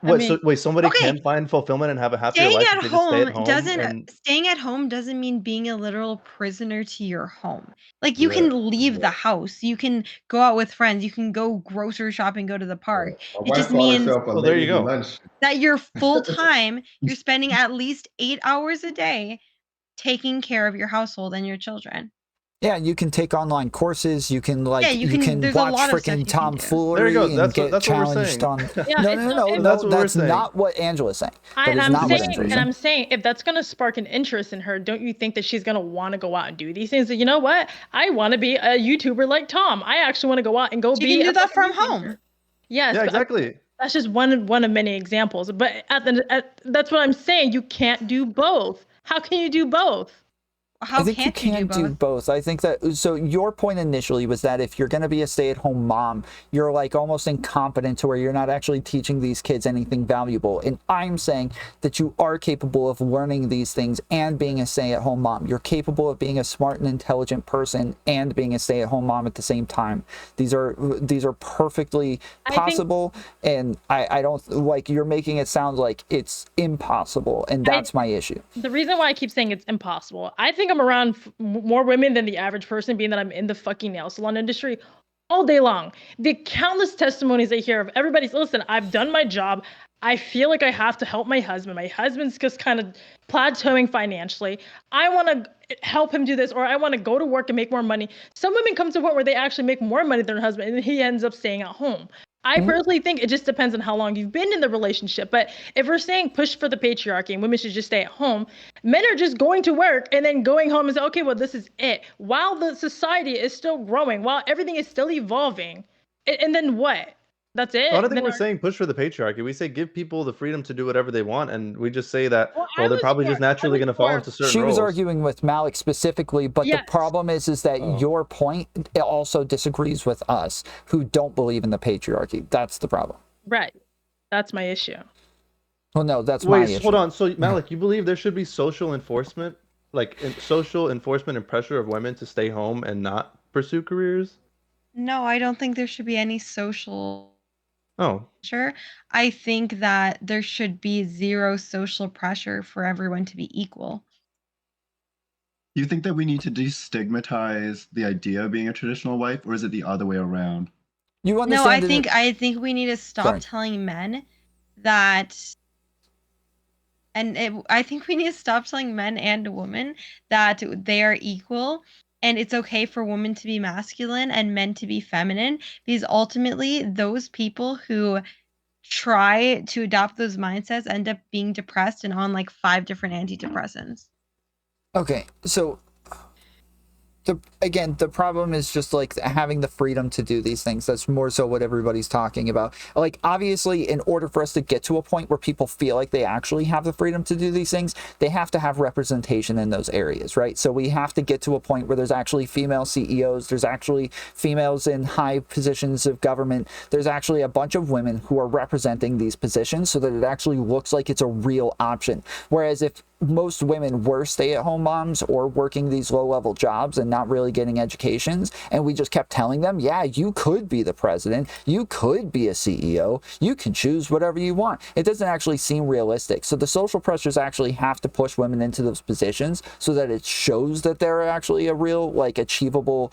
what? So wait, somebody can find fulfillment and have a happier Staying life at if they just stay at home home. staying at home doesn't mean being a literal prisoner to your home. Like, you Yeah, can leave the house, you can go out with friends, you can go grocery shopping, go to the park. It just means Well, there you go. that you're full time, you're spending at least 8 hours a day taking care of your household and your children. Yeah, you can take online courses. You can you can there's a watch lot of stuff freaking you can do. Tomfoolery There you go. and That's get what we're challenged saying. on. Yeah, No, that's what we're that's saying. not what Angela's saying. That is I'm not what saying, Angela's and I'm saying. saying, if that's gonna spark an interest in her, don't you think that she's gonna want to go out and do these things? You know what? I want to be a YouTuber like Tom. I actually want to go out and go She be. can do a that fucking from YouTuber. home. Yes, Yeah, but exactly. that's just one of many examples. But that's what I'm saying. You can't do both. How can you do both? How I think you can do both. I think that, so your point initially was that if you're going to be a stay-at-home mom, you're like almost incompetent to where you're not actually teaching these kids anything valuable. And I'm saying that you are capable of learning these things and being a stay-at-home mom. You're capable of being a smart and intelligent person and being a stay-at-home mom at the same time. These are perfectly possible, and I don't like, you're making it sound like it's impossible, and that's my issue. The reason why I keep saying it's impossible, I think I'm around more women than the average person, being that I'm in the fucking nail salon industry all day long. The countless testimonies I hear of everybody's, listen, I've done my job. I feel like I have to help my husband. My husband's just kind of plateauing financially. I want to help him do this, or I want to go to work and make more money. Some women come to a point where they actually make more money than their husband, and he ends up staying at home. I personally think it just depends on how long you've been in the relationship. But if we're saying push for the patriarchy and women should just stay at home, men are just going to work and then going home and say, okay, well, this is it. While the society is still growing, while everything is still evolving, and then what? That's it? I don't think we're saying push for the patriarchy. We say give people the freedom to do whatever they want, and we just say that, well they're probably just naturally going to fall into certain She was roles. arguing with Malik specifically, but the problem is that your point also disagrees with us, who don't believe in the patriarchy. That's the problem. Right. That's my issue. Well, no, that's my issue. Hold on. So, Malik, you believe there should be social enforcement, social enforcement and pressure of women to stay home and not pursue careers? No, I don't think there should be any social Oh. pressure. I think that there should be zero social pressure for everyone to be equal. Do you think that we need to destigmatize the idea of being a traditional wife, or is it the other way around? You No, I think we need to stop telling men that, I think we need to stop telling men and women that they are equal, and it's okay for women to be masculine and men to be feminine, because ultimately those people who try to adopt those mindsets end up being depressed and on like 5 different antidepressants. Okay, so again, the problem is just like having the freedom to do these things. That's more so what everybody's talking about. Like, obviously, in order for us to get to a point where people feel like they actually have the freedom to do these things, they have to have representation in those areas, right? So we have to get to a point where there's actually female CEOs, there's actually females in high positions of government, there's actually a bunch of women who are representing these positions so that it actually looks like it's a real option. Whereas if most women were stay-at-home moms or working these low-level jobs and not really getting educations, and we just kept telling them, yeah, you could be the president, you could be a CEO, you can choose whatever you want. It doesn't actually seem realistic. So the social pressures actually have to push women into those positions so that it shows that they're actually a real, like, achievable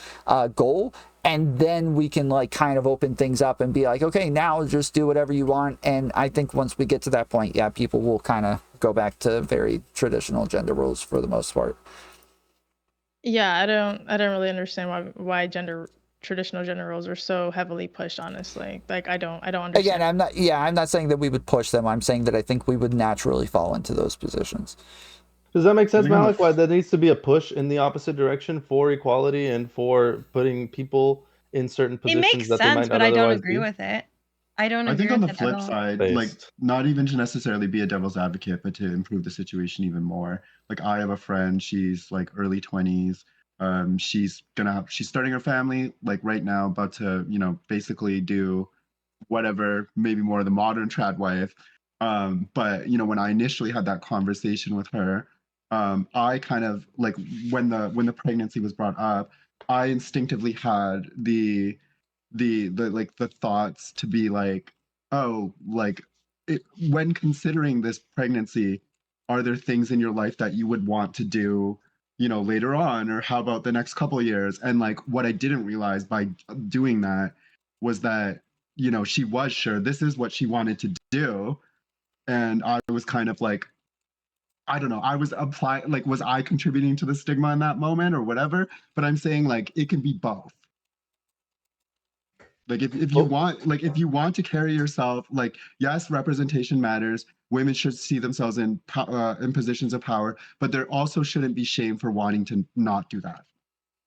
goal. and then we can like kind of open things up and be like, okay, now just do whatever you want. And I think once we get to that point, yeah, people will kind of go back to very traditional gender roles for the most part. Yeah, I don't really understand why traditional gender roles are so heavily pushed, honestly. Like I don't understand. Again, I'm not saying that we would push them. I'm saying that I think we would naturally fall into those positions. Does that make sense, Malik? Why there needs to be a push in the opposite direction for equality and for putting people in certain positions it makes that sense, they might not but I don't otherwise agree be? with it. I don't I agree think on with the it flip at all. side, like not even to necessarily be a devil's advocate, but to improve the situation even more. Like I have a friend, she's like early 20s. She's starting her family like right now, about to, you know, basically do whatever, maybe more of the modern trad wife. But you know, when I initially had that conversation with her, I kind of like when the pregnancy was brought up, I instinctively had the like the thoughts to be like, oh, like when considering this pregnancy, are there things in your life that you would want to do, you know, later on, or how about the next couple of years? And like what I didn't realize by doing that was that, you know, she was sure this is what she wanted to do, and I was kind of like, I don't know, I was applying, like, was I contributing to the stigma in that moment or whatever? But I'm saying like it can be both. Like if you want, like if you want to carry yourself, like yes, representation matters. Women should see themselves in positions of power, but there also shouldn't be shame for wanting to not do that.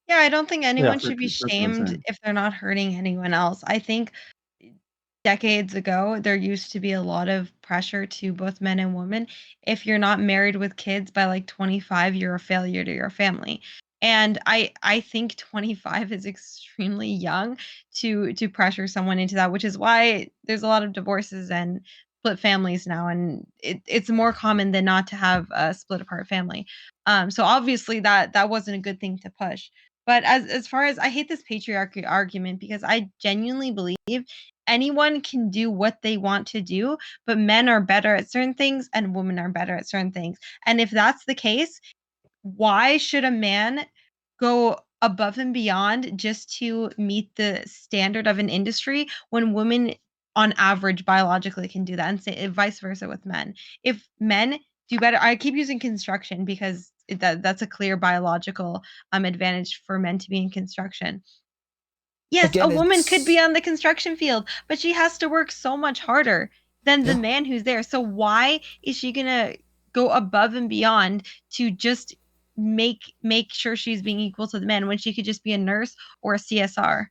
Yeah, I don't think anyone should be That's what I'm shamed saying. if they're not hurting anyone else. I think decades ago, there used to be a lot of pressure to both men and women. If you're not married with kids by like 25, you're a failure to your family. And I think 25 is extremely young to pressure someone into that, which is why there's a lot of divorces and split families now, and it's more common than not to have a split apart family. So obviously that wasn't a good thing to push. But as far as, I hate this patriarchy argument because I genuinely believe anyone can do what they want to do, but men are better at certain things and women are better at certain things. And if that's the case, why should a man go above and beyond just to meet the standard of an industry when women on average biologically can do that, and say vice versa with men? If men do better, I keep using construction because that's a clear biological advantage for men to be in construction. Yes, Again, a woman could be it's on the construction field, but she has to work so much harder than the man who's there. So why is she gonna go above and beyond to just make sure she's being equal to the men when she could just be a nurse or a CSR?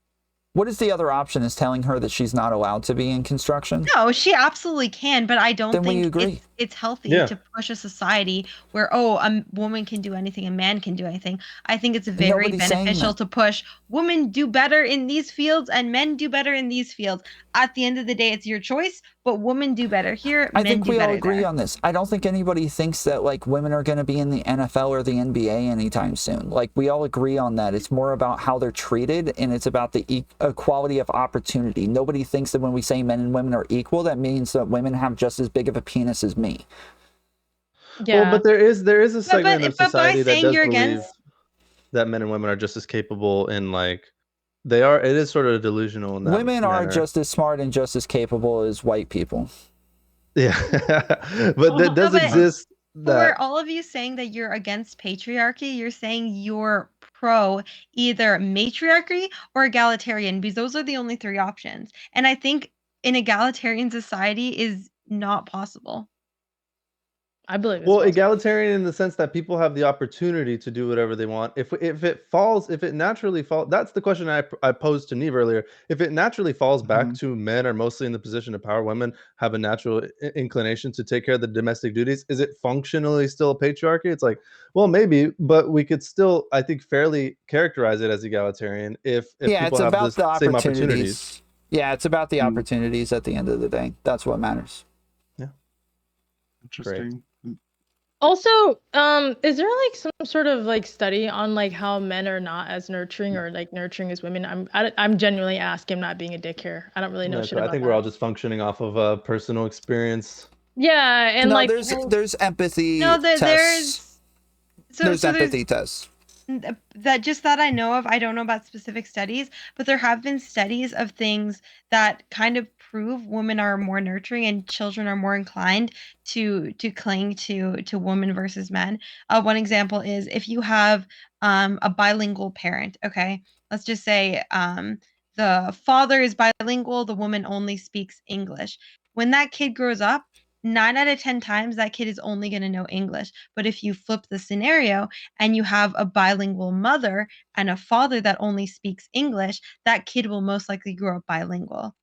what is the other option? Is telling her that she's not allowed to be in construction? No, she absolutely can, but I don't Then we think agree. it's healthy Yeah. to push a society where, oh, a woman can do anything, a man can do anything. I think it's very Nobody's saying beneficial that. to push women do better in these fields and men do better in these fields. At the end of the day, it's your choice, but women do better here, I men think do we all better agree there. on this. I don't think anybody thinks that like women are going to be in the NFL or the NBA anytime soon. Like we all agree on that. It's more about how they're treated, and it's about the equality of opportunity. Nobody thinks that when we say men and women are equal, that means that women have just as big of a penis as me. Yeah. Well, but there is a segment of but by society that saying does you're believe against, that men and women are just as capable in like they are. It is sort of delusional in that Women are manner. just as smart and just as capable as white people. Yeah, but that does but exist. for That all of you saying that you're against patriarchy, you're saying you're pro either matriarchy or egalitarian, because those are the only three options. And I think an egalitarian society is not possible. I believe it's well, possible. egalitarian in the sense that people have the opportunity to do whatever they want. If it naturally falls, that's the question I posed to Neve earlier. If it naturally falls back to men are mostly in the position of power, women have a natural inclination to take care of the domestic duties. Is it functionally still a patriarchy? It's like, well, maybe, but we could still, I think, fairly characterize it as egalitarian if Yeah, people it's have about the the same opportunities. opportunities. Yeah, it's about the opportunities at the end of the day. That's what matters. Yeah. Interesting. Also, is there like some sort of like study on like how men are not as nurturing or like nurturing as women? I'm genuinely asking, not being a dick here. I don't really know shit I about think that. we're all just functioning off of personal experience. Yeah, and no, like there's empathy No, tests. there's There's so empathy tests. that I know of. I don't know about specific studies, but there have been studies of things that kind of prove women are more nurturing and children are more inclined to cling to women versus men. One example is if you have a bilingual parent. Okay, let's just say the father is bilingual, the woman only speaks English. When that kid grows up, 9 out of 10 times that kid is only going to know English. But if you flip the scenario and you have a bilingual mother and a father that only speaks English, that kid will most likely grow up bilingual.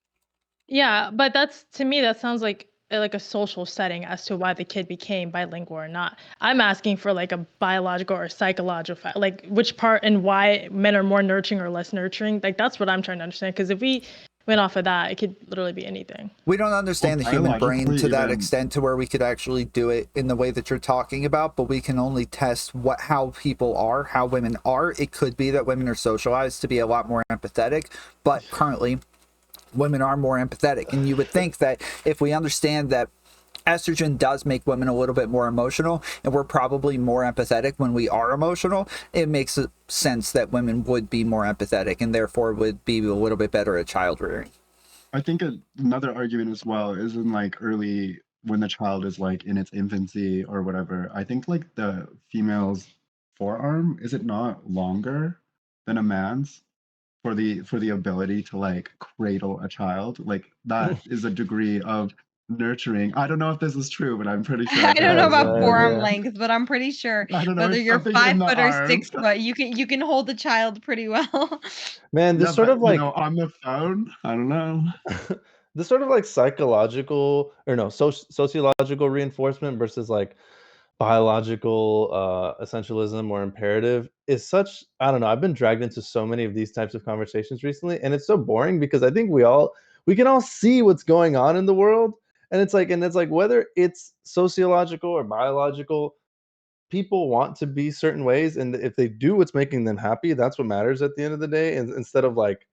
Yeah, but that's to me that sounds like a social setting as to why the kid became bilingual or not. I'm asking for like a biological or psychological like which part and why men are more nurturing or less nurturing. Like that's what I'm trying to understand. Because if we went off of that, it could literally be anything. We don't understand the human brain to that extent to where we could actually do it in the way that you're talking about, but we can only test how people are, how women are. It could be that women are socialized to be a lot more empathetic, but currently women are more empathetic. And you would think that if we understand that estrogen does make women a little bit more emotional, and we're probably more empathetic when we are emotional, it makes sense that women would be more empathetic and therefore would be a little bit better at child rearing. I think another argument as well is in like early, when the child is like in its infancy or whatever, I think like the female's forearm, is it not longer than a man's for the ability to like cradle a child? Like that is a degree of nurturing. I don't know if this is true, but I'm pretty sure. I don't know about forearm length, but I'm pretty sure I don't know, whether it's you're something 5 in the foot or arm. 6 foot, you can hold the child pretty well. Man, this Yeah, sort but, of like, you know, on the phone, I don't know. this sort of like psychological or no, sociological reinforcement versus like biological essentialism or imperative is such, I don't know, I've been dragged into so many of these types of conversations recently, and it's so boring because I think we can all see what's going on in the world, and it's like whether it's sociological or biological, people want to be certain ways, and if they do what's making them happy, that's what matters at the end of the day. And instead of like,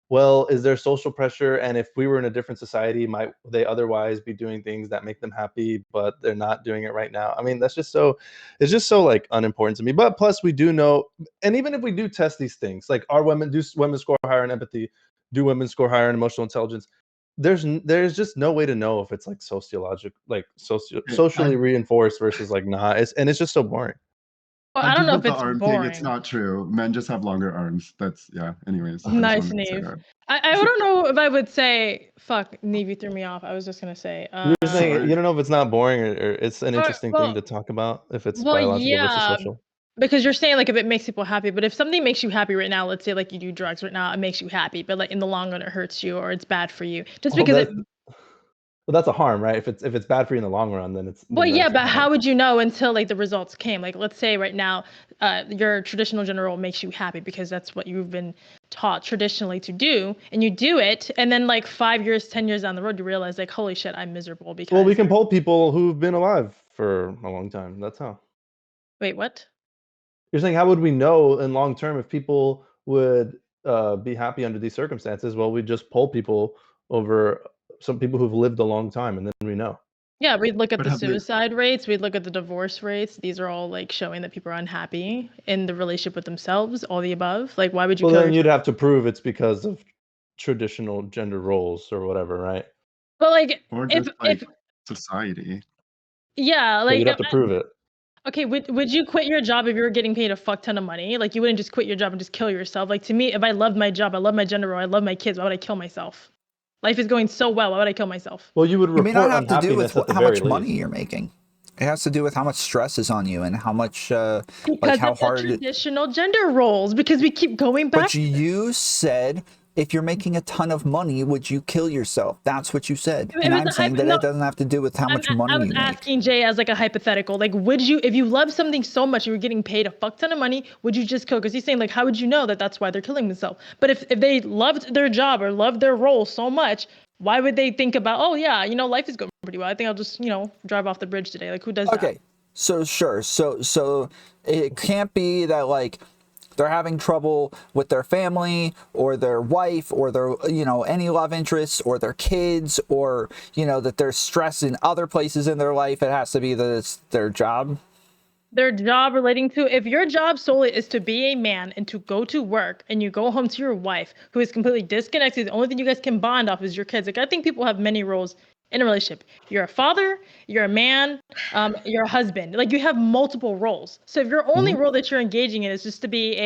well, is there social pressure, and if we were in a different society, might they otherwise be doing things that make them happy, but they're not doing it right now? I mean, it's just so like unimportant to me. But plus we do know, and even if we do test these things, like do women score higher in empathy, do women score higher in emotional intelligence, there's just no way to know if it's like sociological, like socially reinforced versus like not. It's just so boring. Well, I I don't do know with if the it's arm thing, it's boring. not true. Men just have longer arms. That's, yeah, anyways. I just Nice, wanted to say Neve. that. I don't know if I would say, fuck, Neve, you threw me off. I was just gonna say. You're saying you don't know if it's not boring or it's an interesting thing well, to talk about, if it's well, biological versus yeah, social. because you're saying like if it makes people happy, but if something makes you happy right now, let's say like you do drugs right now, it makes you happy, but like in the long run it hurts you or it's bad for you. Just Well, because well, that's a harm, right? If it's bad for you in the long run, then well, yeah, that's but bad. how would you know until like the results came? Like, let's say right now, your traditional gender role makes you happy because that's what you've been taught traditionally to do, and you do it, and then like 5 years, 10 years down the road, you realize like, holy shit, I'm miserable because. Well, we can poll people who've been alive for a long time. That's how. Wait, what? You're saying how would we know in long term if people would be happy under these circumstances? Well, we just poll people over some people who've lived a long time, and then we know. Yeah, we'd look at But the have they- suicide rates, we'd look at the divorce rates. These are all like showing that people are unhappy in the relationship with themselves, all the above. Like, why would you Well, kill then yourself? you'd have to prove it's because of traditional gender roles or whatever, right? But like, Or if just like society. yeah, But like you'd have to prove it. okay, would you quit your job if you were getting paid a fuck ton of money? Like, you wouldn't just quit your job and just kill yourself. Like, to me, if I loved my job, I love my gender role, I love my kids, why would I kill myself? Life is going so well, why would I kill myself? Well, you would It may not report have to do with unhappiness at the how very much money least. you're making. It has to do with how much stress is on you and how much like Because how it's the hard traditional gender roles, because we keep going back. But you said if you're making a ton of money, would you kill yourself? That's what you said. And I'm saying that it doesn't have to do with how much money I was you make. asking Jay as like a hypothetical. Like, would you, if you love something so much, you were getting paid a fuck ton of money, would you just kill? Because he's saying like, how would you know that that's why they're killing themselves? But if they loved their job or loved their role so much, why would they think about, oh yeah, you know, life is going pretty well, I think I'll just, you know, drive off the bridge today. Like, who does that? Okay, so sure. So it can't be that like they're having trouble with their family or their wife or their, you know, any love interests or their kids, or, you know, that there's stress in other places in their life. It has to be that it's their job. their job relating to, if your job solely is to be a man and to go to work and you go home to your wife who is completely disconnected, the only thing you guys can bond off is your kids. Like, I think people have many roles in a relationship. You're a father, you're a man, you're a husband. Like, you have multiple roles. So if your only role that you're engaging in is just to be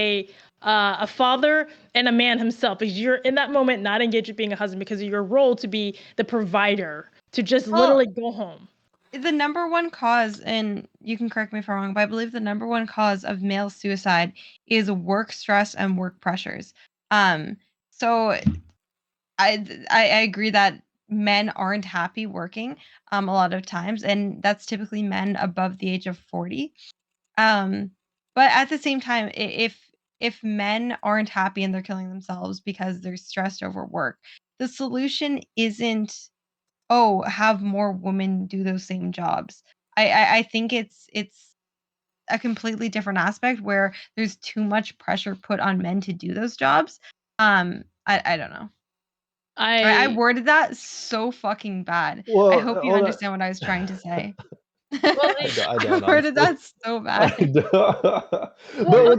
a father and a man himself, because you're in that moment not engaged with being a husband because of your role to be the provider, to just literally go home. The number one cause, and you can correct me if I'm wrong, but I believe the number one cause of male suicide is work stress and work pressures. So I agree that men aren't happy working a lot of times, and that's typically men above the age of 40. But at the same time, if men aren't happy and they're killing themselves because they're stressed over work, the solution isn't, oh, have more women do those same jobs. I think it's a completely different aspect where there's too much pressure put on men to do those jobs. I don't know. I worded that so fucking bad. Well, I hope you hold on. understand what I was trying to say. I don't, I worded that honestly. so bad. But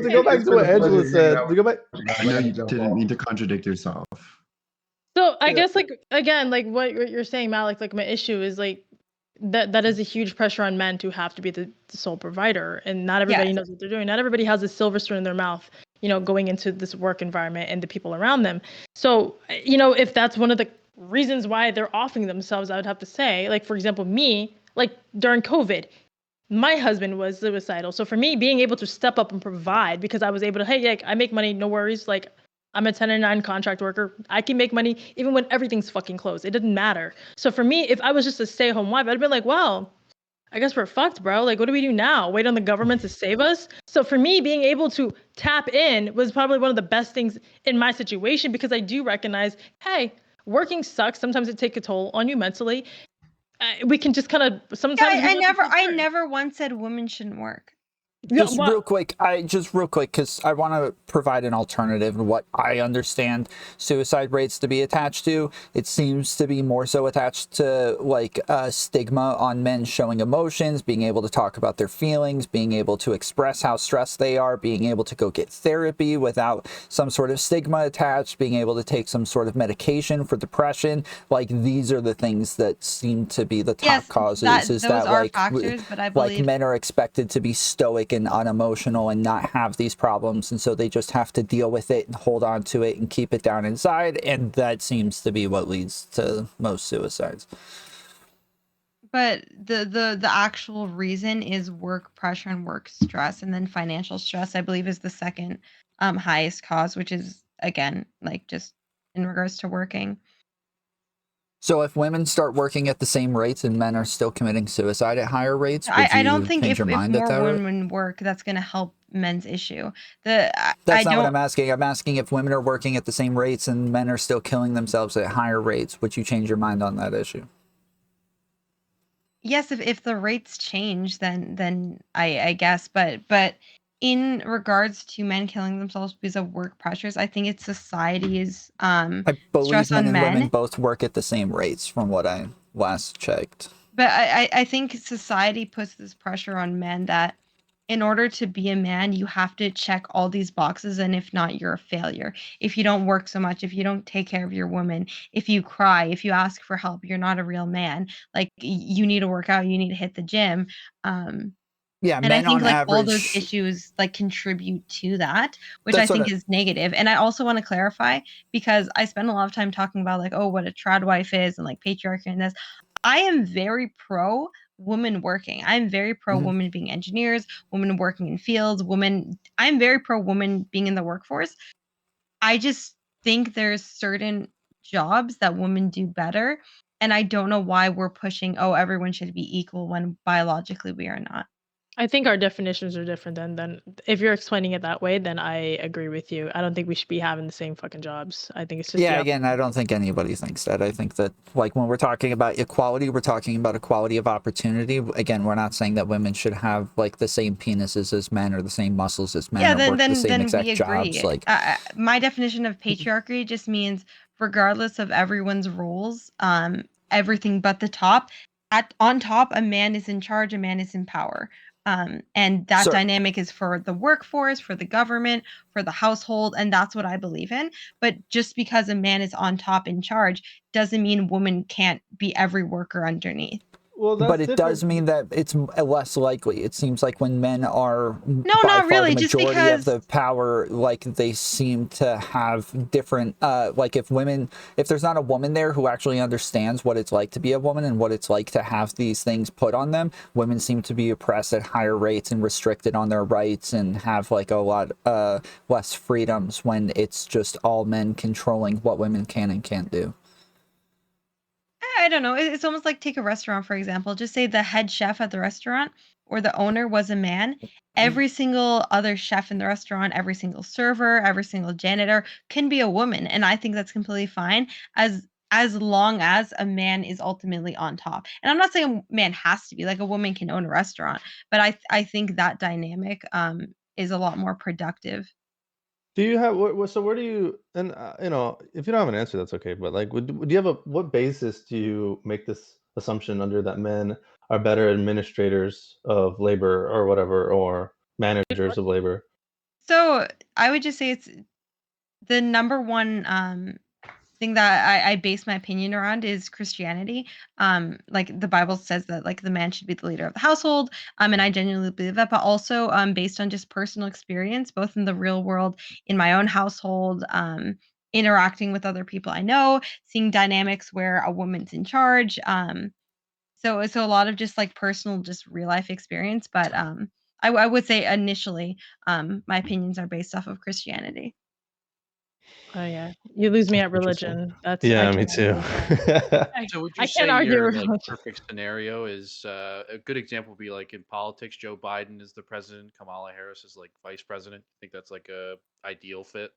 to go back to what Angela said, to go back. I know you didn't mean to contradict yourself. So I guess, like, again, like what you're saying, Malik, like my issue is like that is a huge pressure on men to have to be the sole provider, and not everybody knows what they're doing. Not everybody has a silver spoon in their mouth, going into this work environment and the people around them. So, if that's one of the reasons why they're offing themselves, I would have to say, like, for example, me, like during COVID, my husband was suicidal. So for me, being able to step up and provide, because I was able to, hey, like, I make money, no worries. Like, I'm a 1099 contract worker. I can make money even when everything's fucking closed. It didn't matter. So for me, if I was just a stay-at-home wife, I'd been like, well, I guess we're fucked, bro. Like, what do we do now? Wait on the government to save us? So for me, being able to tap in was probably one of the best things in my situation, because I do recognize, hey, working sucks. Sometimes it takes a toll on you mentally. We can just kind of sometimes. I never once said women shouldn't work. Just real quick, because I want to provide an alternative to what I understand suicide rates to be attached to. It seems to be more so attached to like stigma on men showing emotions, being able to talk about their feelings, being able to express how stressed they are, being able to go get therapy without some sort of stigma attached, being able to take some sort of medication for depression. Like, these are the things that seem to be the top causes. Those are factors, but I believe like men are expected to be stoic and unemotional and not have these problems, and so they just have to deal with it and hold on to it and keep it down inside, and that seems to be what leads to most suicides. But the actual reason is work pressure and work stress, and then financial stress, I believe, is the second highest cause, which is, again, like, just in regards to working. So if women start working at the same rates and men are still committing suicide at higher rates, I don't think if more women work, that's going to help men's issue. That's not what I'm asking. I'm asking if women are working at the same rates and men are still killing themselves at higher rates, would you change your mind on that issue? Yes, if the rates change, then I guess, but in regards to men killing themselves because of work pressures, I think it's society's I believe stress men on and women both work at the same rates from what I last checked. But I think society puts this pressure on men that in order to be a man, you have to check all these boxes, and if not, you're a failure. If you don't work so much, if you don't take care of your woman, if you cry, if you ask for help, you're not a real man. Like, you need to work out, you need to hit the gym. Yeah, and I think, like, all those issues, like, contribute to that, which I think is negative. And I also want to clarify, because I spend a lot of time talking about, like, oh, what a trad wife is and like patriarchy and this. I am very pro women working. I'm very pro women being engineers, women working in fields, I'm very pro women being in the workforce. I just think there's certain jobs that women do better, and I don't know why we're pushing, oh, everyone should be equal when biologically we are not. I think our definitions are different than if you're explaining it that way, then I agree with you. I don't think we should be having the same fucking jobs. I think it's just again, I don't think anybody thinks that. I think that, like, when we're talking about equality, we're talking about equality of opportunity. Again, we're not saying that women should have like the same penises as men or the same muscles as men or work the same exact jobs. Like, my definition of patriarchy just means regardless of everyone's roles, everything but the top. On top, a man is in charge, a man is in power. And that dynamic is for the workforce, for the government, for the household, and that's what I believe in. But just because a man is on top in charge doesn't mean woman can't be every worker underneath. Well, but it does mean that it's less likely. It seems like when men are No, by not far really, the just majority because of the power, like they seem to have different, like if there's not a woman there who actually understands what it's like to be a woman and what it's like to have these things put on them, women seem to be oppressed at higher rates and restricted on their rights and have like a lot less freedoms when it's just all men controlling what women can and can't do. I don't know. It's almost like take a restaurant, for example. Just say the head chef at the restaurant or the owner was a man. Every single other chef in the restaurant, every single server, every single janitor can be a woman. And I think that's completely fine as long as a man is ultimately on top. And I'm not saying a man has to be, like a woman can own a restaurant, but I think that dynamic is a lot more productive. Do you have so where do you, and you know, if you don't have an answer, that's okay. But like, would you have what basis do you make this assumption under that men are better administrators of labor or whatever, or managers of labor? So I would just say it's the number one thing that I base my opinion around is Christianity. Like the Bible says that like the man should be the leader of the household. And I genuinely believe that, but also based on just personal experience, both in the real world, in my own household, interacting with other people I know, seeing dynamics where a woman's in charge. So a lot of just like personal, just real life experience. But I would say initially, my opinions are based off of Christianity. Oh yeah, you lose me at religion. That's Yeah, I me can't too. So would you I say can't argue your with like religion. perfect scenario is a good example would be like in politics, Joe Biden is the president, Kamala Harris is like vice president. I think that's like a ideal fit.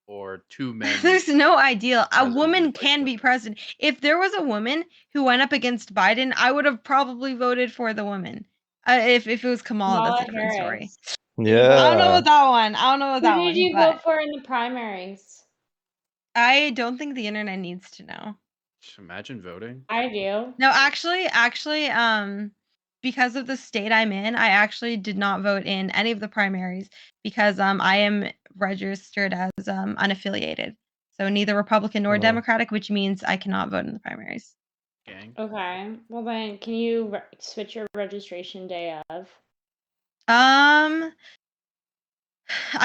Or two men. There's no ideal. A president woman and vice can be president. If there was a woman who went up against Biden, I would have probably voted for the woman. If it was Kamala, that's a different story. I don't know Yeah. about that one. I don't know about Who that did one. you But vote for in the primaries? I don't think the internet needs to know. Just imagine voting. I do. No, actually, because of the state I'm in, I actually did not vote in any of the primaries because I am registered as unaffiliated. So neither Republican nor Oh. Democratic, which means I cannot vote in the primaries. Okay. Well then, can you switch your registration day of? I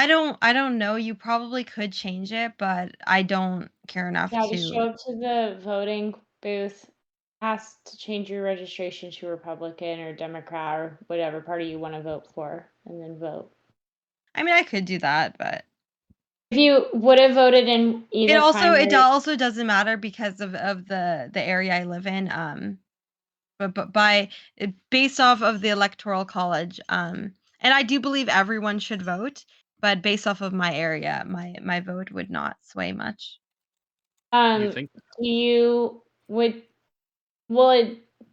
don't know. You probably could change it, but I don't care enough Yeah, to to. show up to the voting booth, has to change your registration to Republican or Democrat or whatever party you want to vote for, and then vote. I mean, I could do that, but if you would have voted in either it primary, also doesn't matter because of the area I live in. But based off of the electoral college, and I do believe everyone should vote, but based off of my area, my vote would not sway much. you would, well,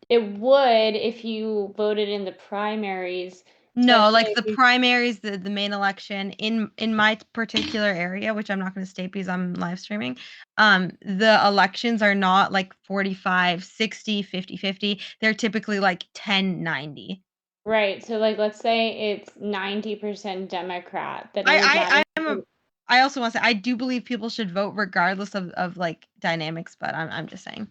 it would if you voted in the primaries. No, especially like if the you- primaries, the main election in my particular area, which I'm not going to state because I'm live streaming. The elections are not like 45, 60, 50, 50. They're typically like 10, 90. Right. So like let's say it's 90% Democrat, then it would matter. I also want to say I do believe people should vote regardless of like dynamics, but I'm just saying.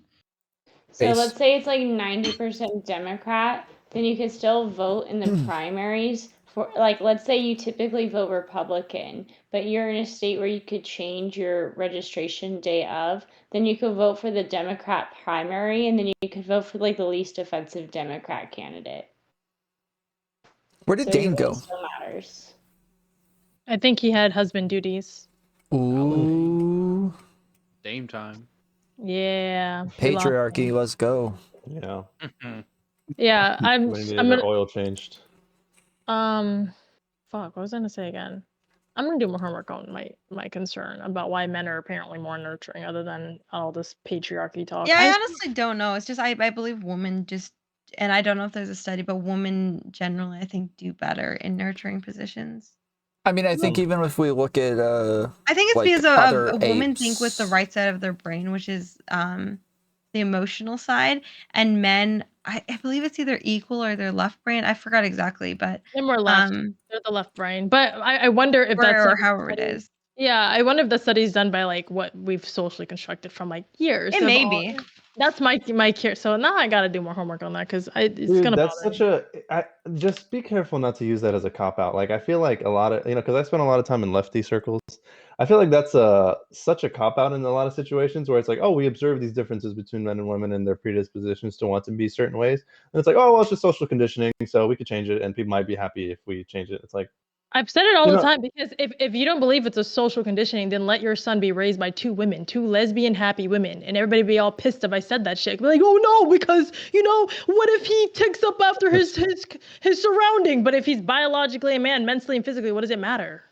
So let's say it's like 90% Democrat, then you could still vote in the primaries for, like, let's say you typically vote Republican, but you're in a state where you could change your registration day of, then you could vote for the Democrat primary, and then you could vote for like the least offensive Democrat candidate. Where did Dane go? Still matters. I think he had husband duties. Ooh. Dame time. Yeah. we lost him. Patriarchy, let's go. Yeah. Yeah, I'm gonna gonna oil changed. fuck, what was I gonna say again? I'm gonna do more homework on my concern about why men are apparently more nurturing other than all this patriarchy talk. Yeah, I honestly don't know. It's just I believe women just, and I don't know if there's a study, but women generally I think do better in nurturing positions. I mean, I think even if we look at I think it's like because other of women apes, think with the right side of their brain, which is the emotional side, and men I believe it's either equal or their left brain. I forgot exactly, but They're more left. They're the left brain. But I wonder if that's or like however it is. Yeah, I wonder if the study's done by like what we've socially constructed from like years. It may be. That's my cure. So now I got to do more homework on that because it's Dude, gonna that's bother such me. just be careful not to use that as a cop out. Like I feel like a lot of because I spent a lot of time in lefty circles. I feel like that's such a cop out in a lot of situations where it's like, oh, we observe these differences between men and women and their predispositions to want to be certain ways, and it's like, oh, well, it's just social conditioning, so we could change it, and people might be happy if we change it. It's like, I've said it all the time because if you don't believe it's a social conditioning, then let your son be raised by two lesbian happy women, and everybody be all pissed if I said that shit. Be like, oh no, because what if he takes up after his surrounding? But if he's biologically a man, mentally and physically, what does it matter?